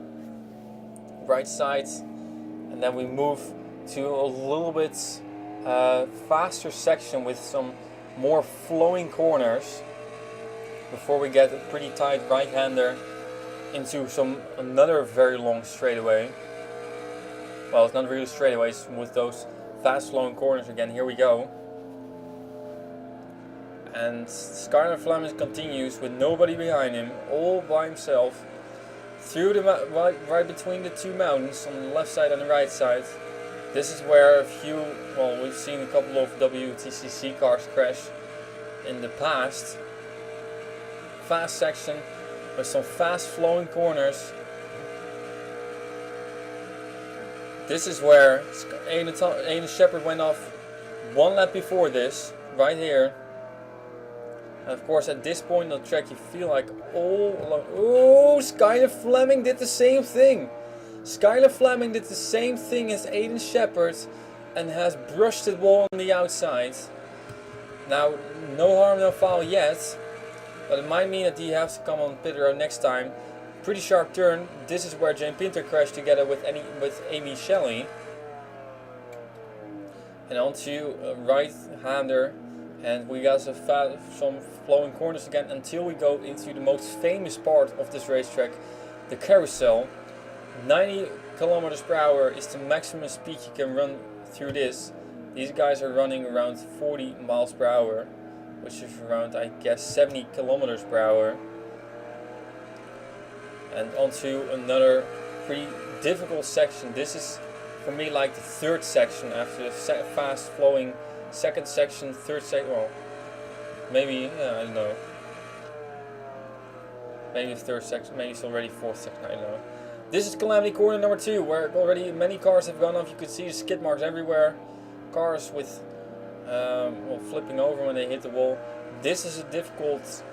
Right side. And then we move to a little bit faster section with some more flowing corners before we get a pretty tight right-hander into another very long straightaway. Well, it's not really straightaways with those fast flowing corners again. Here we go. And Skylar Fleming continues with nobody behind him, all by himself, through the right between the two mountains on the left side and the right side. This is where we've seen a couple of WTCC cars crash in the past. Fast section with some fast flowing corners. This is where Aiden Shepherd went off one lap before this, right here. And of course at this point on the track you feel like all alone. Oh, Skylar Fleming did the same thing. Skylar Fleming did the same thing as Aiden Shepherd and has brushed it wall on the outside. Now, no harm, no foul yet, but it might mean that he has to come on pit road next time. Pretty sharp turn. This is where Jane Pinter crashed together with Amy Shelley. And onto a right-hander, and we got some flowing corners again until we go into the most famous part of this racetrack, the carousel. 90 kilometers per hour is the maximum speed you can run through this. These guys are running around 40 miles per hour, which is around, I guess, 70 kilometers per hour. And onto another pretty difficult section. This is for me like the third section after the fast flowing second section, third section. Well, maybe, I don't know. Maybe the third section, maybe it's already fourth section, I don't know. This is Calamity Corner number 2, where already many cars have gone off. You could see the skid marks everywhere. Cars with well, flipping over when they hit the wall. This is a difficult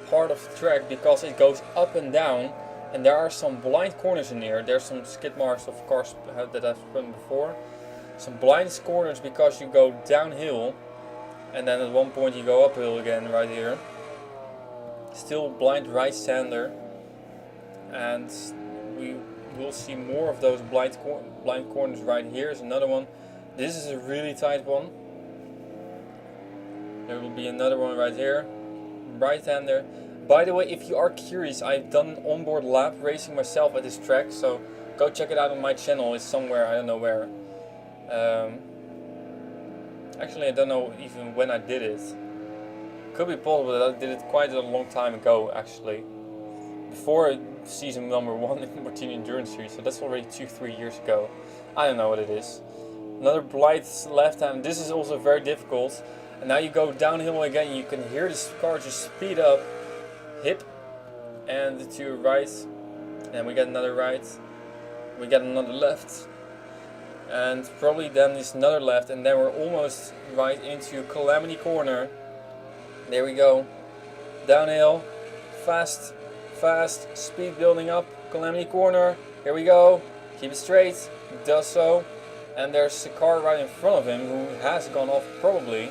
part of the track because it goes up and down, and there are some blind corners in here. There's some skid marks of cars that I've run before. Some blind corners because you go downhill, and then at one point you go uphill again right here. Still blind right stander, and we will see more of those blind corners right here. Is another one. This is a really tight one. There will be another one right here. Right-hander. By the way, if you are curious, I've done an onboard lap racing myself at this track, so go check it out on my channel. It's somewhere, I don't know where. Actually, I don't know even when I did it. Could be possible that I did it quite a long time ago, actually. Before season number 1 in the Martini Endurance Series, so that's already 2-3 years ago. I don't know what it is. Another blind left hand. This is also very difficult. And now you go downhill again. You can hear this car just speed up, hip, and to right. And we get another right. We get another left. And probably then is another left. And then we're almost right into Calamity Corner. There we go. Downhill. Fast. Speed building up. Calamity Corner. Here we go. Keep it straight. It does so. And there's a car right in front of him who has gone off probably.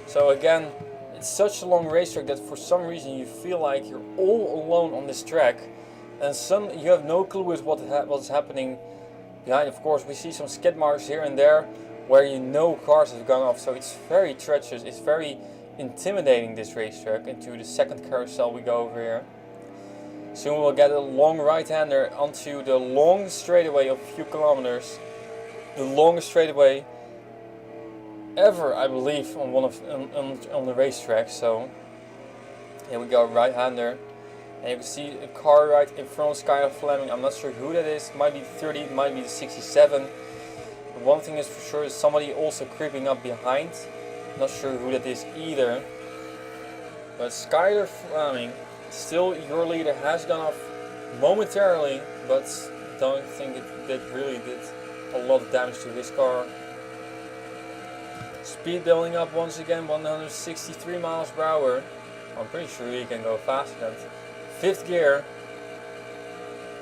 So again, it's such a long racetrack that for some reason you feel like you're all alone on this track. And you have no clue with what's happening behind. Of course, we see some skid marks here and there where you know cars have gone off. So it's very treacherous. It's very intimidating, this racetrack. Into the second carousel we go over here. Soon we'll get a long right-hander onto the long straightaway of a few kilometers. The longest straightaway ever, I believe, on the racetrack. So here we go, right-hander, and you can see a car right in front of Skylar Fleming. I'm not sure who that is. It might be the 30, it might be the 67. But one thing is for sure, is somebody also creeping up behind. Not sure who that is either. But Skylar Fleming, still your leader, has gone off momentarily, but don't think it really did a lot of damage to his car. Speed building up once again, 163 miles per hour. I'm pretty sure he can go faster than that. Fifth gear.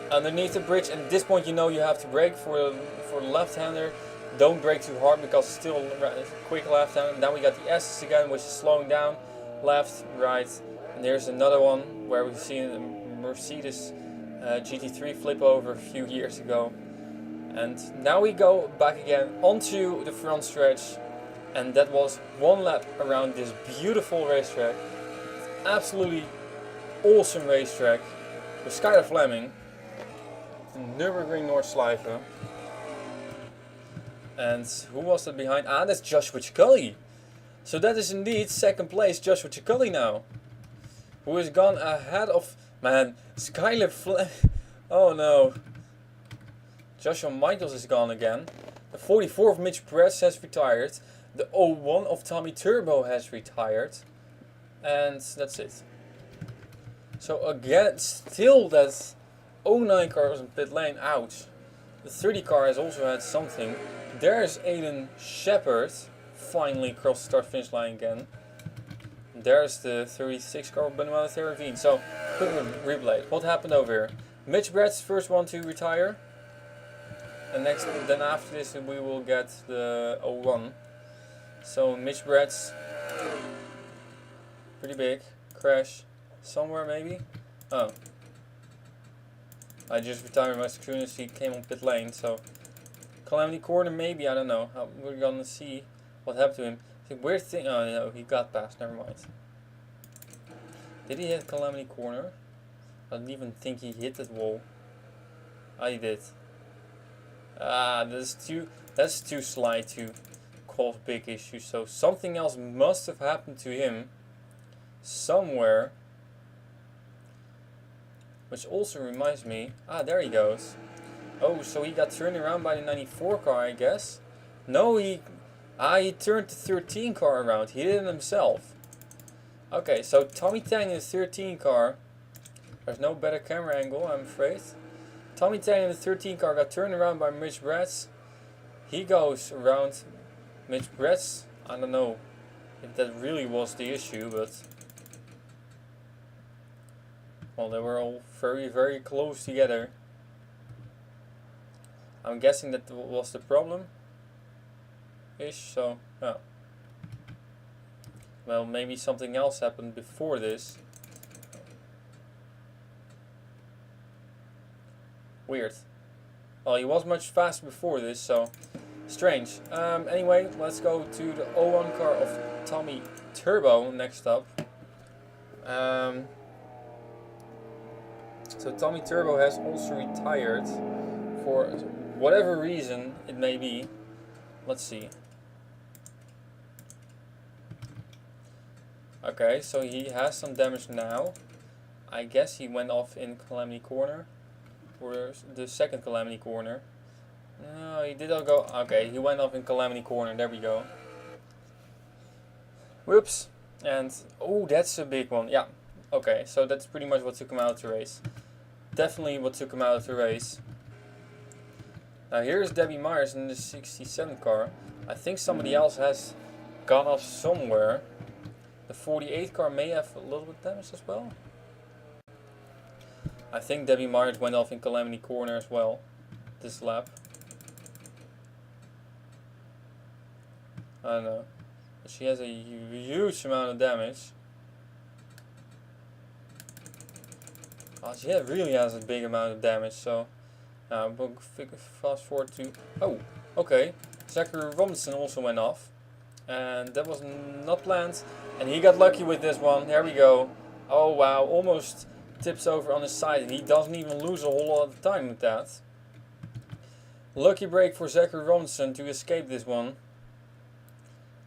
Underneath the bridge, and at this point you know you have to brake for the left-hander. Don't brake too hard because it's still a quick left-hander. Then we got the S's again, which is slowing down. Left, right. And there's another one where we've seen a Mercedes GT3 flip over a few years ago. And now we go back again onto the front stretch, and that was one lap around this beautiful racetrack. Absolutely awesome racetrack with Skylar Fleming, the Nürburgring Nordschleife. And who was that behind? Ah, that's Joshua Ciccoli. So that is indeed second place, Joshua Ciccoli now, who has gone ahead of, man, Skylar Fleming. Oh no. Joshua Michaels is gone again. The 44 of Mitch Perez has retired. The 01 of Tommy Turbo has retired. And that's it. So again, still that 09 car was in pit lane. Ouch. The 30 car has also had something. There's Aiden Shepard, finally cross the start finish line again. There's the 36 car of Benoit Terravine. So, quick replay. What happened over here? Mitch Brett's first one to retire. And then after this we will get the 01. So Mitch Brett's pretty big crash somewhere maybe. Oh, I just retired my screen as he came on pit lane. So Calamity Corner maybe, I don't know. We're gonna see what happened to him. The weird thing. Oh no, he got past. Never mind. Did he hit Calamity Corner? I didn't even think he hit that wall. I did. Ah, that's too slight to cause big issues. So something else must have happened to him somewhere. Which also reminds me. Ah, there he goes. Oh, so he got turned around by the 94 car, I guess. No, he turned the 13 car around. He did it himself. Okay, so Tommy Tang in the 13 car. There's no better camera angle, I'm afraid. Tommy Tang in the 13 car got turned around by Mitch Bretz. He goes around Mitch Bretz. I don't know if that really was the issue, but well, they were all very, very close together. I'm guessing that was the problem. So, yeah. Well, maybe something else happened before this. Weird. Well, he was much faster before this, so strange. Anyway, let's go to the 01 car of Tommy Turbo next up. So Tommy Turbo has also retired for whatever reason it may be. Let's see. Okay, so he has some damage now. I guess he went off in Calamity Corner. Or the second Calamity Corner. No, he did not go. Okay, he went off in Calamity Corner. There we go. Whoops. And, oh, that's a big one. Yeah. Okay, so that's pretty much what took him out of the race. Definitely what took him out of the race. Now here's Debbie Myers in the 67 car. I think somebody else has gone off somewhere. The 48 car may have a little bit of damage as well. I think Debbie Myers went off in Calamity Corner as well, this lap. I don't know. But she has a huge amount of damage. Oh, she really has a big amount of damage, so we'll fast forward to... Oh, okay. Zachary Robinson also went off. And that was not planned. And he got lucky with this one. There we go. Oh wow, almost tips over on his side. And he doesn't even lose a whole lot of time with that. Lucky break for Zachary Robinson to escape this one.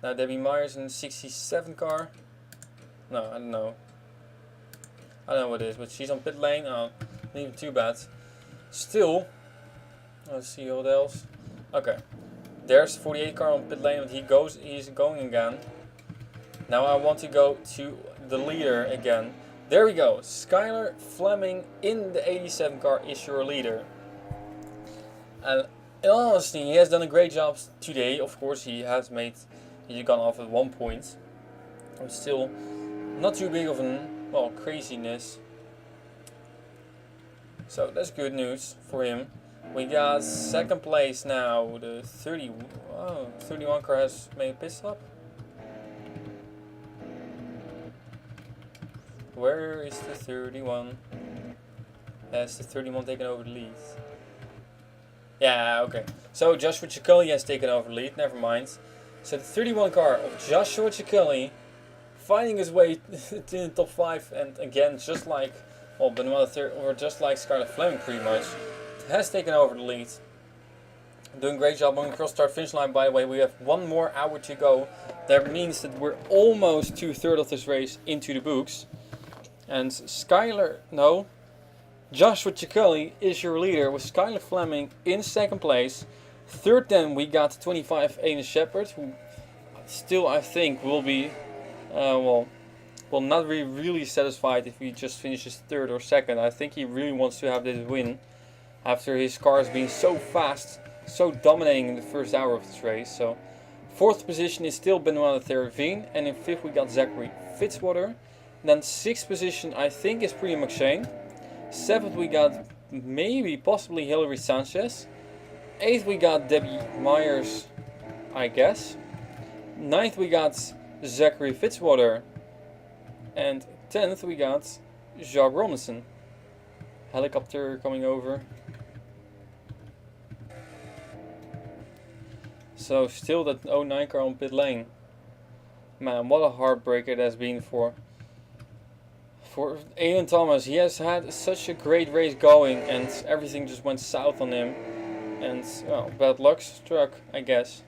Now Debbie Myers in the 67 car. No, I don't know. I don't know what it is, but she's on pit lane. Oh, not even too bad. Still, let's see what else. Okay, there's 48 car on pit lane, and he's going again. Now I want to go to the leader again. There we go. Skylar Fleming in the 87 car is your leader. And in all honesty, he has done a great job today. Of course, he's gone off at 1 point. But still, not too big of an craziness. So that's good news for him. We got second place now. The 31 car has made a pit stop. Where is the 31? Has the 31 taken over the lead? Yeah, okay. So Joshua Ciccoli has taken over the lead. Never mind. So the 31 car of Joshua Ciccoli finding his way to the top 5, and again, just like Benoit or just like Skylar Fleming, pretty much has taken over the lead. Doing a great job on the cross start finish line. By the way, we have 1 more hour to go. That means that we're almost 2/3 of this race into the books. And Joshua Ciccoli is your leader with Skylar Fleming in second place. Third, then we got 25 Aiden Shepard, who still I think will be will not be really satisfied if he just finishes third or second. I think he really wants to have this win. after his car has been so fast, so dominating in the first hour of this race. So 4th position is still Benoit Therrevin, and in 5th we got Zachary Fitzwater. Then 6th position I think is Priya McShane. 7th we got maybe possibly Hilary Sanchez. 8th we got Debbie Myers, I guess. 9th we got Zachary Fitzwater. And 10th we got Jacques Robinson. Helicopter coming over. So still that 09 car on pit lane. Man, what a heartbreaker it has been for Aiden Thomas. He has had such a great race going and everything just went south on him. And well, bad luck struck, I guess.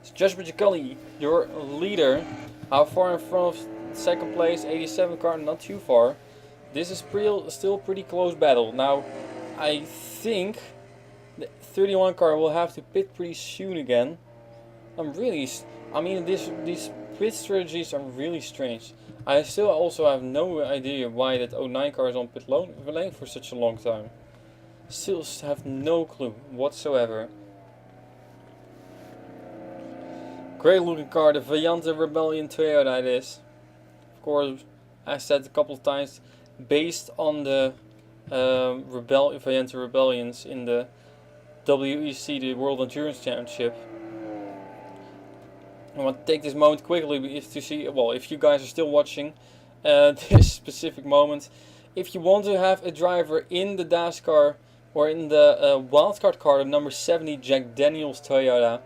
So Joshua Jacali, your leader. How far in front of second place? 87 car, not too far. This is still pretty close battle. Now, I think the 31 car will have to pit pretty soon again. I mean, these pit strategies are really strange. I still also have no idea why that 09 car is on pit lane for such a long time. Still have no clue whatsoever. Great looking car, the Valiante Rebellion Toyota it is. Of course, I said a couple of times, based on the Valiante Rebellions in the WEC, the World Endurance Championship. I want to take this moment quickly to see, well, if you guys are still watching this specific moment. If you want to have a driver in the Dascar or in the Wildcard car, the number 70 Jack Daniels Toyota,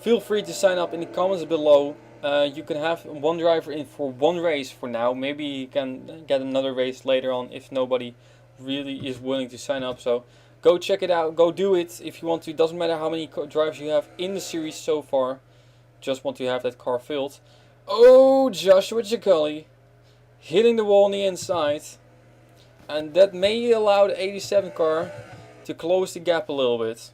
feel free to sign up in the comments below. You can have one driver in for one race for now. Maybe you can get another race later on if nobody really is willing to sign up. So go check it out, go do it if you want to. Doesn't matter how many drivers you have in the series so far. Just want to have that car filled. Oh, Joshua Jacali hitting the wall on the inside. And that may allow the 87 car to close the gap a little bit.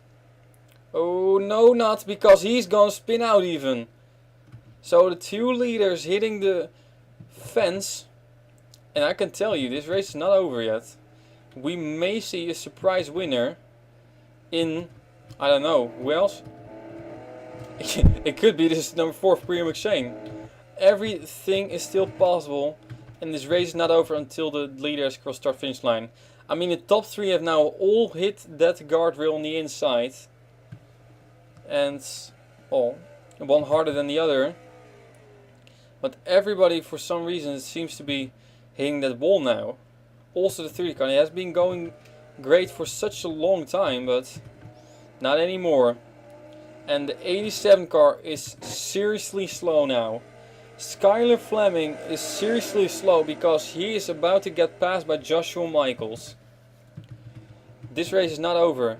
Oh, no, not because he's gonna spin out even. So the two leaders hitting the fence. And I can tell you, this race is not over yet. We may see a surprise winner in, I don't know, who else? It could be this number 4 Priya McShane. Everything is still possible. And this race is not over until the leaders cross start finish line. I mean, the top 3 have now all hit that guardrail on the inside. And, well, one harder than the other. But everybody, for some reason, seems to be hitting that wall now. Also the 30 car, it has been going great for such a long time, but not anymore. And the 87 car is seriously slow now. Skylar Fleming is seriously slow because he is about to get passed by Joshua Michaels. This race is not over.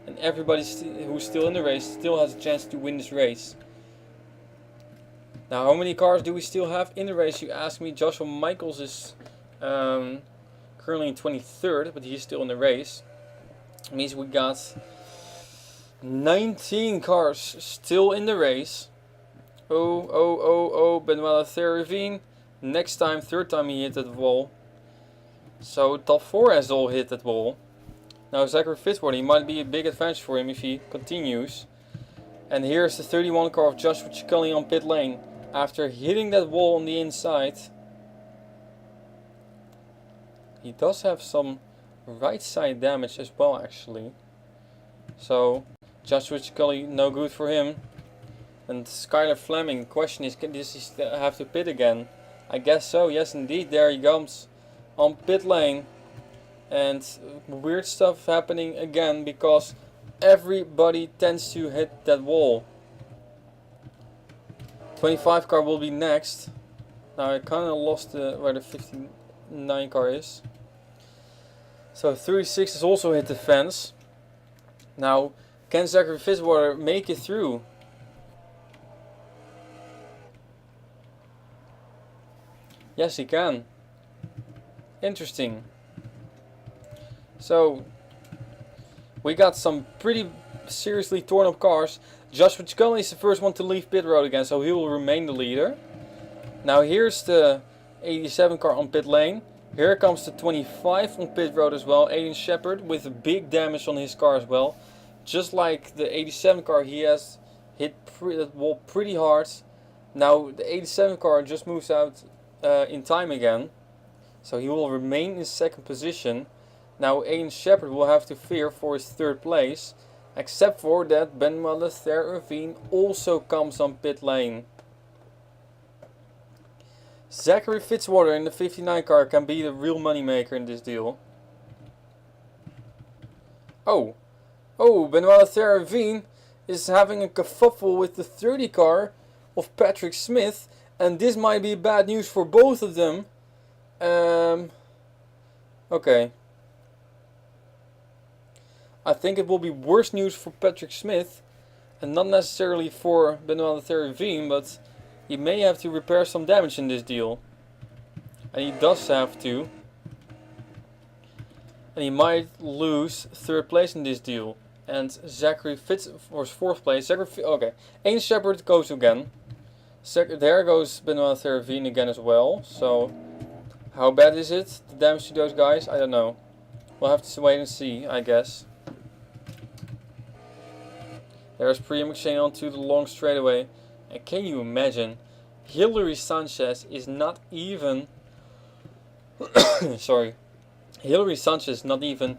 And everybody who's still in the race still has a chance to win this race. Now, how many cars do we still have in the race? You ask me. Joshua Michaels is currently in 23rd, but he's still in the race. It means we got 19 cars still in the race. Oh, Benoit Therrevin. Next time, 3rd time he hit that wall. So top 4 has all hit that wall. Now Zachary Fitzwater, he might be a big advantage for him if he continues. And here's the 31 car of Joshua Jacali on pit lane. After hitting that wall on the inside. He does have some right side damage as well actually. So Joshua Jacali, no good for him. And Skylar Fleming, the question is, does he have to pit again? I guess so, yes indeed, there he comes on pit lane. And weird stuff happening again because everybody tends to hit that wall. 25 car will be next. Now I kind of lost where the 59 car is. So 36 has also hit the fence. Now can Zachary Fitzwater make it through? Yes, he can. Interesting. So we got some pretty seriously torn up cars. Joshua Jacali is the first one to leave pit road again, so he will remain the leader. Now here's the 87 car on pit lane. Here comes the 25 on pit road as well. Aiden Shepard with big damage on his car as well. Just like the 87 car, he has hit that wall pretty hard. Now the 87 car just moves out in time again. So he will remain in second position. Now Aiden Shepard will have to fear for his third place. Except for that Benoit Ravine also comes on pit lane. Zachary Fitzwater in the 59 car can be the real moneymaker in this deal. Oh, Benoit Ravine is having a kerfuffle with the 30 car of Patrick Smith, and this might be bad news for both of them. Okay. I think it will be worse news for Patrick Smith, and not necessarily for Benoit Ravine, but he may have to repair some damage in this deal. And he does have to. And he might lose third place in this deal. And Zachary Fitz was fourth place. Okay, Aiden Shepard goes again. There goes Benoit Ravine again as well. So, how bad is it, the damage to those guys? I don't know. We'll have to wait and see, I guess. There's Priya McShane onto the long straightaway. And can you imagine? Hilary Sanchez is not even... sorry. Hilary Sanchez not even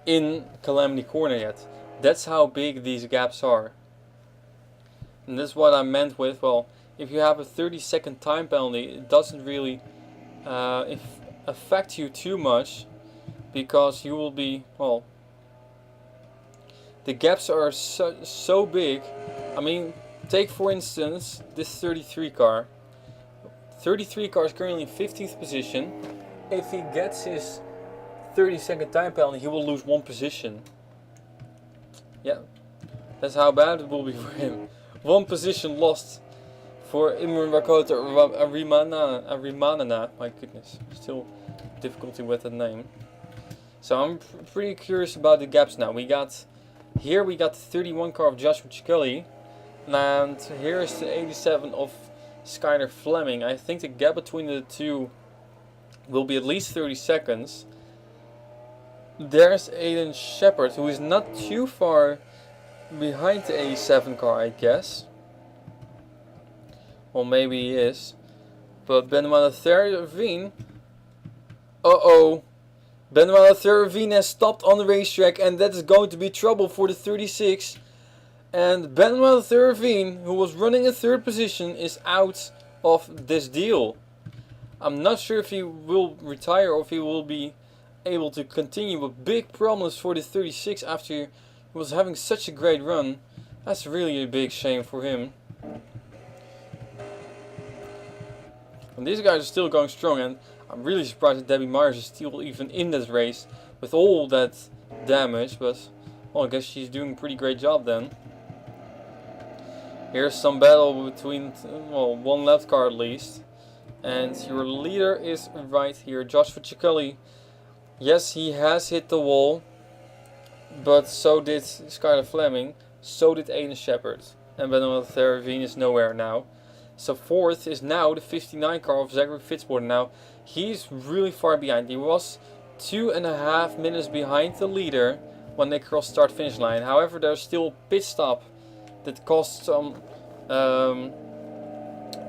in Calamity Corner yet. That's how big these gaps are. And that's what I meant with, well, if you have a 30-second time penalty, it doesn't really affect you too much. Because you will be, well... The gaps are so big. I mean, take for instance this 33 car. 33 car is currently in 15th position. If he gets his 30-second time penalty, he will lose one position. Yeah, that's how bad it will be for him. One position lost for Imran Rakota Arimanana. My goodness, still difficulty with that name. So I'm pretty curious about the gaps now. Here we got the 31 car of Joshua Chicoli, and here is the 87 of Skyler Fleming. I think the gap between the two will be at least 30 seconds. There's Aiden Shepard, who is not too far behind the 87 car, I guess. Well, maybe he is. But Benoit Ravine... Benoit Ravine has stopped on the racetrack, and that is going to be trouble for the 36. And Benoit Ravine, who was running in third position, is out of this deal. I'm not sure if he will retire or if he will be able to continue, but big problems for the 36 after he was having such a great run. That's really a big shame for him. And these guys are still going strong, and I'm really surprised that Debbie Myers is still even in this race with all that damage, but well, I guess she's doing a pretty great job then. Here's some battle between, well, one left car at least. And your leader is right here, Joshua Chicoli. Yes, he has hit the wall, but so did Skyler Fleming, so did Aiden Shepard. And Benoit Ravine is nowhere now. So fourth is now the 59 car of Zachary Fitzwater. Now, he's really far behind. He was 2.5 minutes behind the leader when they crossed start finish line. However, there's still a pit stop that cost some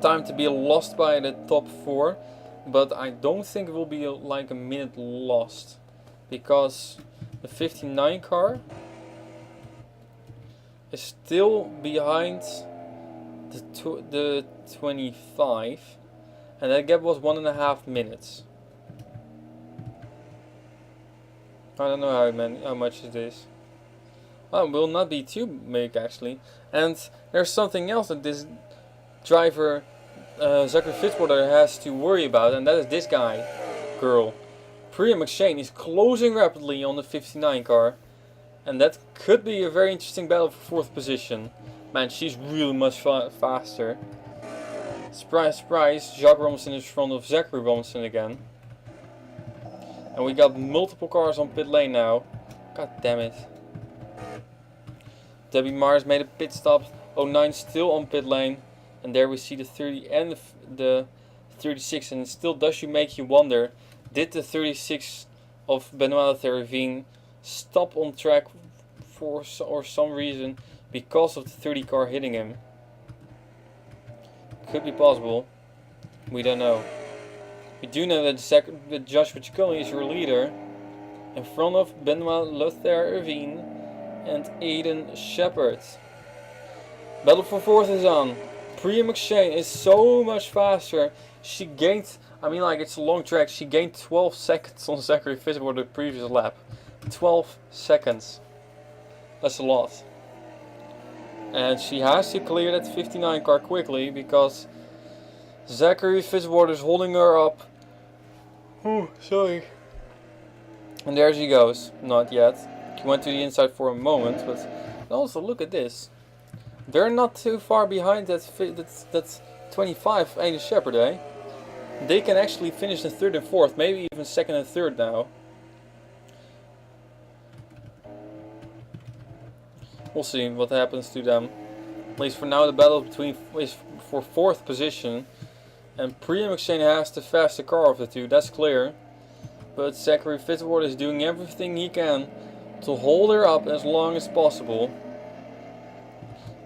time to be lost by the top 4. But I don't think it will be like a minute lost. Because the 59 car is still behind the 25, and that gap was 1.5 minutes. I don't know how much it is. Well, it will not be too big actually. And there's something else that this driver Zachary Fitzwater has to worry about, and that is this girl. Priya McShane is closing rapidly on the 59 car, and that could be a very interesting battle for 4th position. Man, she's really much faster. Surprise, surprise, Jacques Robinson is in front of Zachary Robinson again. And we got multiple cars on pit lane now. God damn it. Debbie Myers made a pit stop. 09 still on pit lane. And there we see the 30 and the 36. And it still does make you wonder, Did the 36 of Benoit Terravine stop on track for some reason because of the 30 car hitting him? Could be possible. We don't know. We do know that Joshua Ciccone is your leader, in front of Benoit Terravine and Aiden Shepard. Battle for 4th is on. Priya McShane is so much faster. She gained, I mean, like, it's a long track, she gained 12 seconds on Zachary Fitzwater the previous lap. 12 seconds. That's a lot. And she has to clear that 59 car quickly because Zachary Fitzwater is holding her up. Oh, sorry. And there she goes. Not yet. She went to the inside for a moment, but also look at this. They're not too far behind that 25 Aiden Shepard, eh? They can actually finish in 3rd and 4th, maybe even 2nd and 3rd now. We'll see what happens to them. At least for now, the battle between is for 4th position, and Priya McShane has the faster car of the two. That's clear. But Zachary Fitzwater is doing everything he can to hold her up as long as possible.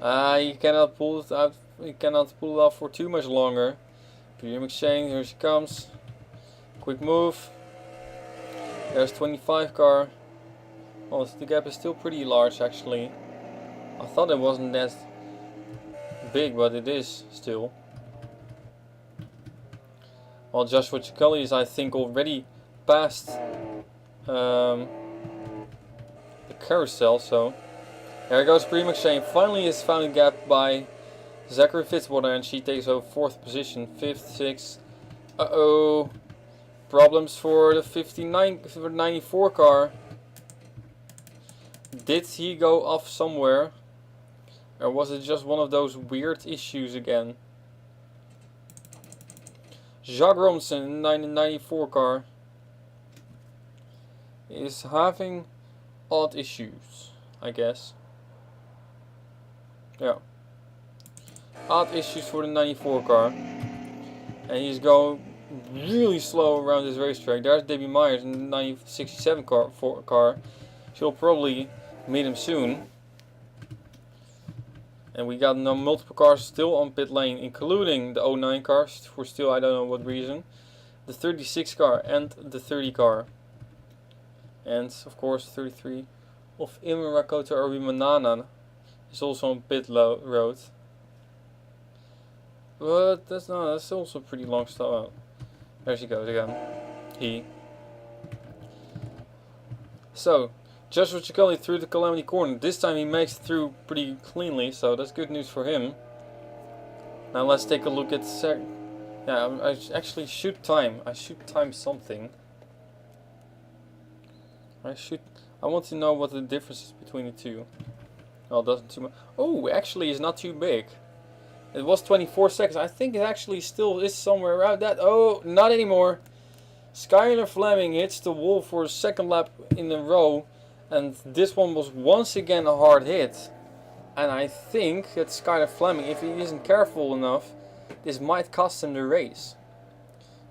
He cannot pull it out. He cannot pull it off for too much longer. Priya McShane, here she comes. Quick move. There's 25 car. Oh, the gap is still pretty large actually. I thought it wasn't that big, but it is still. Well, Joshua Ciccone is, I think, already past the carousel, so there goes Priya McShane. Finally has found a gap by Zachary Fitzwater, and she takes over 4th position, 5th, 6th. Uh-oh. Problems for the 94 car. Did he go off somewhere? Or was it just one of those weird issues again? Jacques Robinson in the 94 car is having odd issues, I guess. Yeah. Odd issues for the 94 car. And he's going really slow around this racetrack. There's Debbie Myers in the 67 car. She'll probably meet him soon. And we got multiple cars still on pit lane, including the 09 cars for still I don't know what reason. The 36 car and the 30 car. And of course 33 of Imrakota Arimanana is also on pit road. But that's also a pretty long stop. There she goes again. So Joshua Ciccone through the Calamity Corner. This time he makes it through pretty cleanly, so that's good news for him. Now let's take a look at I actually should time. I should time something. I want to know what the difference is between the two. Well, it doesn't too much. Oh, actually it's not too big. It was 24 seconds. I think it actually still is somewhere around that. Oh, not anymore. Skylar Fleming hits the wall for a 2nd lap in a row. And this one was once again a hard hit. And I think that Skylar Fleming, if he isn't careful enough, this might cost him the race.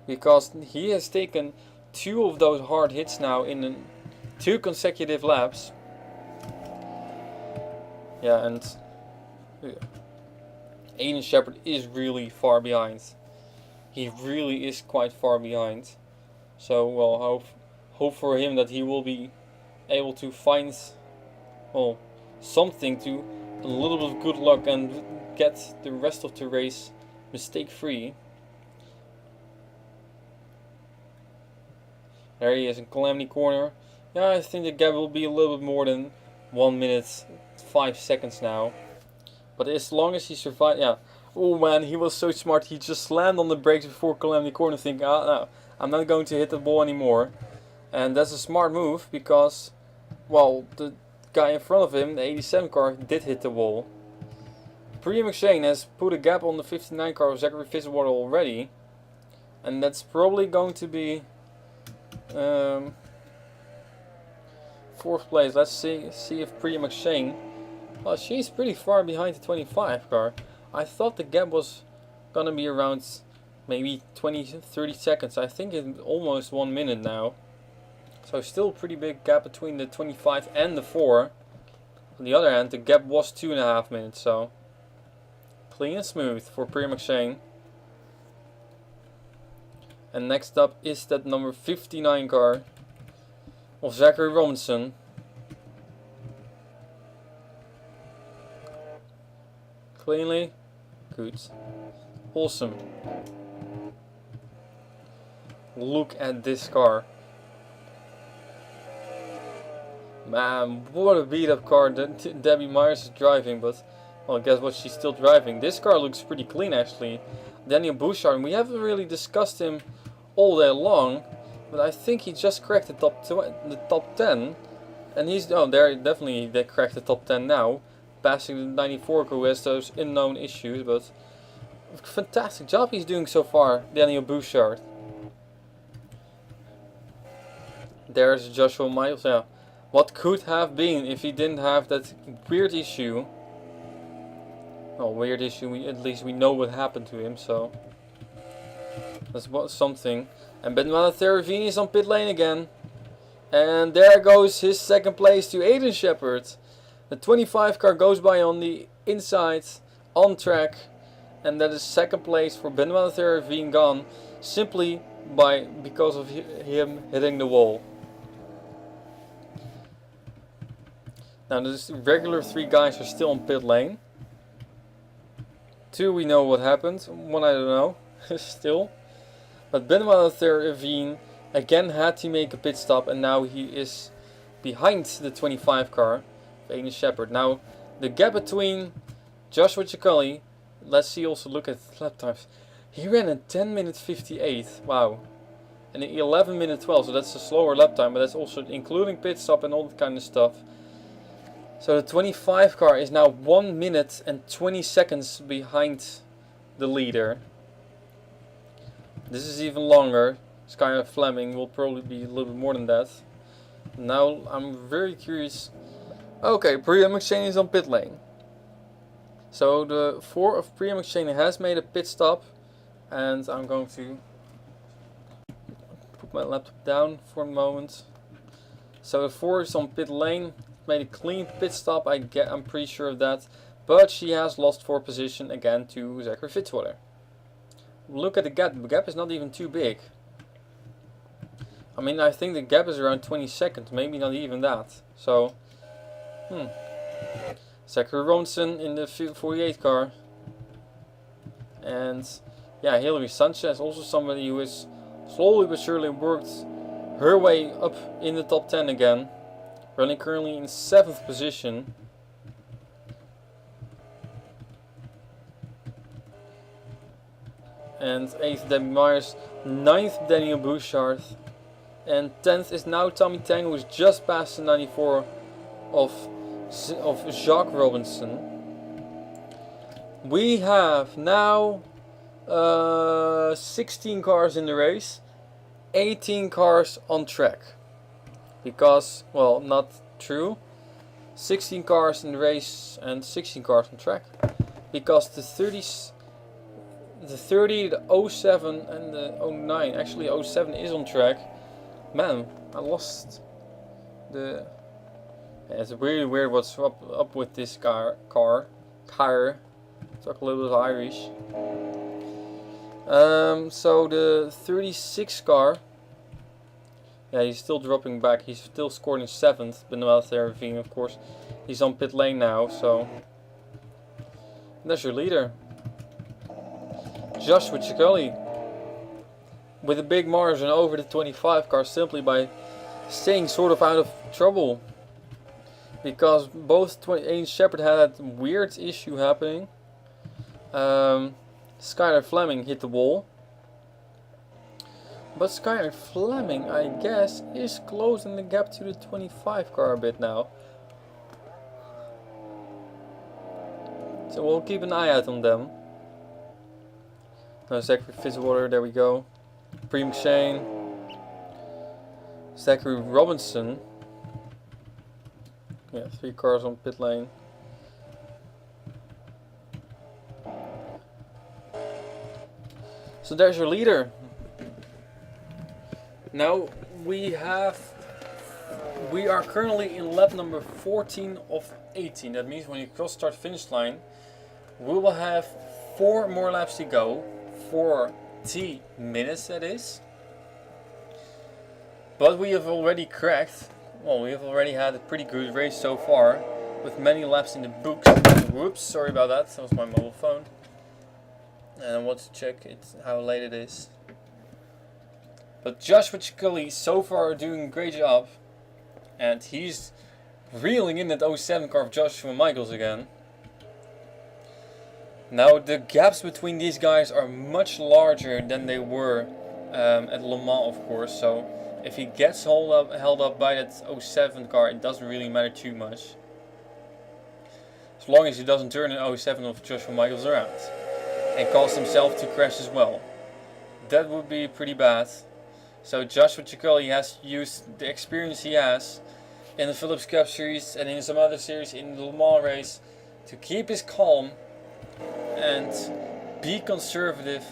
Because he has taken 2 of those hard hits now in 2 consecutive laps. Yeah, and Aiden Shepard is really far behind. He really is quite far behind. So, well, hope for him that he will be able to find, well, something to a little bit of good luck and get the rest of the race mistake free. There he is in Calamity Corner. Yeah, I think the gap will be a little bit more than 1 minute 5 seconds now. But as long as he survives, yeah. Oh man, he was so smart. He just slammed on the brakes before Calamity Corner, thinking, no, I'm not going to hit the ball anymore. And that's a smart move because, well, the guy in front of him, the 87 car, did hit the wall. Priya McShane has put a gap on the 59 car of Zachary Fitzwater already. And that's probably going to be 4th place. Let's see if Priya McShane... Well, she's pretty far behind the 25 car. I thought the gap was gonna be around maybe 20-30 seconds. I think it's almost 1 minute now. So still a pretty big gap between the 25 and the 4. On the other hand, the gap was 2.5 minutes, so clean and smooth for Priya McShane. And next up is that number 59 car of Zachary Robinson. Cleanly, good, awesome. Look at this car. Man, what a beat up car that Debbie Myers is driving, but well, guess what, she's still driving. This car looks pretty clean actually. Daniel Bouchard, we haven't really discussed him all day long, but I think he just cracked the top 10. And he's, oh, they cracked the top 10 now, passing the 94 who has those unknown issues, but fantastic job he's doing so far, Daniel Bouchard. There's Joshua Miles, yeah. What could have been if he didn't have that weird issue? Well, weird issue, at least we know what happened to him, so that's something. And Benoit Theravini is on pit lane again. And there goes his second place to Aiden Shepard. The 25 car goes by on the inside, on track. And that is second place for Benoit Theravini gone, simply because of him hitting the wall. Now the regular 3 guys are still on pit lane. 2 we know what happened, 1 I don't know, still. But Benoit Theravini again had to make a pit stop, and now he is behind the 25 car, Aiden Shepard. Now the gap between Joshua Ciccoli, let's see, also look at lap times. He ran in 10 minutes 58, wow. And in 11 minutes 12, so that's a slower lap time, but that's also including pit stop and all that kind of stuff. So the 25 car is now 1 minute and 20 seconds behind the leader. This is even longer. Skylar Fleming will probably be a little bit more than that. Now I'm very curious. Okay, Priya McShane is on pit lane. So the 4 of Priya McShane has made a pit stop. And I'm going to put my laptop down for a moment. So the 4 is on pit lane. Made a clean pit stop, I'm pretty sure of that, but she has lost 4 position again to Zachary Fitzwater. Look at the gap is not even too big. I mean, I think the gap is around 20 seconds, maybe not even that. So, Zachary Robinson in the 48 car. And yeah, Hilary Sanchez, also somebody who has slowly but surely worked her way up in the top 10 again. Running currently in 7th position. And 8th Debbie Myers, 9th Daniel Bouchard, and 10th is now Tommy Tang, who is just past the 94 of Jacques Robinson. We have now 16 cars in the race, 18 cars on track. Because, well, not true. 16 cars in the race and 16 cars on track. Because the 30, the 07 and the 09, actually 07 is on track. Man, I lost the... Yeah, it's really weird what's up with this car. Talk a little bit Irish. So the 36 car... Yeah, he's still dropping back. He's still scored in 7th. Benoit Theravini, of course. He's on pit lane now, so... And that's your leader. Joshua Ciccoli. With a big margin over the 25 car, simply by staying sort of out of trouble. Because both Aiden Shepard had that weird issue happening. Skylar Fleming hit the wall. But Skylar Fleming, I guess, is closing the gap to the 25 car a bit now. So we'll keep an eye out on them. Now Zachary Fitzwater, there we go. Priya McShane. Zachary Robinson. Yeah, 3 cars on pit lane. So there's your leader. Now we are currently in lap number 14 of 18. That means when you cross start finish line, we will have 4 more laps to go. 40 minutes that is. But we have already cracked. Well, we have already had a pretty good race so far, with many laps in the books. Whoops, sorry about that. That was my mobile phone. And I want to check how late it is. But Joshua Ciccoli so far doing a great job. And he's reeling in that 07 car of Joshua Michaels again. Now the gaps between these guys are much larger than they were at Le Mans, of course. So if he gets held up by that 07 car, it doesn't really matter too much. As long as he doesn't turn an 07 of Joshua Michaels around and cause himself to crash as well. That would be pretty bad. So Joshua Ciccoli has used the experience he has in the Phillips Cup series and in some other series in the Le Mans race to keep his calm and be conservative.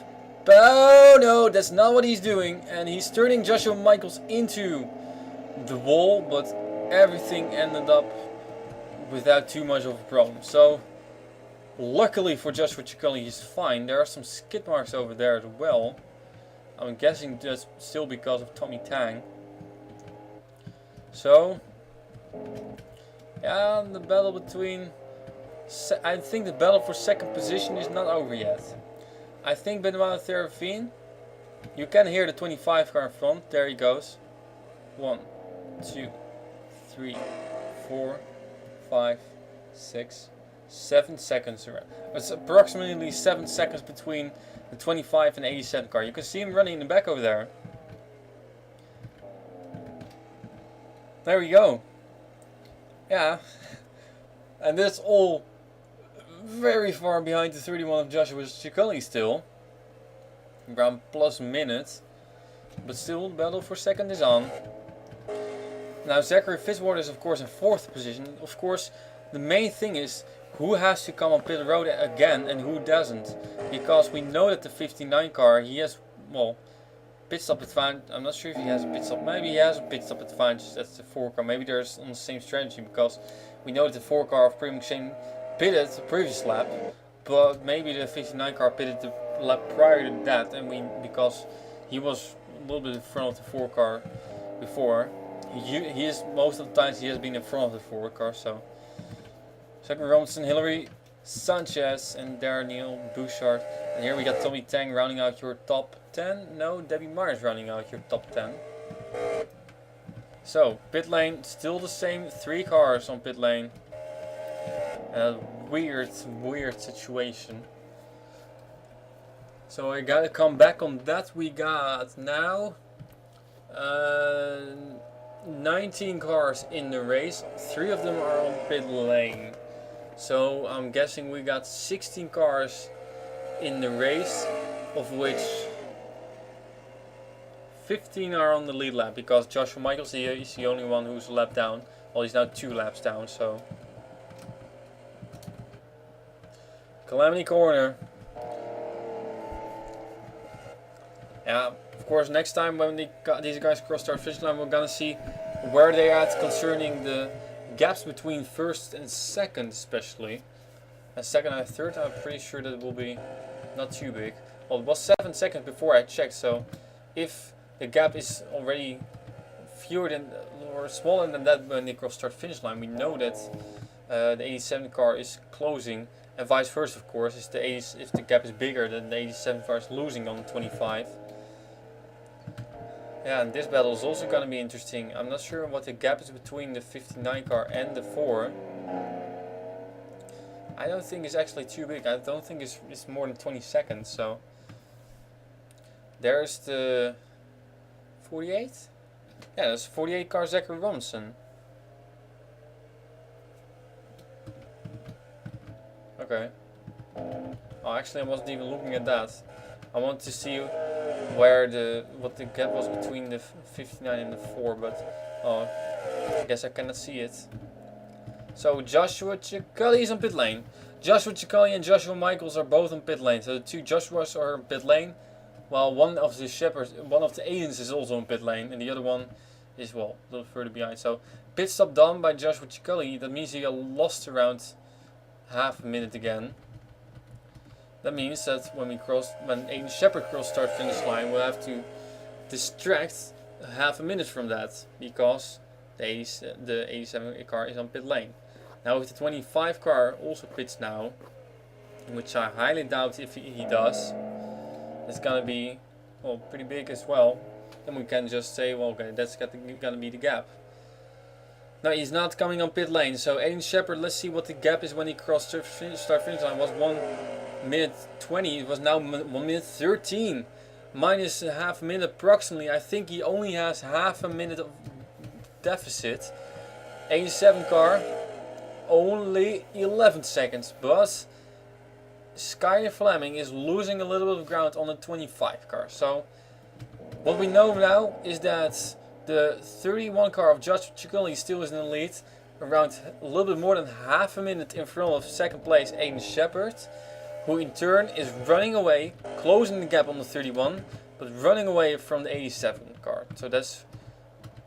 But oh no, that's not what he's doing, and he's turning Joshua Michaels into the wall, but everything ended up without too much of a problem. So luckily for Joshua Ciccoli, he's fine. There are some skid marks over there as well. I'm guessing that's still because of Tommy Tang. So yeah, the battle between... I think the battle for second position is not over yet. I think Benoit Théophile, you can hear the 25 car in front. There he goes. 1, 2, 3, 4, 5, 6, 7 seconds around. It's approximately 7 seconds between the 25 and 87 car. You can see him running in the back over there. There we go. Yeah. And that's all very far behind the 31 of Joshua Ciccoli still. Around plus minute. But still, the battle for second is on. Now Zachary Fitzwater is of course in 4th position. Of course, the main thing is who has to come on pit road again and who doesn't. Because we know that the 59 car, he has, well, pit stop advantage. I'm not sure if he has a pit stop. Maybe he has a pit stop advantage. That's the 4 car. Maybe there's on the same strategy because we know that the 4 car of Primoz pitted the previous lap. But maybe the 59 car pitted the lap prior to that. And because he was a little bit in front of the 4 car before. He is, most of the times he has been in front of the 4 car. So second Robinson, Hillary Sanchez and Daniel Bouchard. And here we got Tommy Tang rounding out your top 10. No, Debbie Myers rounding out your top 10. So, pit lane, still the same. 3 cars on pit lane. A weird situation. So I gotta come back on that. We got now 19 cars in the race. 3 of them are on pit lane. So I'm guessing we got 16 cars in the race, of which 15 are on the lead lap because Joshua Michaels is the only one who's a lap down. Well, he's now 2 laps down, so. Calamity Corner. Yeah, of course, next time when these guys cross start finish line, we're gonna see where they are at concerning the gaps between first and second, especially. And second and third, I'm pretty sure that it will be not too big. Well, it was 7 seconds before I checked, so if the gap is already fewer than or smaller than that when they cross start finish line, we know that the 87 car is closing, and vice versa, of course. If the gap is bigger, then the 87 car is losing on the 25. Yeah, and this battle is also going to be interesting. I'm not sure what the gap is between the 59 car and the 4. I don't think it's actually too big. I don't think it's more than 20 seconds. So there's the 48. Yeah, that's 48 car Zachary Robinson. Okay. Oh, actually, I wasn't even looking at that. I want to see where what the gap was between the 59 and the 4, but oh, I guess I cannot see it. So Joshua Ciccoli is on pit lane. Joshua Ciccoli and Joshua Michaels are both on pit lane. So the 2 Joshuas are on pit lane. While one of the Shepherds, one of the Aidens is also in pit lane, and the other one is, well, a little further behind. So pit stop done by Joshua Ciccoli. That means he got lost around half a minute again. That means that when Aiden Shepherd cross start finish line, we'll have to distract half a minute from that, because the 87 car is on pit lane. Now with the 25 car also pits now, which I highly doubt if he does. It's gonna be, well, pretty big as well. Then we can just say, well, okay, that's gonna be the gap. Now he's not coming on pit lane, so Aiden Shepherd, let's see what the gap is when he crossed start finish line. It was 1 minute 20, it was now 1 minute 13. Minus a half a minute approximately. I think he only has half a minute of deficit. 87 car, only 11 seconds, but Skyler Fleming is losing a little bit of ground on the 25 car. So what we know now is that the 31 car of Joshua Ciccoli still is in the lead, around a little bit more than half a minute in front of second place Aiden Shepherd, who in turn is running away, closing the gap on the 31, but running away from the 87 car. So that's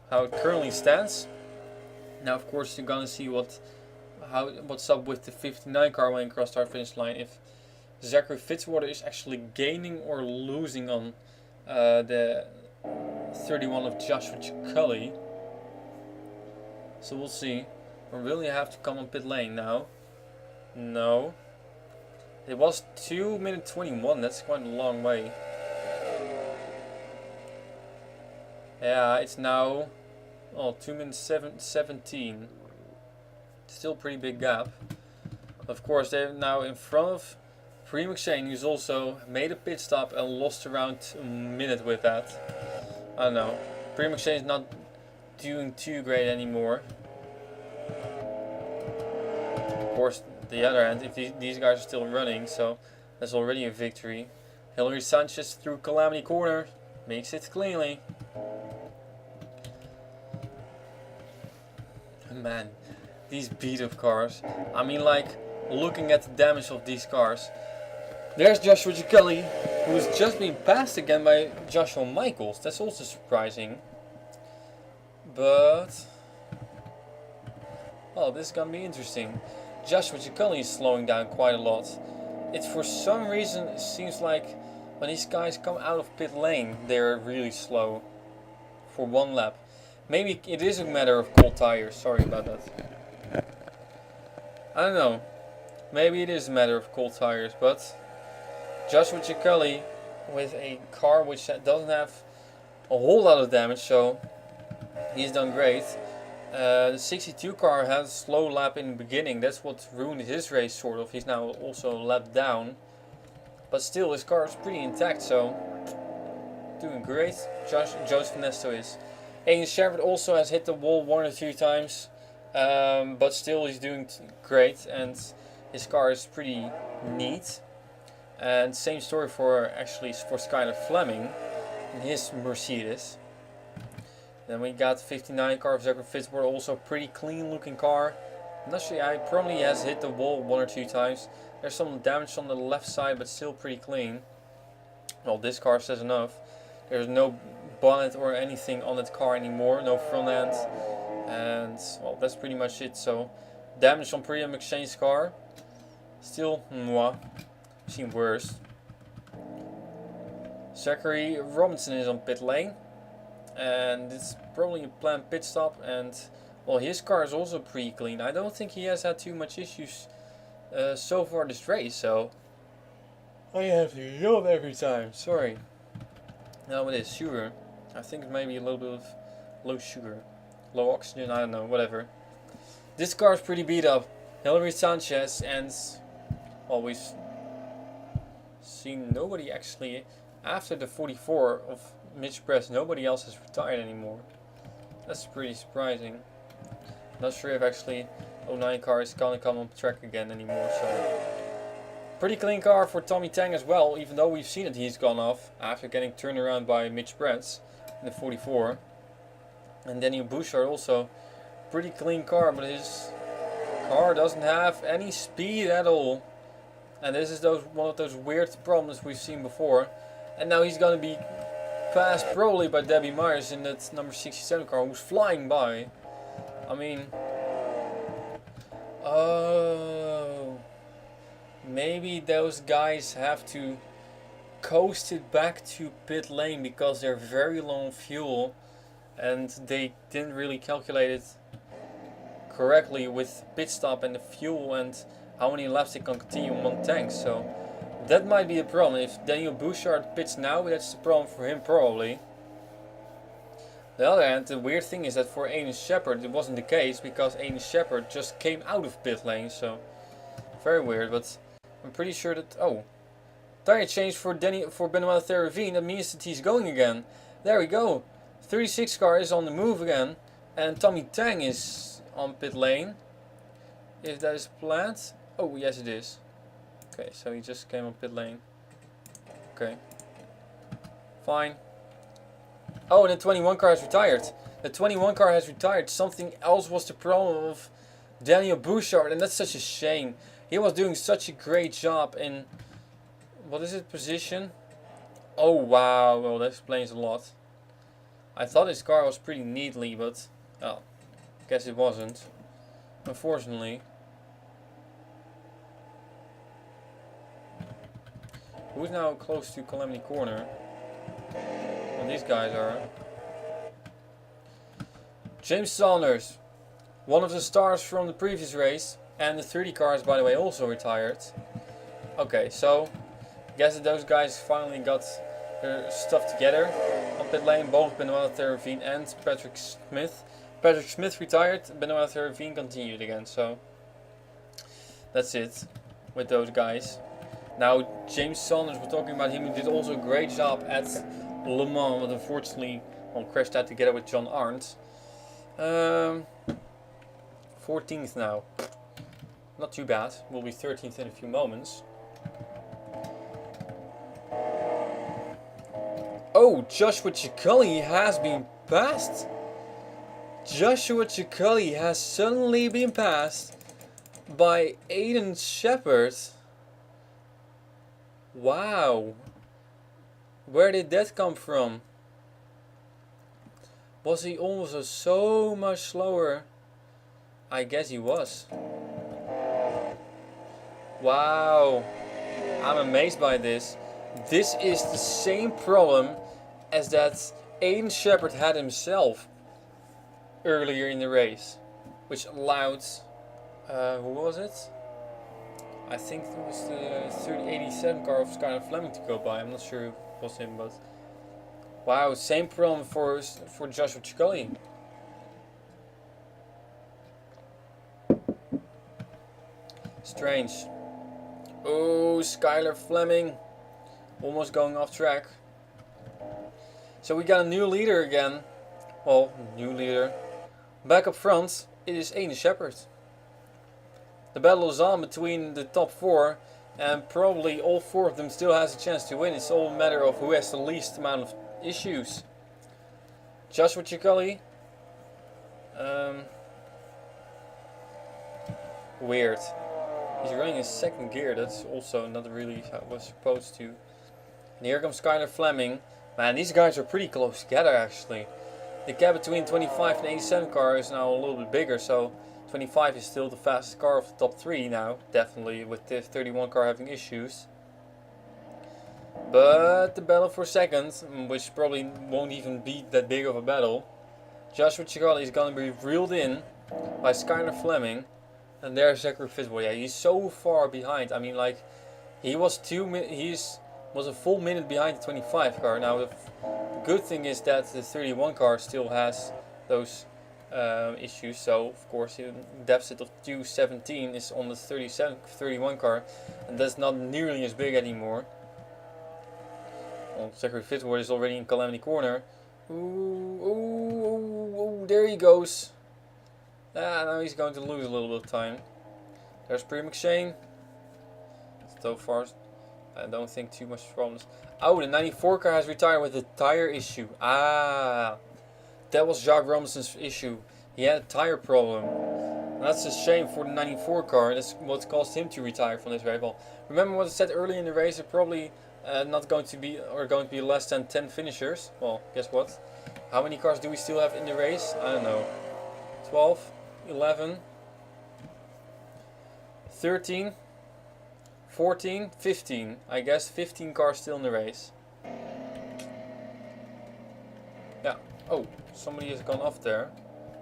how it currently stands. Now of course you're gonna see what's up with the 59 car when across start finish line, if Zachary Fitzwater is actually gaining or losing on the 31 of Joshua Ciccoli. So we'll see. Or will you have to come on pit lane now? No. It was 2 minutes 21, that's quite a long way. Yeah, it's now 2 minutes 17. Still pretty big gap. Of course, they're now in front of Pre McShane, who's also made a pit stop and lost around a minute with that. I don't know. Pre McShane is not doing too great anymore. Of course, the other hand, if these guys are still running, so that's already a victory. Hilary Sanchez through Calamity Corner, makes it cleanly. Man, these beat up cars. I mean, like, looking at the damage of these cars. There's Joshua Ciccoli, who is just being passed again by Joshua Michaels. That's also surprising. But, oh, this is gonna be interesting. Joshua Ciccoli is slowing down quite a lot. It for some reason it seems like when these guys come out of pit lane, they're really slow for one lap. Maybe it is a matter of cold tires. Sorry about that. I don't know. Maybe it is a matter of cold tires, but Joshua Ciccoli with a car which doesn't have a whole lot of damage, so he's done great. The 62 car had a slow lap in the beginning. That's what ruined his race, sort of. He's now also a lap down. But still, his car is pretty intact, so doing great. Joseph Nesto is. Aiden Shepherd also has hit the wall 1 or 2 times. But still, he's doing great. And his car is pretty neat. And same story for Skyler Fleming in his Mercedes. Then we got 59 car of Zachary Fitzwater, also pretty clean looking car. I'm not sure, I probably has hit the wall 1 or 2 times. There's some damage on the left side, but still pretty clean. Well, this car says enough. There's no bonnet or anything on that car anymore, no front end. And, well, that's pretty much it. So, damage on Priya McShane's car. Still, mwah. Seen worse. Zachary Robinson is on pit lane. And it's probably a planned pit stop, and well, his car is also pretty clean. I don't think he has had too much issues so far this race, so I have to yawn every time, sorry. No, it is sugar. I think it may be a little bit of low sugar, low oxygen, I don't know, whatever. This car is pretty beat up. Hilary Sanchez, and well, we've seen nobody actually after the 44 of Mitch Press, nobody else has retired anymore. That's pretty surprising. Not sure if actually 09 car is gonna come on track again anymore. So pretty clean car for Tommy Tang as well, even though we've seen that he's gone off after getting turned around by Mitch Press in the 44. And Daniel Bouchard also pretty clean car, but his car doesn't have any speed at all. And this is one of those weird problems we've seen before. And now he's going to be passed probably by Debbie Myers in that number 67 car who's flying by. I mean, oh, maybe those guys have to coast it back to pit lane because they're very low on fuel and they didn't really calculate it correctly with pit stop and the fuel and how many laps they can continue on one tank. So that might be a problem. If Daniel Bouchard pits now, that's the problem for him probably. On the other hand, the weird thing is that for Aiden Shepard it wasn't the case because Aiden Shepard just came out of pit lane. So very weird, but I'm pretty sure that, oh, tire change for Benoit Théravine. That means that he's going again. There we go. 36 car is on the move again. And Tommy Tang is on pit lane. If that is planned. Oh, yes it is. Okay, so he just came on pit lane. Okay. Fine. Oh, and the 21 car has retired. The 21 car has retired. Something else was the problem of Daniel Bouchard. And that's such a shame. He was doing such a great job in... What is it, position? Oh wow, well that explains a lot. I thought his car was pretty neatly, but oh, guess it wasn't. Unfortunately. Who's now close to Calamity Corner? Well, these guys are. James Saunders, one of the stars from the previous race, and the 30 cars by the way also retired. Okay, so guess that those guys finally got their stuff together on pit lane. Both Benoit Théravine and Patrick Smith. Patrick Smith retired, Benoit Théravine continued again. So that's it with those guys. Now James Saunders, we're talking about him. He did also a great job at Le Mans, but unfortunately crashed out together with John Arndt. 14th now. Not too bad. We'll be 13th in a few moments. Oh, Joshua Ciccoli has been passed. Joshua Ciccoli has suddenly been passed by Aiden Shepard. Wow. Where did that come from? Was he also so much slower? I guess he was. Wow. I'm amazed by this. This is the same problem as that Aiden Shepard had himself earlier in the race, which allowed, who was it? I think it was the 3087 car of Skylar Fleming to go by. I'm not sure who it was him, but wow, same problem for Joshua Ciccoli. Strange. Oh, Skylar Fleming. Almost going off track. So we got a new leader again. Well, new leader. Back up front, it is Aiden Shepard. The battle is on between the top four, and probably all four of them still has a chance to win. It's all a matter of who has the least amount of issues. Joshua Ciccoli. Weird. He's running in second gear. That's also not really how it was supposed to. And here comes Skylar Fleming. Man, these guys are pretty close together actually. The gap between 25 and 87 car is now a little bit bigger, so 25 is still the fastest car of the top 3 now, definitely, with the 31 car having issues. But the battle for second, which probably won't even be that big of a battle. Joshua Ciccoli is going to be reeled in by Skylar Fleming. And there's Zachary Fitzboy. Yeah, he's so far behind. I mean, like, he was was a full minute behind the 25 car. Now, the good thing is that the 31 car still has those issues. So, of course, the deficit of 217 is on the 31 car. And that's not nearly as big anymore. Well, Zachary Fitzboy is already in Calamity Corner. Ooh, there he goes. Now he's going to lose a little bit of time. There's Pre McShane. So far, I don't think too much problems. Oh, the 94 car has retired with a tire issue. That was Jacques Robinson's issue. He had a tire problem. And that's a shame for the 94 car. That's what caused him to retire from this race. Well, remember what I said earlier in the race? That probably not going to be, or going to be less than 10 finishers. Well, guess what? How many cars do we still have in the race? I don't know. 12, 11, 13, 14, 15. I guess 15 cars still in the race. Yeah. Oh, somebody has gone off there.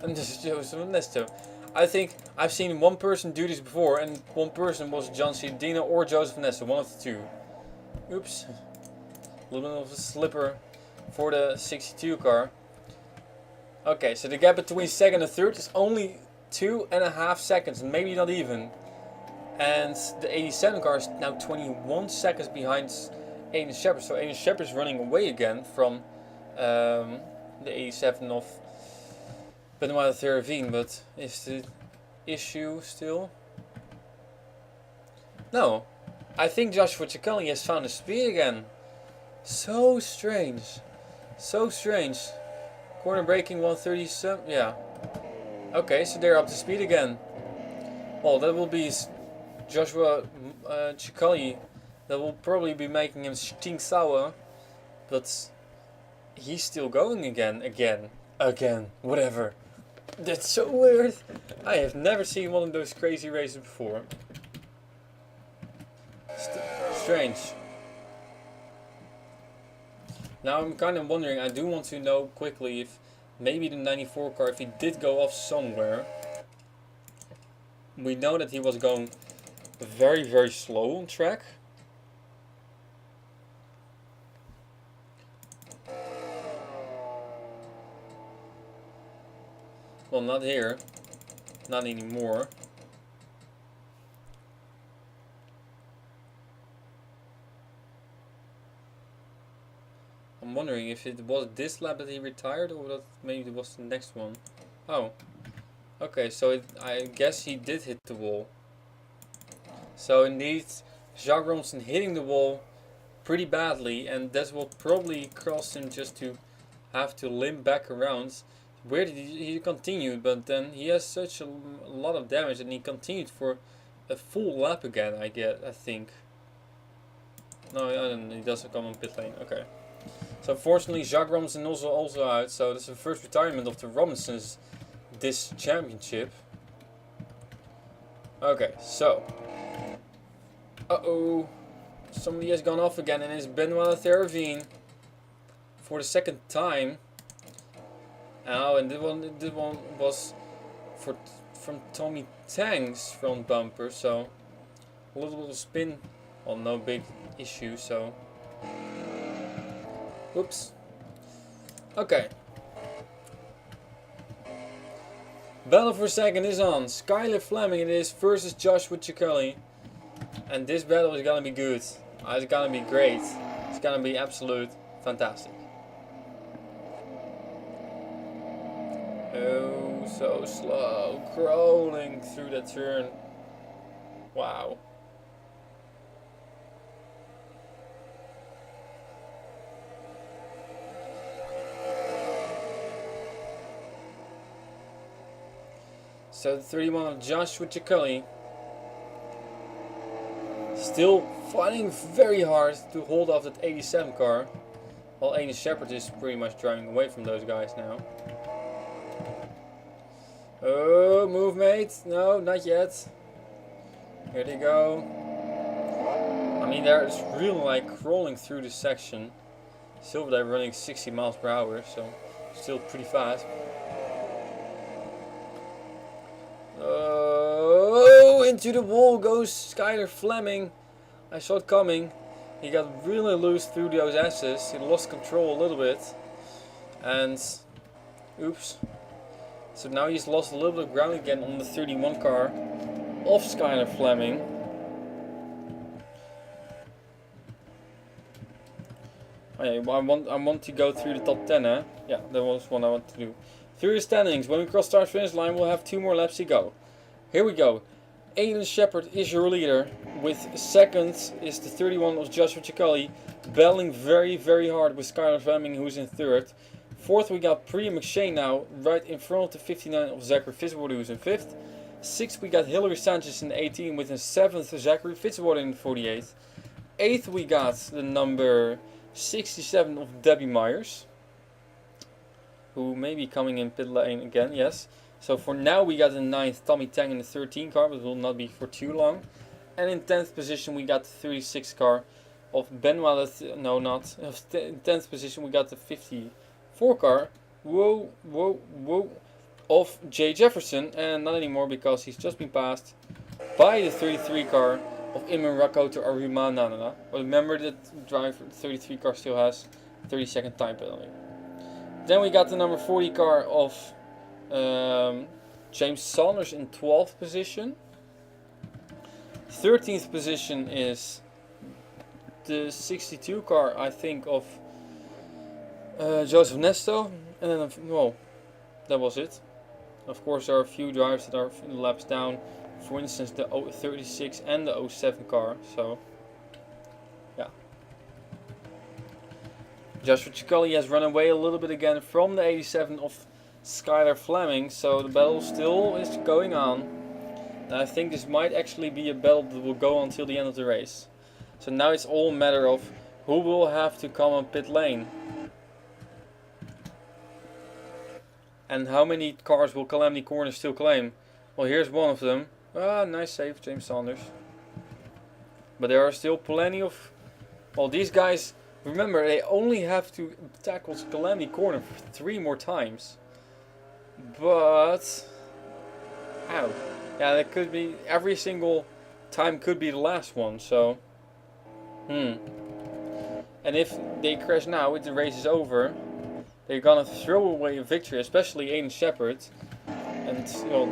And this is Joseph Ernesto. I think I've seen one person do this before, and one person was John Cialdino or Joseph Ernesto, one of the two. Oops. A little bit of a slipper for the 62 car. Okay, so the gap between second and third is only 2.5 seconds, maybe not even. And the 87 car is now 21 seconds behind Aiden Shepard. So Aiden Shepard is running away again from the 87 of Benoit Théravine. But is the issue still? No. I think Joshua Ciccone has found his speed again. So strange. So strange. Corner braking 137. Yeah. Okay, so they're up to speed again. Well, that will be Joshua Ciccone. That will probably be making him stinksour. But he's still going again. Again. Whatever. That's so weird. I have never seen one of those crazy races before. Strange. Now I'm kind of wondering, I do want to know quickly if maybe the 94 car, if he did go off somewhere. We know that he was going very, very slow on track. Well, not here. Not anymore. I'm wondering if it was this lap that he retired, or that maybe it was the next one. Oh. Okay, so I guess he did hit the wall. So indeed, Jacques Romson hitting the wall pretty badly, and that's what probably caused him just to have to limp back around. Where did he continued, but then he has such a lot of damage, and he continued for a full lap again, I think. No, I don't, he doesn't come on pit lane. Okay. So fortunately, Jacques Robinson also out. So this is the first retirement of the Robinsons this championship. Okay, so. Uh-oh. Somebody has gone off again, and it's Benoit Théravine for the second time. Oh, and this one was from Tommy Tang's front bumper, so a little spin. Well, no big issue, so. Oops. Okay. Battle for second is on. Skylar Fleming it is versus Joshua Ciccone. And this battle is gonna be good. It's gonna be great. It's gonna be absolute fantastic. Oh, so slow. Crawling through that turn. Wow. So the 31 of Joshua Ciccone still fighting very hard to hold off that 87 car, while Aiden Shepard is pretty much driving away from those guys now. Oh, move mate. No, not yet. Here they go. I mean, they're just really like crawling through this section. Still they're running 60 miles per hour, so still pretty fast. Oh, into the wall goes Skylar Fleming. I saw it coming. He got really loose through those S's. He lost control a little bit. And, oops. So now he's lost a little bit of ground again on the 31 car of Skylar Fleming. Oh yeah, I want to go through the top 10, huh? Yeah, that was one I want to do. Through the standings, when we cross start finish line, we'll have 2 more laps to go. Here we go. Aiden Shepard is your leader. With second is the 31 of Joshua Ciccone, battling very, very hard with Skylar Fleming, who's in third. Fourth, we got Priya McShane now, right in front of the 59 of Zachary Fitzwater, who's in fifth. Sixth, we got Hilary Sanchez in 18, with in seventh, Zachary Fitzwater in 48. 8th we got the number 67 of Debbie Myers, who may be coming in pit lane again, yes. So for now we got the 9th Tommy Tang in the 13 car, but will not be for too long. And in 10th position we got the 36 car of Benoit, no not, in 10th position we got the 54 car, whoa, of Jay Jefferson, and not anymore because he's just been passed by the 33 car of Imran Rakoto Aruma Nanana. But remember that driver 33 car still has 30-second time penalty. Then we got the number 40 car of James Saunders in 12th position. 13th position is the 62 car, I think, of Joseph Nesto. And then, well, that was it. Of course, there are a few drivers that are laps down. For instance, the 36 and the 07 car. So, yeah. Joshua Ciccoli has run away a little bit again from the 87 of Skylar Fleming. So the battle still is going on. And I think this might actually be a battle that will go until the end of the race. So now it's all a matter of who will have to come on pit lane. And how many cars will Calamity Corner still claim? Well, here's one of them. Ah, nice save, James Saunders. But there are still plenty of... Well, these guys, remember, they only have to tackle Calamity Corner 3 more times. But... Ow. Yeah, that could be... Every single time could be the last one, so... And if they crash now, the race is over, they're gonna throw away a victory, especially Aiden Shepard. And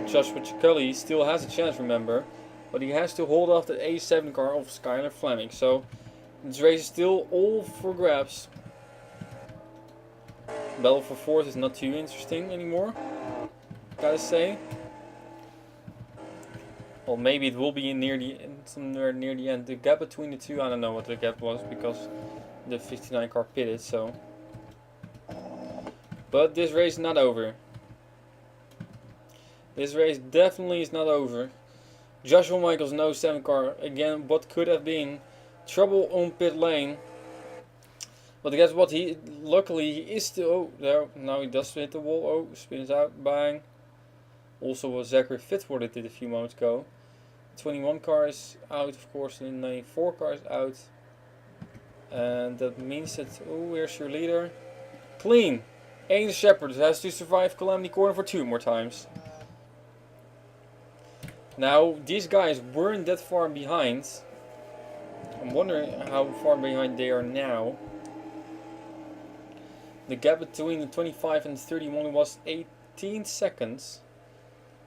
Joshua Ciccoli still has a chance, remember, but he has to hold off the A7 car of Skylar Fleming. So this race is still all for grabs. Battle for 4th is not too interesting anymore, gotta say. Well, maybe it will be near the end, somewhere near the end. The gap between the two, I don't know what the gap was because the 59 car pitted. So, but this race is not over. This race definitely is not over. Joshua Michaels, no 7 car. Again, what could have been trouble on pit lane. But guess what? Luckily he is still. Oh, there. Now he does hit the wall. Oh, spins out. Bang. Also what Zachary Fitzwater did a few moments ago. 21 car is out, of course, and 94 car is out. And that means that. Oh, where's your leader? Clean. Aiden Shepard has to survive Calamity Corner for 2 more times. Now, these guys weren't that far behind. I'm wondering how far behind they are now. The gap between the 25 and 31 was 18 seconds.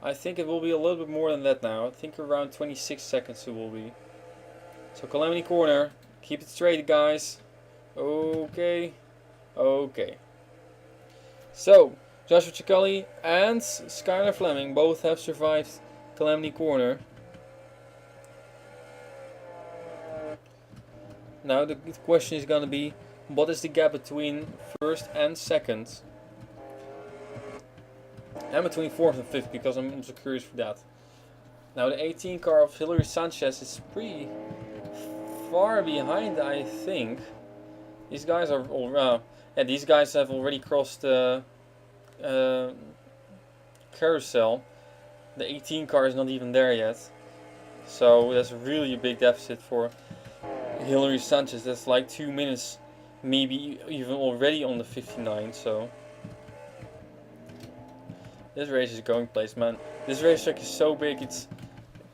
I think it will be a little bit more than that now. I think around 26 seconds it will be. So Calamity Corner, keep it straight, guys. Okay. So, Joshua Ciccoli and Skylar Fleming both have survived Calamity Corner. Now the question is going to be, what is the gap between 1st and 2nd? And between 4th and 5th, because I'm also curious for that. Now the 18 car of Hilary Sanchez is pretty far behind, I think. These guys are all these guys have already crossed the carousel. The 18 car is not even there yet. So that's really a big deficit for Hilary Sanchez. That's like 2 minutes, maybe even already on the 59. So this race is going place, man. This racetrack is so big, it's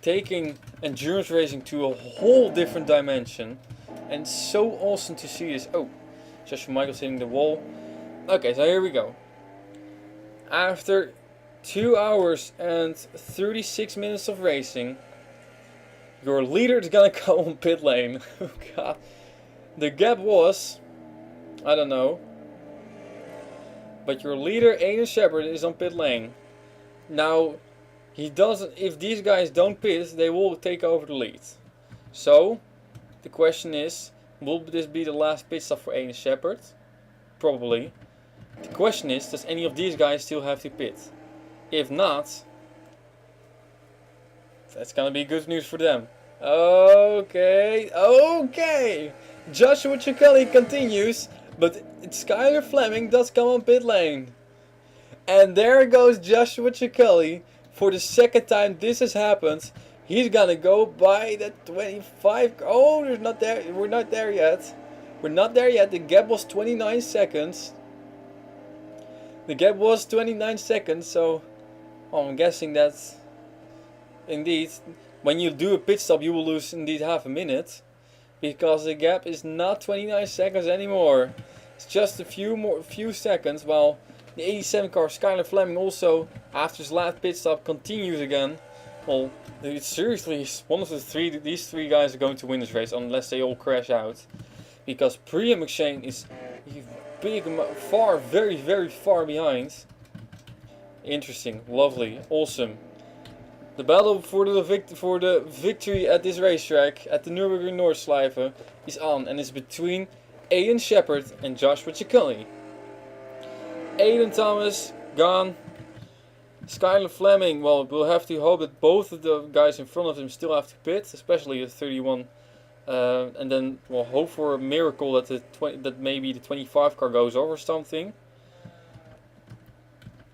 taking endurance racing to a whole different dimension. And so awesome to see this. Oh, Joshua Michaels hitting the wall. Okay, so here we go. After 2 hours and 36 minutes of racing, your leader is gonna come on pit lane. Oh god. The gap was, I don't know, but your leader Aiden Shepard is on pit lane. Now, he doesn't. If these guys don't pit, they will take over the lead. So, the question is, will this be the last pit stop for Aiden Shepard? Probably. The question is, does any of these guys still have to pit? If not, that's gonna be good news for them. Okay, okay. Joshua Cicchelli continues, but Skylar Fleming does come on pit lane. And there goes Joshua Cicchelli. For the second time this has happened. He's gonna go by the 25. Oh, there's not there. We're not there yet. We're not there yet. The gap was 29 seconds. The gap was 29 seconds, so I'm guessing that indeed when you do a pit stop you will lose indeed half a minute. Because the gap is not 29 seconds anymore. It's just a few seconds, while the 87 car Skylar Fleming also, after his last pit stop, continues again. Well, seriously, one of these three guys are going to win this race unless they all crash out. Because Priya McShane is very, very far behind. Interesting, lovely, awesome. The battle for the victory at this racetrack, at the Nürburgring Nordschleife, is on and is between Aiden Shepard and Joshua Cicchelli. Aiden Thomas, gone. Skylar Fleming, well, we'll have to hope that both of the guys in front of him still have to pit, especially the 31. And then we'll hope for a miracle that that maybe the 25 car goes off or something.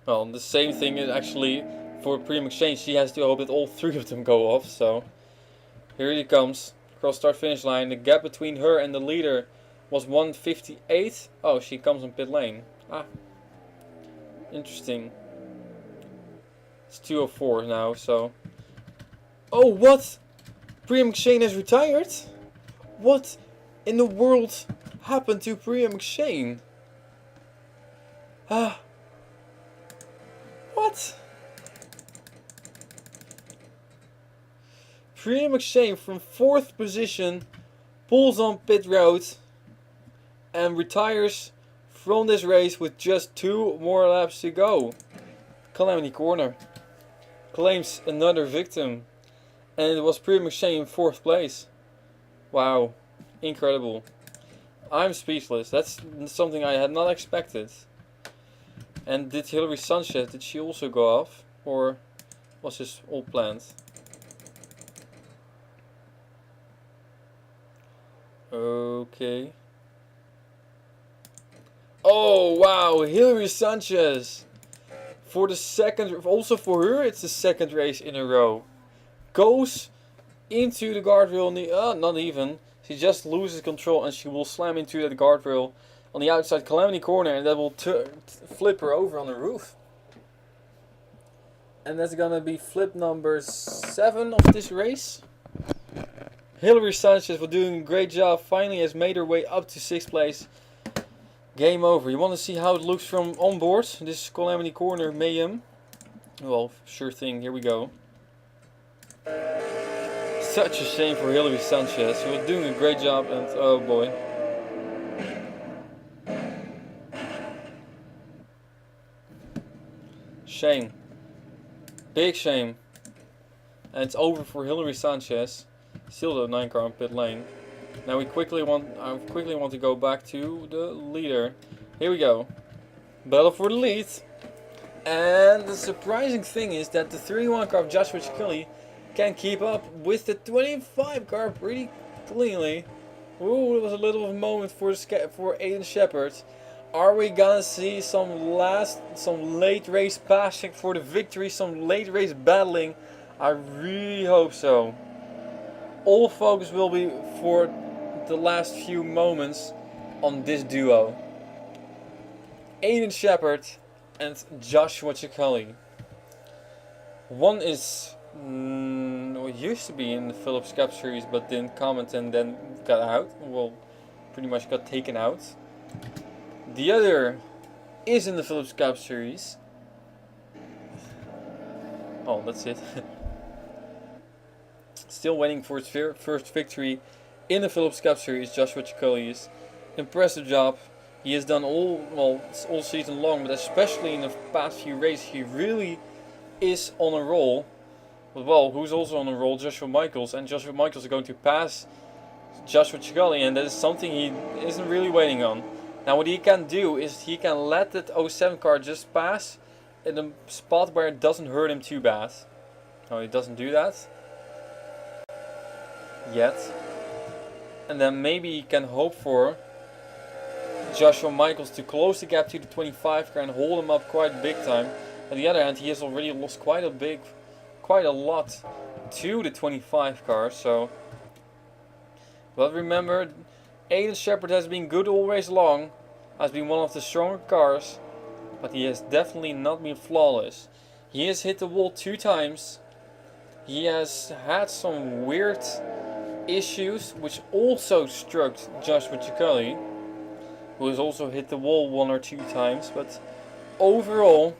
Well, the same thing is actually for Priya McShane. She has to hope that all three of them go off. So here he comes, cross start finish line. The gap between her and the leader was 1:58. Oh, she comes on pit lane. Ah, interesting. It's 2:04 now. So, oh, what? Priya McShane has retired? What in the world happened to Priya McShane? Ah. What? Priya McShane from 4th position pulls on pit road and retires from this race with just 2 more laps to go. Calamity Corner claims another victim, and it was Priya McShane in 4th place. Wow, incredible. I'm speechless. That's something I had not expected. And did Hilary Sanchez, did she also go off? Or was this all planned? Okay. Oh wow, Hilary Sanchez. For the second, also for her it's the second race in a row. Goes into the guardrail, not even. She just loses control and she will slam into that guardrail on the outside Calamity Corner, and that will flip her over on the roof. And that's gonna be flip number 7 of this race. Hilary Sanchez was doing a great job, finally has made her way up to 6th place. Game over. You want to see how it looks from on board? This is Calamity Corner Mayhem. Well, sure thing, here we go. Such a shame for Hilary Sanchez. She was doing a great job and oh boy. Shame. Big shame. And it's over for Hilary Sanchez. Still the 9 car on pit lane. Now I quickly want to go back to the leader. Here we go. Battle for the lead. And the surprising thing is that the 31 car of Joshua Cicchelli can keep up with the 25 car pretty cleanly. Ooh, it was a little of a moment for Aiden Shepard. Are we gonna see some late race passing for the victory, some late race battling? I really hope so. All focus will be for the last few moments on this duo. Aiden Shepard and Joshua Cicchelli. One is used to be in the Phillips Cup Series but didn't comment and then got out. Well, pretty much got taken out. The other is in the Phillips Cup Series. Oh, that's it. Still waiting for his first victory in the Phillips Cup Series. Joshua Cicchelli is impressive job. He has done all season long, but especially in the past few races, he really is on a roll. But well, who's also on a roll? Joshua Michaels, and Joshua Michaels is going to pass Joshua Cicchelli, and that is something he isn't really waiting on. Now what he can do is he can let that 07 car just pass in a spot where it doesn't hurt him too bad. No, he doesn't do that. yet. And then maybe he can hope for Joshua Michaels to close the gap to the 25 car and hold him up quite big time. On the other hand, he has already lost quite a lot to the 25 car. So, but remember, Aiden Shepard has been good all race long, has been one of the stronger cars, but he has definitely not been flawless. He has hit the wall 2 times. He has had some weird issues, which also struck Joshua Ciccoli, who has also hit the wall 1 or 2 times. But overall,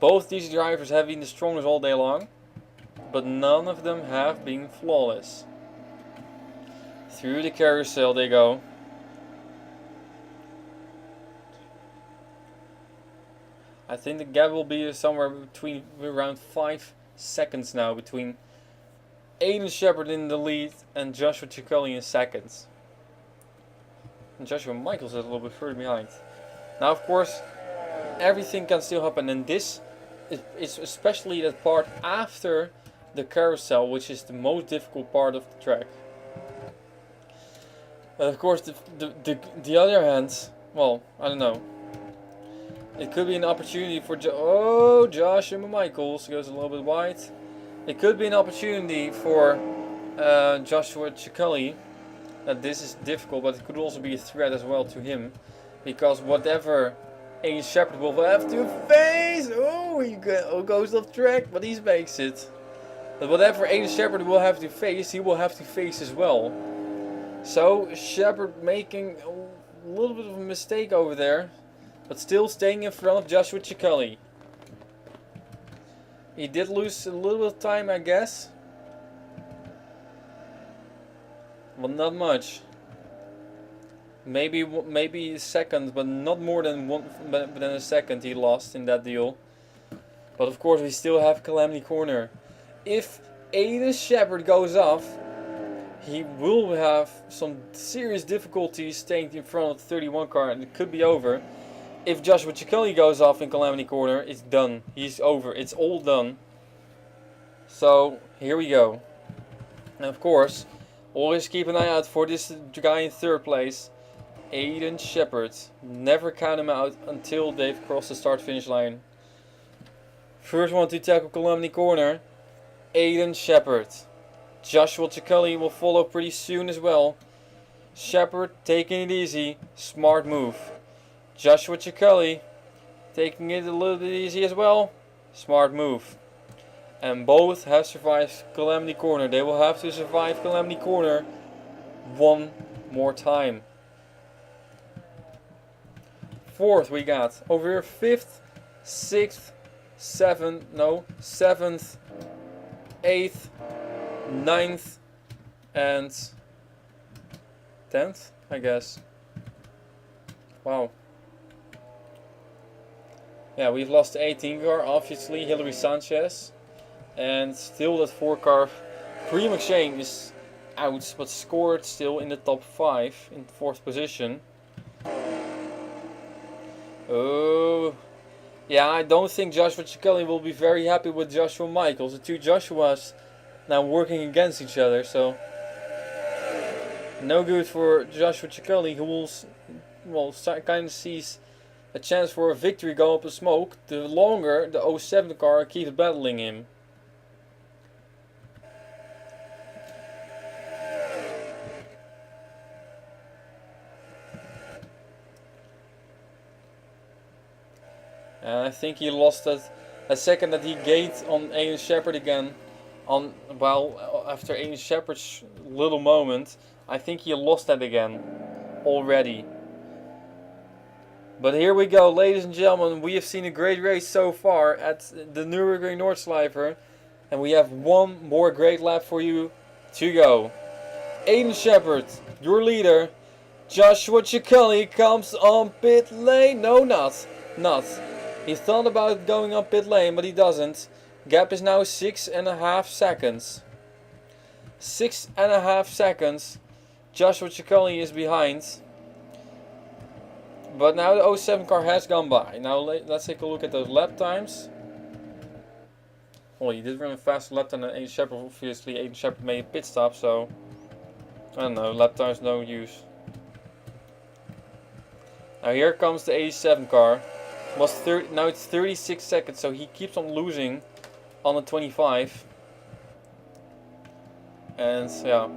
both these drivers have been the strongest all day long, but none of them have been flawless. Through the carousel they go. I think the gap will be somewhere between around 5 seconds now between Aiden Shepard in the lead and Joshua Ciccoli in seconds. And Joshua Michaels is a little bit further behind. Now, of course, everything can still happen, and this is especially that part after the carousel, which is the most difficult part of the track. But of course, the other hand, well, I don't know. It could be an opportunity for Joshua Michaels goes a little bit wide. It could be an opportunity for Joshua Ciccoli. That this is difficult, but it could also be a threat as well to him, because whatever Aiden Shepard will have to face, he goes off track, but he makes it. But whatever Aiden Shepard will have to face, he will have to face as well. So Shepard making a little bit of a mistake over there, but still staying in front of Joshua Ciccoli. He did lose a little bit of time, I guess. But not much. Maybe a second, but not more than a second he lost in that deal. But of course we still have Calamity Corner. If Aiden Shepard goes off, he will have some serious difficulties staying in front of the 31 car, and it could be over. If Joshua Ciccoli goes off in Calamity Corner, it's done. He's over. It's all done. So, here we go. And of course, always keep an eye out for this guy in 3rd place, Aiden Shepard. Never count him out until they've crossed the start-finish line. First one to tackle Calamity Corner, Aiden Shepard. Joshua Ciccoli will follow pretty soon as well. Shepard taking it easy, smart move. Joshua Ciccoli taking it a little bit easy as well, smart move. And both have survived Calamity Corner. They will have to survive Calamity Corner one more time. 4th we got over here, 5th, 6th, 7th, 8th, 9th, and 10th, I guess. Wow. Yeah, we've lost the 18 car, obviously, Hilary Sanchez. And still that 4 car, Pre McShane is out, but scored still in the top 5 in 4th position. Oh, yeah, I don't think Joshua Ciccoli will be very happy with Joshua Michaels. The 2 Joshuas now working against each other, so no good for Joshua Ciccoli, who will kind of sees a chance for a victory go up in smoke the longer the 07 car keeps battling him. And I think he lost a second that he gained on Aiden Shepard again. After Aiden Shepard's little moment, I think he lost that again already. But here we go, ladies and gentlemen. We have seen a great race so far at the Nürburgring Nordschleife, and we have one more great lap for you to go. Aiden Shepard, your leader. Joshua Ciccoli comes on pit lane. No, not. He thought about going on pit lane, but he doesn't. Gap is now 6.5 seconds. 6.5 seconds. Joshua Ciccoli is behind. But now the 07 car has gone by. Now let's take a look at those lap times. Well, he did run a faster lap than Aiden Shepard. Obviously, Aiden Shepard made a pit stop, so I don't know. Lap time's no use. Now here comes the 87 car. Now it's 36 seconds, so he keeps on losing on the 25. And yeah,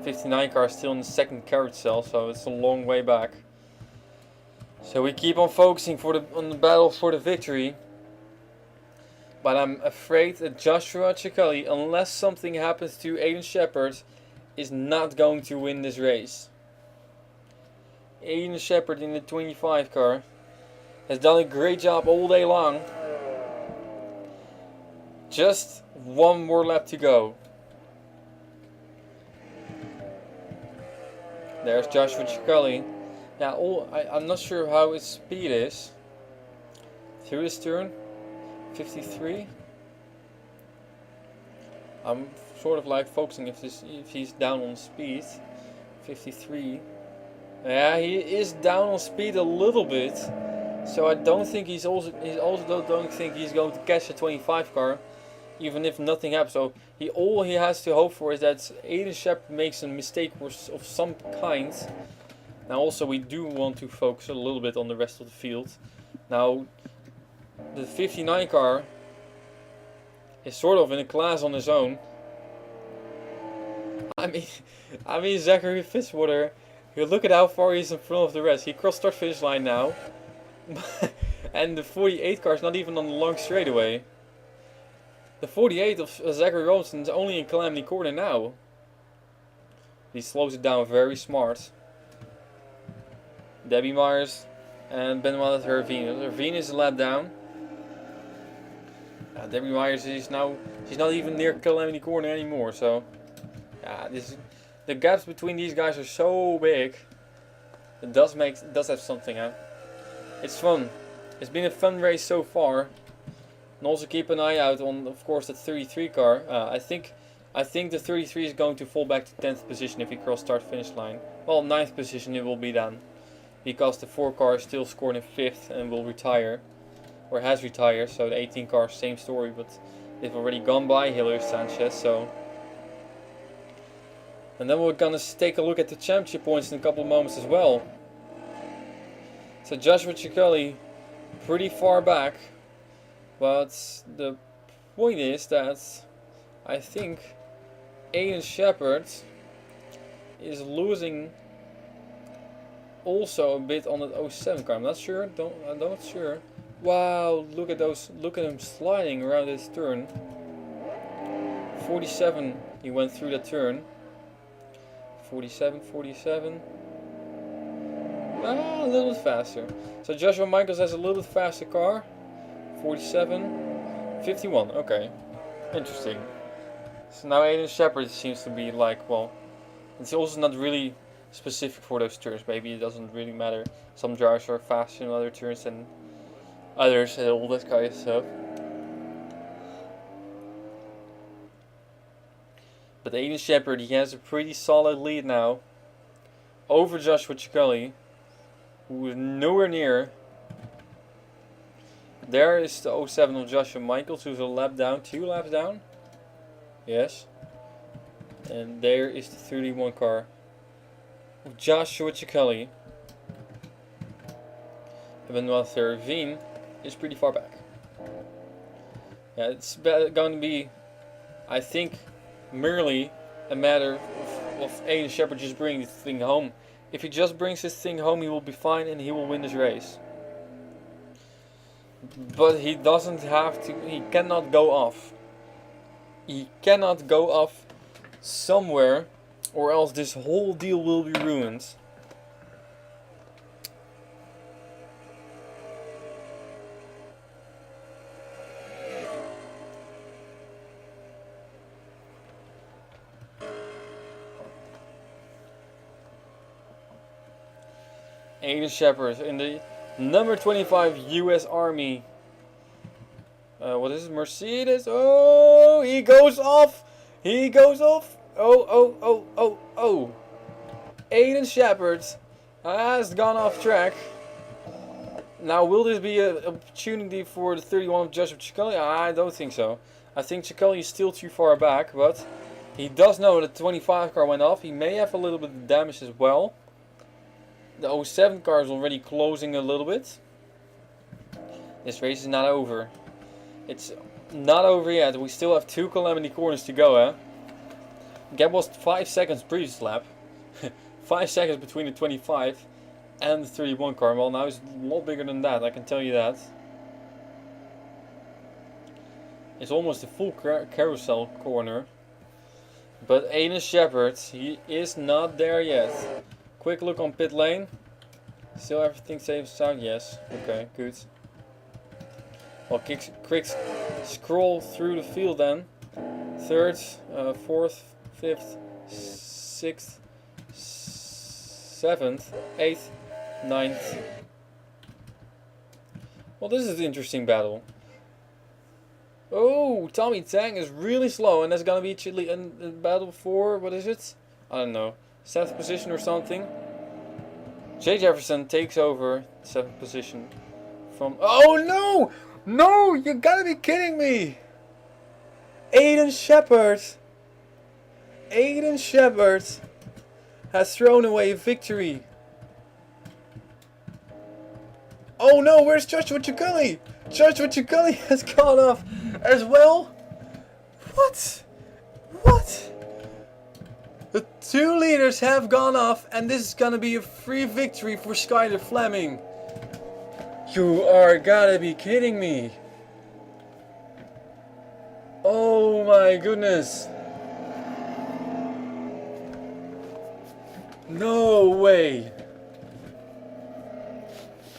59 car is still in the second carriage cell, so it's a long way back. So we keep on focusing on the battle for the victory. But I'm afraid that Joshua Cicchelli, unless something happens to Aiden Shepard, is not going to win this race. Aiden Shepard in the 25 car has done a great job all day long. Just one more lap to go. There's Joshua Cicchelli. Yeah, I'm not sure how his speed is. Through this turn, 53. I'm sort of like focusing if he's down on speed. 53. Yeah, he is down on speed a little bit. So I don't think I also don't think he's going to catch a 25 car, even if nothing happens. So all he has to hope for is that Aiden Shepard makes a mistake of some kind. Now also we do want to focus a little bit on the rest of the field. Now the 59 car is sort of in a class on his own. I mean Zachary Fitzwater, you look at how far he's in front of the rest. He crossed start finish line now. And the 48 car is not even on the long straightaway. The 48 of Zachary Robinson is only in Calamity Corner now. He slows it down very smart. Debbie Myers and Benoit Hervine. Hervine is a lap down. Debbie Myers she's not even near Calamity Corner anymore. So the gaps between these guys are so big. It does have something, huh? It's fun. It's been a fun race so far. And also keep an eye out on, of course, the 33 car. I think the 33 is going to fall back to 10th position if he cross start finish line. Well, 9th position it will be then. Because the 4 car is still scored in 5th and will retire. Or has retired. So the 18 car, same story. But they've already gone by Hilary Sanchez. So. And then we're going to take a look at the championship points in a couple of moments as well. So Joshua Cicchelli pretty far back. But the point is that I think Aiden Shepard is losing also a bit on the 07 car. I'm not sure. I'm not sure. Wow, look at him sliding around this turn. 47, he went through that turn. 47. A little bit faster. So Joshua Michaels has a little bit faster car. 47, 51. Okay, interesting. So now Aiden Shepard seems to be like, well, it's also not really specific for those turns. Maybe it doesn't really matter. Some drivers are faster in other turns than others and all that kind of stuff. But Aiden Shepard, he has a pretty solid lead now over Joshua Cicchelli, who is nowhere near. There is the 07 of Joshua Michaels, who's a lap down, 2 laps down. Yes. And there is the 31 car of Joshua Cicchelli. And Benoit Hervine is pretty far back. Yeah, it's going to be, I think, merely a matter of Aiden Shepard just bringing this thing home. If he just brings this thing home, he will be fine and he will win this race. But he doesn't have to, he cannot go off. He cannot go off somewhere or else this whole deal will be ruined. Aiden Shepard in the number 25 US Army. What is it? Mercedes? Oh, he goes off! He goes off! Oh. Aiden Shepard has gone off track. Now, will this be an opportunity for the 31 of Joshua Cicchelli? I don't think so. I think Chicali is still too far back, but he does know that the 25 car went off. He may have a little bit of damage as well. The 07 car is already closing a little bit. This race is not over. It's not over yet. We still have 2 Calamity corners to go, eh? Gap was 5 seconds previous lap. 5 seconds between the 25 and the 31 car. Well, now it's a lot bigger than that, I can tell you that. It's almost a full carousel corner. But Aiden Shepard, he is not there yet. Quick look on pit lane. Still everything safe and sound? Yes. Okay, good. Well, quick scroll through the field then. 3rd, 4th, 5th, 6th, 7th, 8th, 9th. Well, this is an interesting battle. Oh, Tommy Tang is really slow, and that's gonna be Chile in battle for, what is it? I don't know, 7th position or something. Jay Jefferson takes over 7th position from. Oh no! No! You gotta be kidding me! Aiden Shepard! Aiden Shepard has thrown away a victory. Oh no, where's Joshua Chicali? Joshua Chicali has gone off as well? What? What? The 2 leaders have gone off, and this is gonna be a free victory for Skyler Fleming. You are gotta be kidding me. Oh my goodness. No way.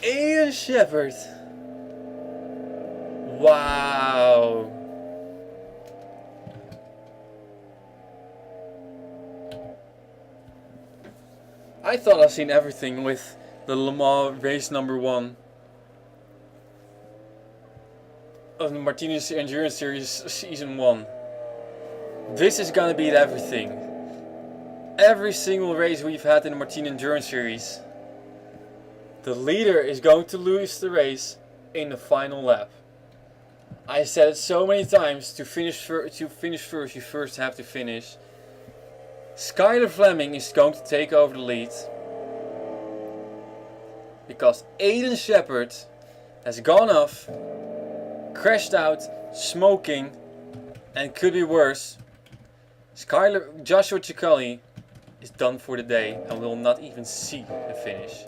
Aiden Shepard. Wow. I thought I've seen everything with the Le Mans race number 1 of the Martini Endurance Series season 1. This is gonna beat everything. Every single race we've had in the Martini Endurance Series, the leader is going to lose the race in the final lap. I said it so many times, to finish first you first have to finish. Skyler Fleming is going to take over the lead because Aiden Shepard has gone off, crashed out, smoking, and could be worse. Joshua Chicali is done for the day and will not even see the finish.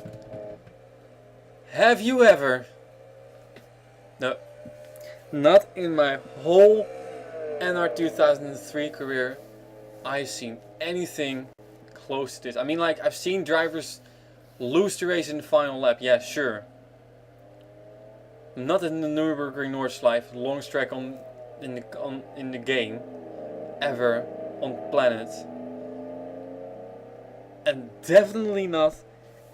Have you ever? No, not in my whole NR 2003 career I've seen anything close to this. I mean, like, I've seen drivers lose the race in the final lap, yeah, sure. Not in the Nürburgring Nordschleife, the longest track in the game ever on planet. And definitely not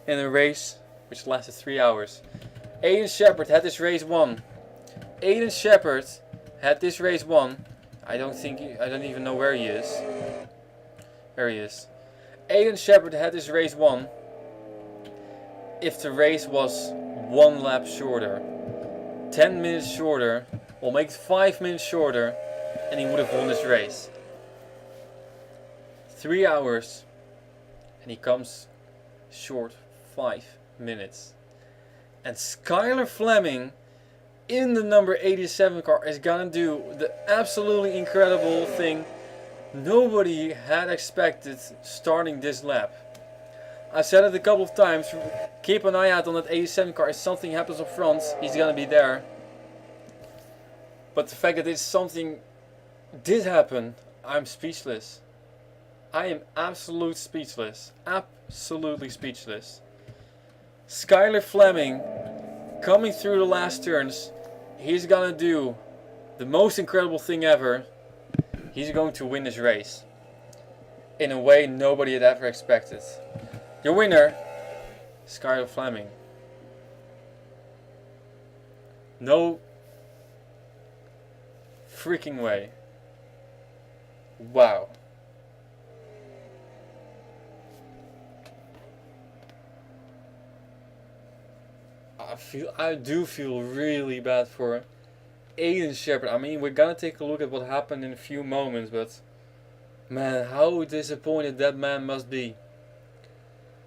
in a race which lasted 3 hours. Aiden Shepard had this race won. Aiden Shepard had this race won. I don't even know where he is. There he is. Aiden Shepard had this race won if the race was 1 lap shorter. 10 minutes shorter, or make it 5 minutes shorter, and he would have won this race. 3 hours, and he comes short 5 minutes. And Skyler Fleming in the number 87 car is gonna do the absolutely incredible thing nobody had expected starting this lap. I said it a couple of times, keep an eye out on that 87 car. If something happens up front, he's gonna be there. But the fact that this something did happen, I'm speechless. I am absolutely speechless. Absolutely speechless. Skyler Fleming coming through the last turns. He's gonna do the most incredible thing ever. He's going to win this race in a way nobody had ever expected. Your winner, Skyler Fleming. No freaking way. Wow. I do feel really bad for Aiden Shepherd. I mean, we're gonna take a look at what happened in a few moments, but man, how disappointed that man must be.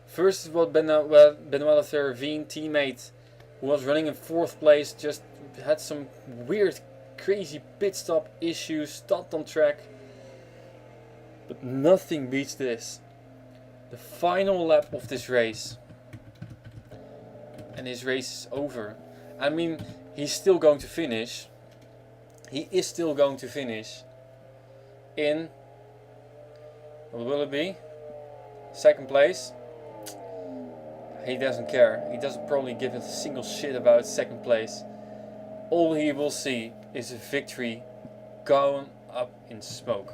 First of all, Benoit Théravine, teammate, who was running in 4th place, just had some weird, crazy pit stop issues, stopped on track. But nothing beats this. The final lap of this race. And his race is over. I mean, he's still going to finish. He is still going to finish in, what will it be? 2nd place. He doesn't care. He doesn't probably give a single shit about 2nd place. All he will see is a victory going up in smoke.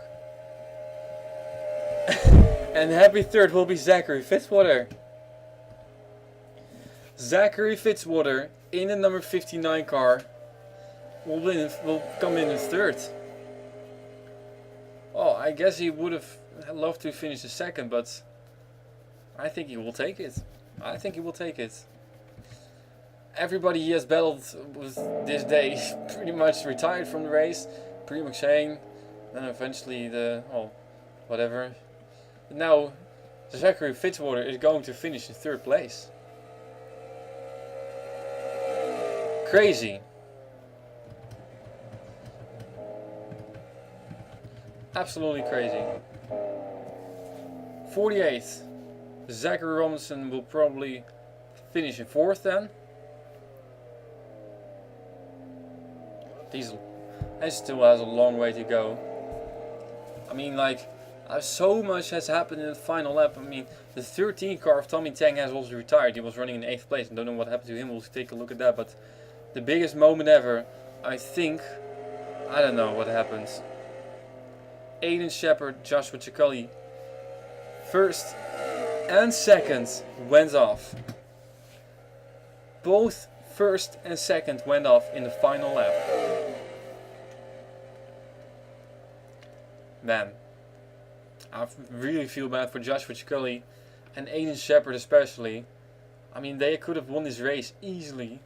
And happy 3rd will be Zachary Fitzwater. Zachary Fitzwater in the number 59 car will come in 3rd. Oh, I guess he would have loved to finish the 2nd, but I think he will take it. I think he will take it. Everybody he has battled with this day pretty much retired from the race. Pretty much saying, then eventually whatever. Now, Zachary Fitzwater is going to finish in 3rd place. Crazy. Absolutely crazy. 48th. Zachary Robinson will probably finish in 4th then. Diesel. He still has a long way to go. I mean, like, so much has happened in the final lap. I mean, the 13 car of Tommy Tang has also retired. He was running in 8th place. I don't know what happened to him. We'll take a look at that. But the biggest moment ever, I think, I don't know what happened. Aiden Shepherd, Joshua Ciccoli, 1st and 2nd went off. Both 1st and 2nd went off in the final lap. Man, I really feel bad for Joshua Ciccoli and Aiden Shepherd especially. I mean, they could have won this race easily.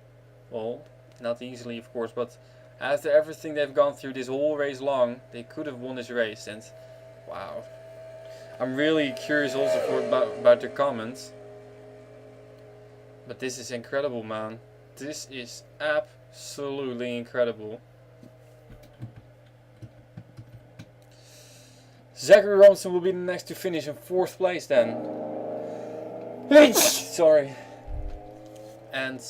Well, not easily of course, but after everything they've gone through this whole race long, they could have won this race. And wow, I'm really curious also about their comments. But this is incredible, man. This is absolutely incredible. Zachary Robinson will be the next to finish in 4th place then. Sorry. And,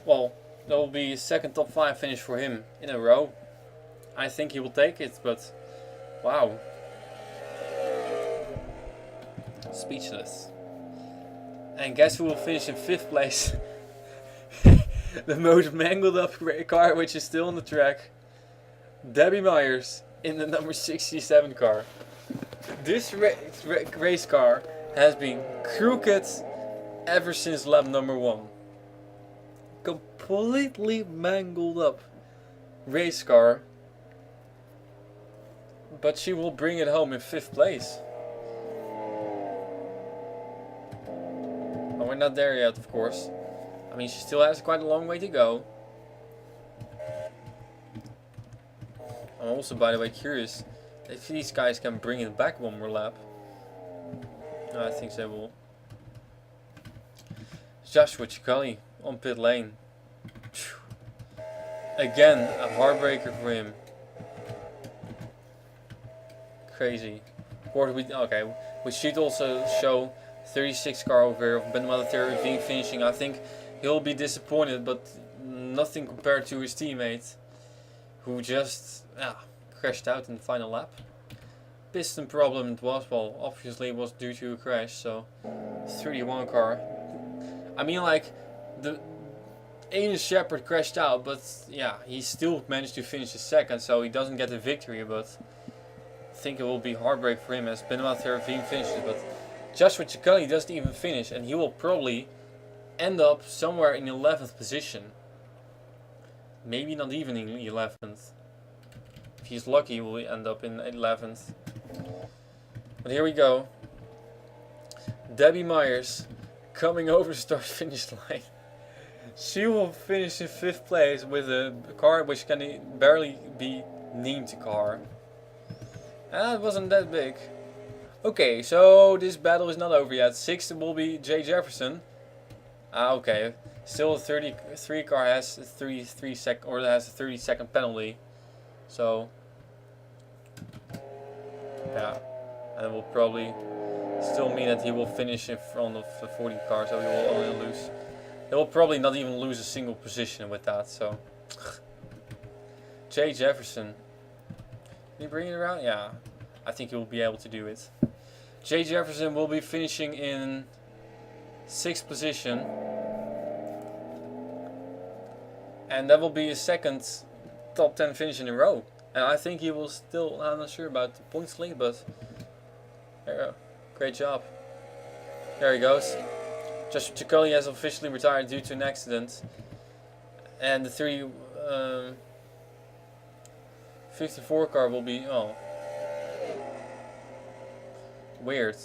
well, that will be his 2nd top 5 finish for him in a row. I think he will take it, but wow. Speechless. And guess who will finish in 5th place? The most mangled up car which is still on the track. Debbie Myers in the number 67 car. This race car has been crooked ever since lap number 1. Completely mangled up race car. But she will bring it home in 5th place. We're not there yet, of course. I mean, she still has quite a long way to go. I'm also, by the way, curious if these guys can bring it back one more lap. I think they will. Joshua Ciccoli on pit lane. Again, a heartbreaker for him. Crazy. Okay, we should also show 36 car over of Benoit Théravine finishing. I think he'll be disappointed, but nothing compared to his teammate, who just crashed out in the final lap. Piston problem it was, well, obviously it was due to a crash, so 31 car. I mean, like, the Aiden Shepherd crashed out, but yeah, he still managed to finish the 2nd, so he doesn't get the victory, but I think it will be heartbreak for him as Benoit Théravine finishes, but Joshua Ciccoli doesn't even finish, and he will probably end up somewhere in 11th position. Maybe not even in 11th. If he's lucky, he will end up in 11th. But here we go. Debbie Myers coming over the start-finish line. She will finish in 5th place with a car which can barely be named a car. It wasn't that big. Okay, so this battle is not over yet. 6th will be Jay Jefferson. Okay. Still, a 33 car has a 30-second penalty. So, yeah, and it will probably still mean that he will finish in front of the 40 car. So he will only lose. He will probably not even lose a single position with that. So, Jay Jefferson. Can he bring it around? Yeah, I think he will be able to do it. Jay Jefferson will be finishing in 6th position. And that will be his 2nd top 10 finish in a row. And I think he will still, I'm not sure about the points lead, but there you go. Great job. There he goes. Joshua Ciccoli has officially retired due to an accident. And the 54 car will be, weird.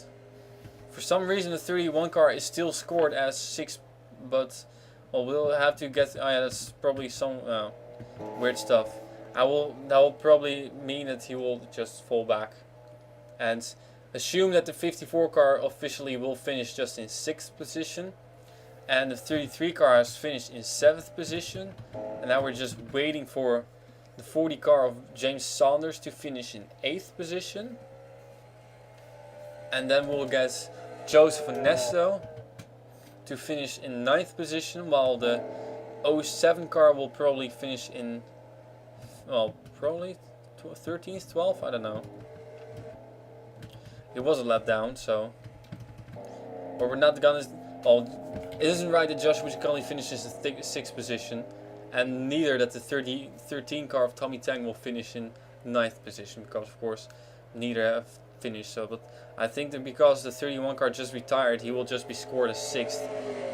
For some reason the 31 car is still scored as 6th, but well, we'll have to get. Oh yeah, that's probably some weird stuff. That will probably mean that he will just fall back, and assume that the 54 car officially will finish just in 6th position, and the 33 car has finished in 7th position, and now we're just waiting for the 40 car of James Saunders to finish in 8th position, and then we'll get Joseph Ernesto to finish in 9th position, while the 07 car will probably finish in, well, probably 13th, 12th, I don't know. It was a lap down, so. But we're not gonna. Well, it isn't right that Joshua Ciccoli finishes in 6th position, and neither that the 13 car of Tommy Tang will finish in 9th position, because of course neither have finished. So, but I think that because the 31 car just retired, he will just be scored as 6th,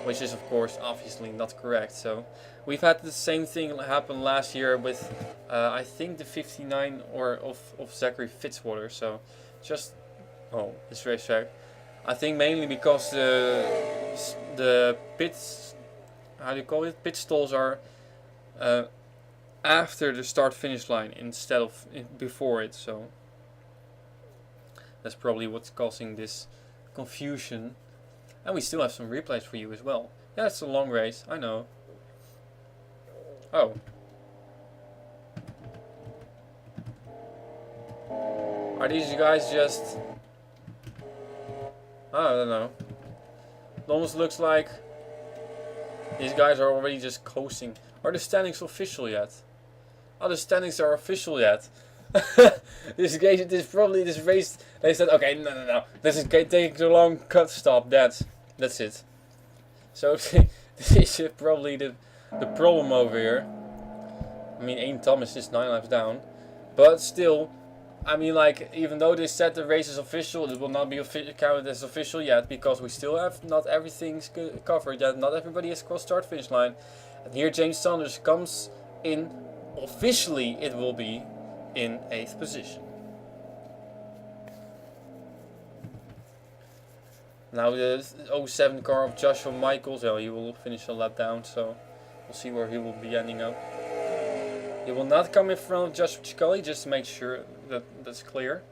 which is of course obviously not correct. So we've had the same thing happen last year with I think the 59 of Zachary Fitzwater. So just this racetrack, I think mainly because the pits, how do you call it, pit stalls are after the start finish line instead of before it. So that's probably what's causing this confusion. And we still have some replays for you as well. Yeah, it's a long race, I know. Oh. Are these guys just... I don't know. It almost looks like these guys are already just coasting. Are the standings official yet? Oh, the standings are official yet. This race, they said, okay, no, this is taking too long, cut, stop, that's it. So this is probably the problem over here. I mean, Aiden Thomas is 9 laps down, but still, I mean, like, even though they said the race is official, it will not be counted as official yet, because we still have not everything's covered yet. Not everybody has crossed start finish line, and here James Saunders comes in. Officially, it will be in 8th position. Now the 07 car of Joshua Michaels, well, he will finish a lap down, so we'll see where he will be ending up. He will not come in front of Joshua Ciccoli, just to make sure that that's clear.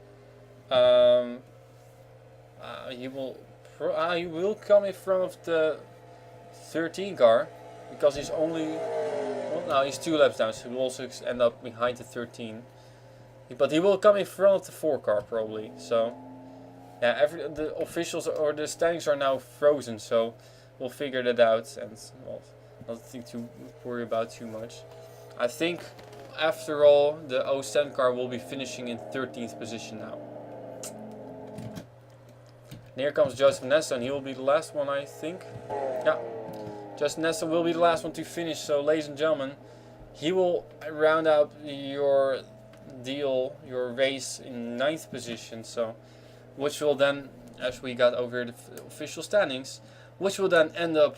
He will come in front of the 13 car, because he's only, well, now he's 2 laps down, so he will also end up behind the 13. But he will come in front of the 4 car probably. So yeah, the officials or the standings are now frozen, so we'll figure that out, and well, nothing to worry about too much. I think after all, the 07 car will be finishing in 13th position now. And here comes Joseph Nesta, and he will be the last one, I think. Yeah, Joseph Nesta will be the last one to finish. So, ladies and gentlemen, he will round out your race in 9th position. So, which will then, as we got over the official standings, which will then end up.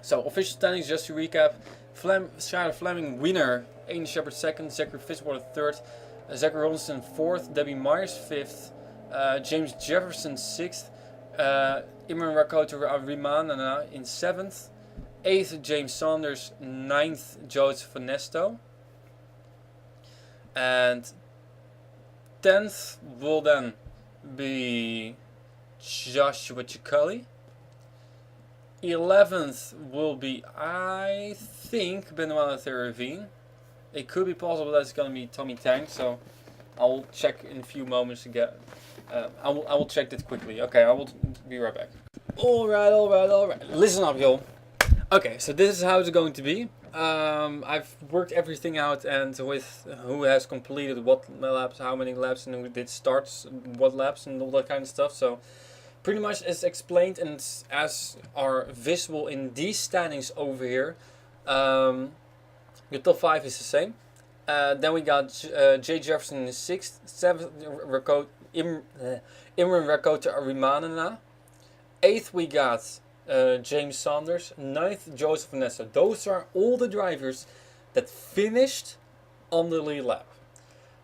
So, official standings, just to recap: Skylar Fleming winner, Aiden Shepard 2nd, Zachary Fitzwater 3rd, Zachary Robinson 4th, Debbie Myers 5th, James Jefferson 6th, Imran Rakoto Riman in 7th, 8th, James Saunders. 9th, Joseph Ernesto. And 10th will then be Joshua Ciccoli. 11th will be, I think, Benoit Ravine. It could be possible that it's going to be Tommy Tang, so I will check in a few moments to get. I will check that quickly. Okay, I will be right back. Alright. Listen up, y'all. Okay, so this is how it's going to be. I've worked everything out and with who has completed what laps, how many laps, and who did starts, what laps, and all that kind of stuff. So pretty much it's explained and as are visible in these standings over here. The top 5 is the same. Then we got Jay Jefferson in the 6th, 7th Imran Rakota Arimanena. 8th we got James Saunders. 9th Joseph Vanessa. Those are all the drivers that finished on the lead lap.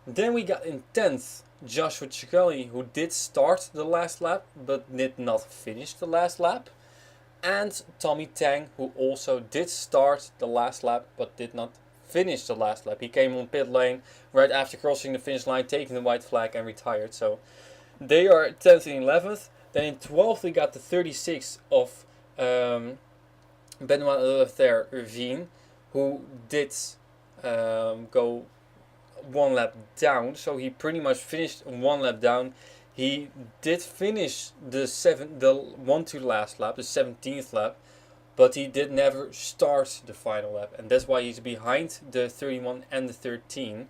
Then we got in 10th Joshua Ciccoli, who did start the last lap but did not finish the last lap. And Tommy Tang, who also did start the last lap but did not finish the last lap. He came on pit lane right after crossing the finish line, taking the white flag and retired. So they are 10th and 11th. Then in 12th we got the 36th of Benoit Ravine, who did go one lap down. So he pretty much finished one lap down. He did finish the 1-2 last lap, the 17th lap, but he did never start the final lap, and that's why he's behind the 31 and the 13.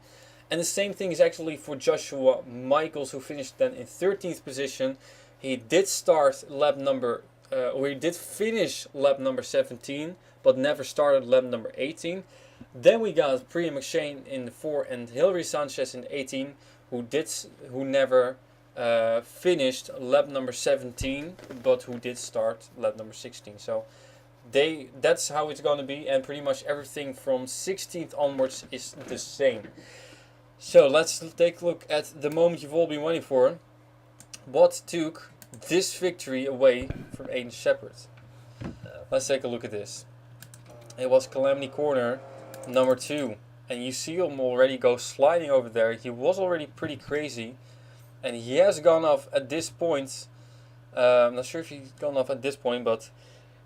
And the same thing is actually for Joshua Michaels, who finished then in 13th position. He did start lap number, or he did finish lap number 17, but never started lap number 18. Then we got Priya McShane in the 4 and Hilary Sanchez in the 18, who never finished lap number 17, but who did start lap number 16. So that's how it's going to be, and pretty much everything from 16th onwards is the same. So let's take a look at the moment you've all been waiting for. What took this victory away from Aiden Shepherd? Let's take a look at this. It was Calamity Corner number 2, and you see him already go sliding over there. He was already pretty crazy, and he has gone off at this point. I'm not sure if he's gone off at this point, but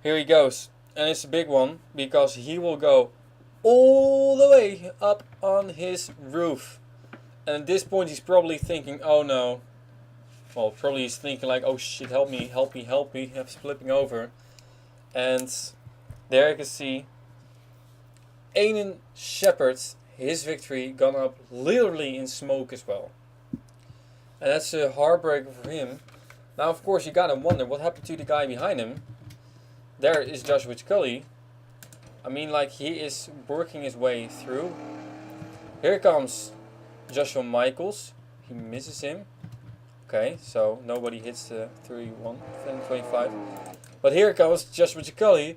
here he goes. And it's a big one, because he will go all the way up on his roof. And at this point he's probably thinking, oh no. Well, probably he's thinking like, oh shit, help me, I'm flipping over. And there you can see Aiden Shepherd, his victory, gone up literally in smoke as well. And that's a heartbreaker for him. Now of course you gotta wonder what happened to the guy behind him. There is Joshua Ciccoli. I mean, like, he is working his way through. Here comes Joshua Michaels. He misses him. Okay, so nobody hits the 31, 25. But here comes Joshua Ciccoli.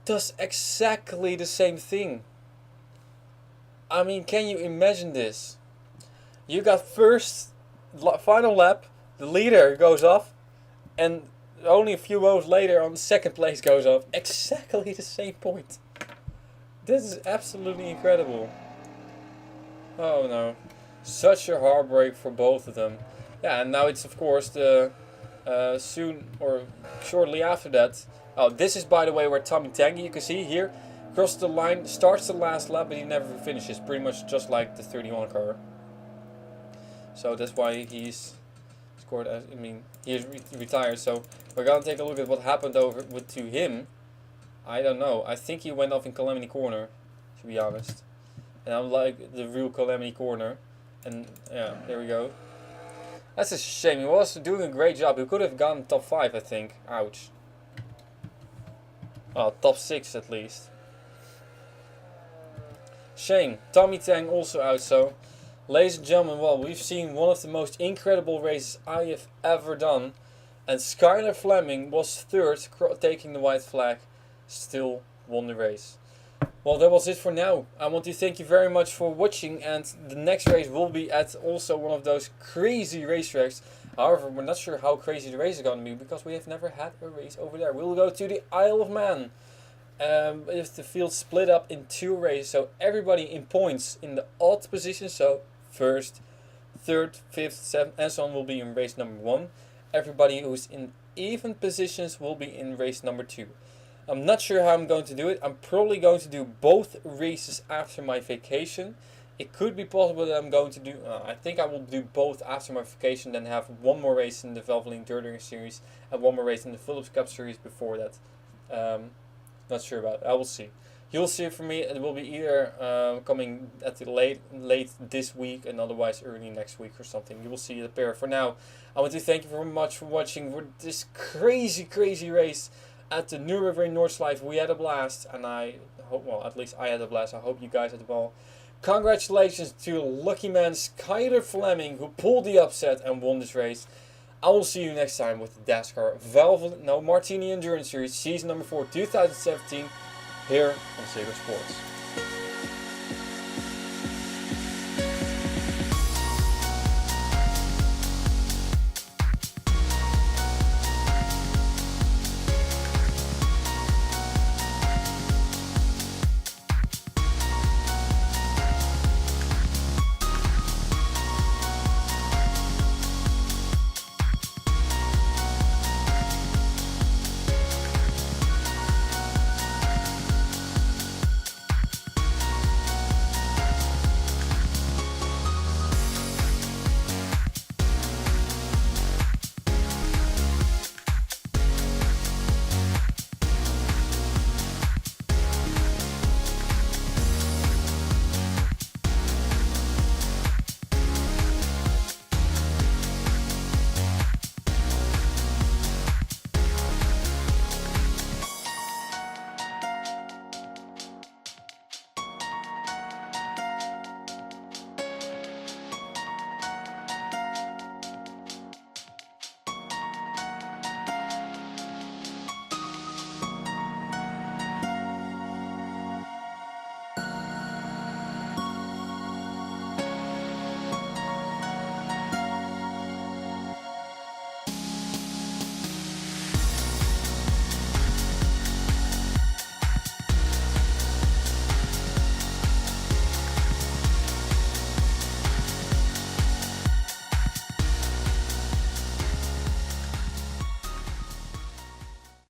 Does exactly the same thing. I mean, can you imagine this? You got final lap, the leader goes off, and only a few moments later on the second place goes off. Exactly the same point. This is absolutely incredible. Oh no. Such a heartbreak for both of them. Yeah, and now it's of course the soon or shortly after that. Oh, this is by the way where Tommy Tang, you can see here, crosses the line, starts the last lap, but he never finishes. Pretty much just like the 31 car. So that's why he's scored. I mean, he is retired. So we're gonna take a look at what happened to him. I don't know. I think he went off in Calamity Corner, to be honest. And I'm like the real Calamity Corner. And yeah, there we go. That's a shame. He was doing a great job. He could have gone top 5, I think. Ouch. Well, top 6 at least. Shame. Tommy Tang also out. So, ladies and gentlemen, well, we've seen one of the most incredible races I have ever done. And Skylar Fleming was 3rd, taking the white flag. Still won the race. Well, that was it for now. I want to thank you very much for watching, and the next race will be at also one of those crazy racetracks. However, we're not sure how crazy the race is going to be because we have never had a race over there. We'll go to the Isle of Man. If the field split up in 2 races, so everybody in points in the odd position, so first, third, fifth, seventh, and so on, will be in race number 1. Everybody who's in even positions will be in race number 2. I'm not sure how I'm going to do it. I'm probably going to do both races after my vacation. It could be possible that I'm going to do, I think I will do both after my vacation, then have one more race in the Valvoline Nürburgring Series and one more race in the Philips Cup Series before that. Not sure about it. I will see. You'll see it from me. It will be either coming at the late this week and otherwise early next week or something. You will see it appear. For now, I want to thank you very much for watching this crazy race at the Nürburgring Nordschleife. We had a blast, and I hope, well, at least I had a blast. I hope you guys had as well. Congratulations to lucky man Skyler Fleming, who pulled the upset and won this race. I will see you next time with the Dascar Martini Endurance Series, season number 4, 2017, here on Ziggo Sports.